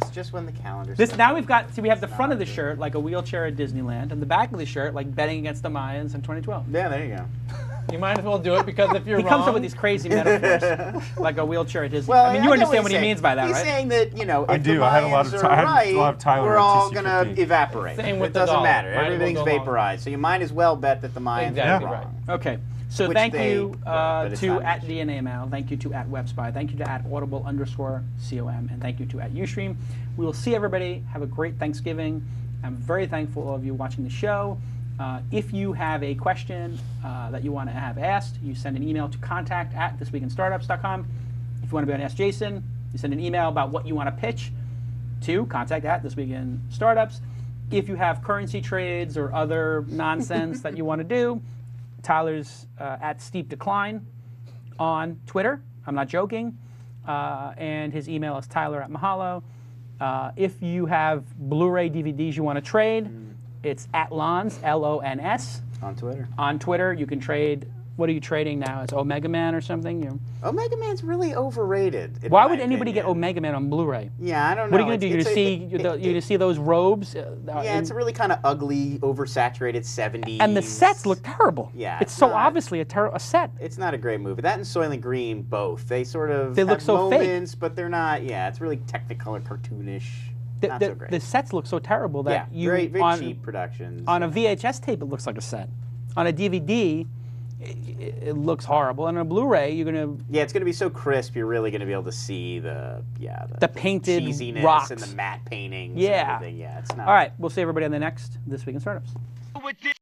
It's just when the calendar. This starts now over. we've got. See, we have the front of the It's not shirt like a wheelchair at Disneyland, and the back of the shirt like betting against the Mayans in 2012. Yeah, there you go. You might as well do it because if you're He wrong, comes up with these crazy metaphors, like a wheelchair at Disney. Well, I mean, you I get understand what he he's means saying. by that, He's right? saying that, you know, if I do. the I had a lot Mayans of are I had right, a lot of Tyler we're at all TC going to 15. evaporate. Same with It the doesn't dollar. matter. Might as well Everything's go long. vaporized. So you might as well bet that the Mayans Exactly are right. wrong. Okay. So Which thank they- you but it's to not at an DNA Mail. Thank you to at WebSpy. Thank you to at Audible_COM. And thank you to at Ustream. We will see everybody. Have a great Thanksgiving. I'm very thankful of you watching the show. If you have a question that you want to have asked, you send an email to contact@thisweekinstartups.com. If you want to be on Ask Jason, you send an email about what you want to pitch to contact@thisweekinstartups. If you have currency trades or other nonsense that you want to do, Tyler's at Steep Decline on Twitter. I'm not joking. And his email is tyler@mahalo. If you have Blu-ray DVDs you want to trade, it's at Lons, Lons. On Twitter. On Twitter, you can trade. What are you trading now? It's Omega Man or something? Omega Man's really overrated. in Why my would anybody get opinion. Omega Man on Blu-ray? Yeah, I don't know. What are you going to do? You're It's going to a- see you're gonna see those robes? Yeah, it's a really kind of ugly, oversaturated 70s. And the sets look terrible. Yeah, It's so not- obviously a set. It's not a great movie. That and Soylent Green, both. They sort of They look have so fake. moments, but they're not. Yeah, it's really Technicolor, cartoonish. Not so great. The sets look so terrible that yeah, very on, cheap productions. on a VHS tape it looks like a set. On a DVD, it looks horrible. And on a Blu-ray, you're gonna Yeah, it's going to be so crisp. You're really going to be able to see the painted cheesiness rocks and the matte paintings. Yeah. And everything. Yeah, it's not. All right, we'll see everybody on the next This Week in Startups. With this